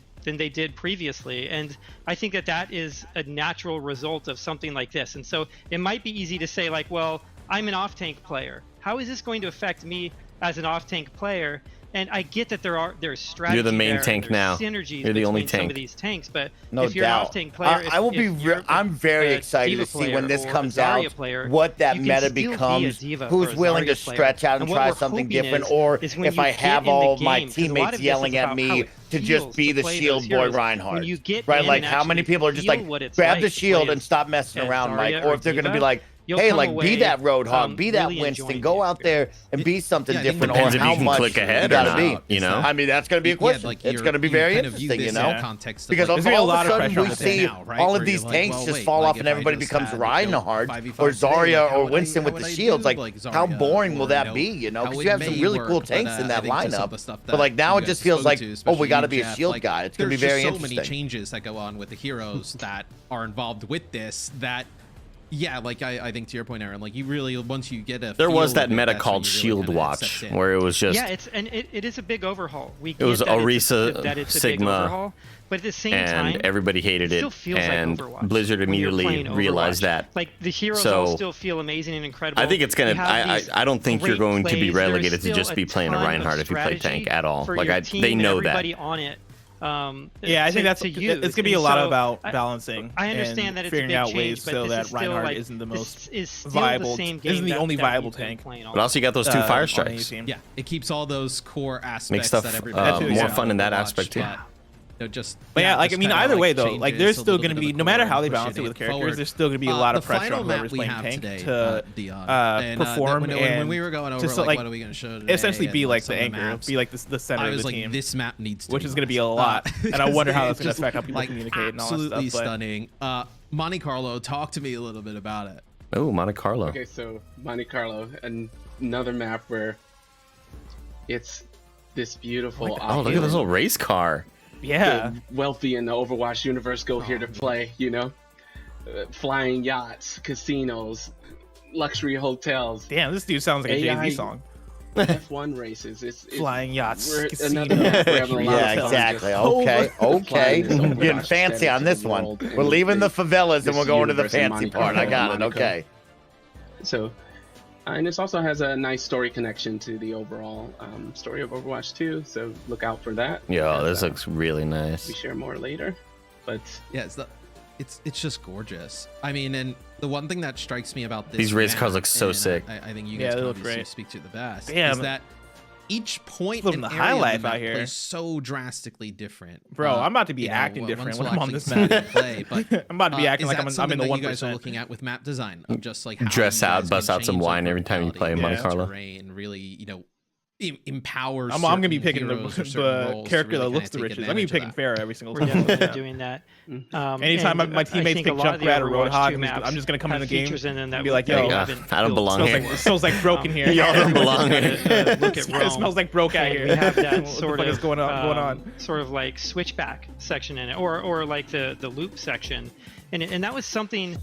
previously. And I think that is a natural result of something like this. And so it might be easy to say, like, well, I'm an off-tank player. How is this going to affect me as an off-tank player? And I get that there's strategy. You're the main there, tank now. Synergies You're the only between some tank. of these tanks, but No if you're doubt. an off-tank player, I will be. I'm very excited to see when this comes out what that meta becomes. Who's willing to stretch out and try something different, or if I have all my teammates yelling at me to just be the shield boy Reinhardt, right? Like how many people are just like, grab the shield and stop messing around, Mike, or if they're gonna be like, hey, like be that Roadhog, be that Winston, go out there and be something different, or depends if how you can much click ahead you or gotta not, be. you know? I mean, that's gonna be a question. It's gonna be very interesting, you know, because all of a sudden we see all of these tanks just fall off and everybody becomes Reinhardt or Zarya or Winston with the shields. Like, how boring will that be, you know? Because you have some really cool tanks in that lineup, but like now it just feels like, oh, we got to be a shield guy. It's gonna be very interesting. There's so many changes that go on with the heroes that are involved with this that. Yeah, like I think to your point, Aaron, like you really, once you get a there was that meta called Shield Watch where it was just it is a big overhaul. It was Orisa, Sigma, overhaul, but at the same time, and everybody hated it, and like Blizzard immediately realized that. Like the heroes all still feel amazing and incredible. I think it's gonna. I don't think you're going to be relegated to just be playing a Reinhardt if you play tank at all. Like they know that. On it. I think it's gonna be a lot about balancing. I understand that it's figuring a big out change, ways so that Reinhardt like, isn't the most viable, isn't the only viable tank. But also you got those 2 fire strikes. Yeah, it keeps all those core aspects that everybody more fun in that aspect too. just. But yeah, like I mean, either way though, like there's still going to be, no matter how they balance it with characters, there's still going to be a lot of pressure on whoever's playing tank to perform when we were going over, to like, what are we going to show today, essentially be and, like some the of the anchor, maps, be like the center of the team. This map needs to, which is going to be a lot, and I wonder how that's going to affect how people like, communicate and all that absolutely stuff. Stunning. Monte Carlo, talk to me a little bit about it. Oh, Monte Carlo. Okay, so Monte Carlo, another map where it's this beautiful. Oh, look at this little race car. Yeah. The wealthy in the Overwatch universe go here to play, you know? Flying yachts, casinos, luxury hotels. Damn, this dude sounds like a Jay-Z song. F1 races. It's flying yachts, another map we're having a lot of fun exactly. just Okay. flying this Getting Overwatch fancy on this aesthetic one. world, We're and leaving the favelas and this we're going to the universe in fancy Monte part. I got it. Monaco. Okay. So, and this also has a nice story connection to the overall story of Overwatch 2. So look out for that. Yo, this looks really nice. We share more later, but yeah, it's just gorgeous. I mean, and the one thing that strikes me about this, these race map, cars look so and sick. I think you guys they can look obviously great. speak to the best. Damn. Is that each point Living and the area high of the life map out here. plays so drastically different. Bro, I'm about to be you know, acting different once when I'm we'll on this actually map. see it play, but, I'm about to be acting is like that I'm in something the that you guys are 1%. looking at with map design of just like how Dress you out, guys bust can out some change wine up every time you play reality, Monte the Carlo. terrain, really, you know, empower. I'm gonna be certain picking heroes or the certain roles to character really that looks the kinda take richest. I'm gonna be advantage of picking that. Farrah every single We're time. definitely doing that. Anytime And my I teammates think pick a lot of the Junkrat or Overwatch Roadhog, 2 maps I'm just gonna come in have the game features in them that and be like, we yo, haven't I don't built belong so here. it smells like broke in here. Y'all don't belong here. Look at It Rome. smells like broke out And here. we have that What sort the fuck of is going on? sort of like switchback section in it, or like the loop section, and that was something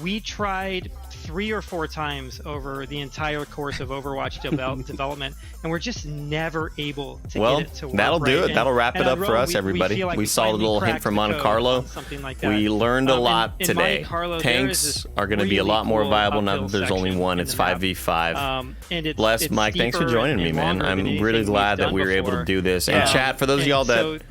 we tried 3 or 4 times over the entire course of Overwatch development, and we're just never able to get it to work. That'll do right. it. That'll wrap it and up for us, we everybody. feel like We saw a finally little hint cracked from the Monte code Carlo. on something like that. We learned a lot in today. Monte Carlo, Tanks are going to be a lot more viable now that there's only one. It's 5v5. Bless Mike, thanks for joining me, man. I'm really glad that we were able to do this. And chat, for those of y'all that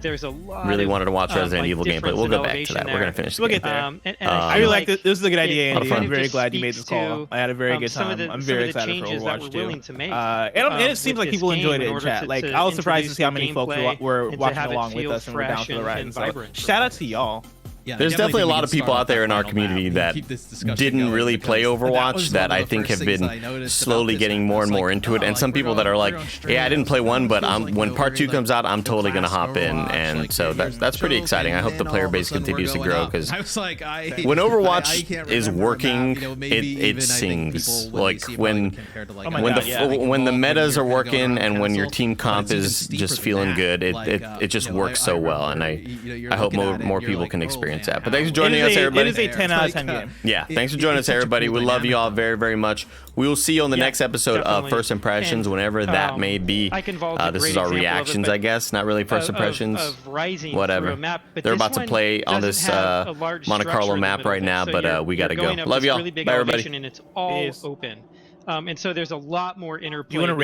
really wanted to watch Resident Evil gameplay, we'll go back to that. We're going to finish the We'll game. get there. I I really like this. This is a good idea, lot of Andy. fun. I'm very glad you made this call. I had a very good time. I'm very excited for Overwatch 2. And it seems like people enjoyed it in chat. Like, I was surprised to see how many folks were watching along with us and were down for the ride. So shout out to y'all. Yeah, There's definitely a lot of people out there in our community that didn't really play Overwatch that I think have been slowly getting more and more into it. And some people that are like, yeah, I didn't play 1, but when part 2 comes out, I'm totally going to hop in. And so that's pretty exciting. I hope the player base continues to grow because when Overwatch is working, it sings. Like when the metas are working and when your team comp is just feeling good, it just works so well. And I hope more people can experience that. But thanks for joining us, everybody. It is a 10 out of 10 game. Yeah, thanks for joining us, everybody. We love you all very, very much. We will see you on the next episode of First Impressions, whenever that may be. This is our reactions, I guess. Not really first impressions. Whatever. They're about to play on this Monte Carlo map right now, but we got to go. Love y'all. Bye, everybody. And it's all open. And so there's a lot more interplay. You want to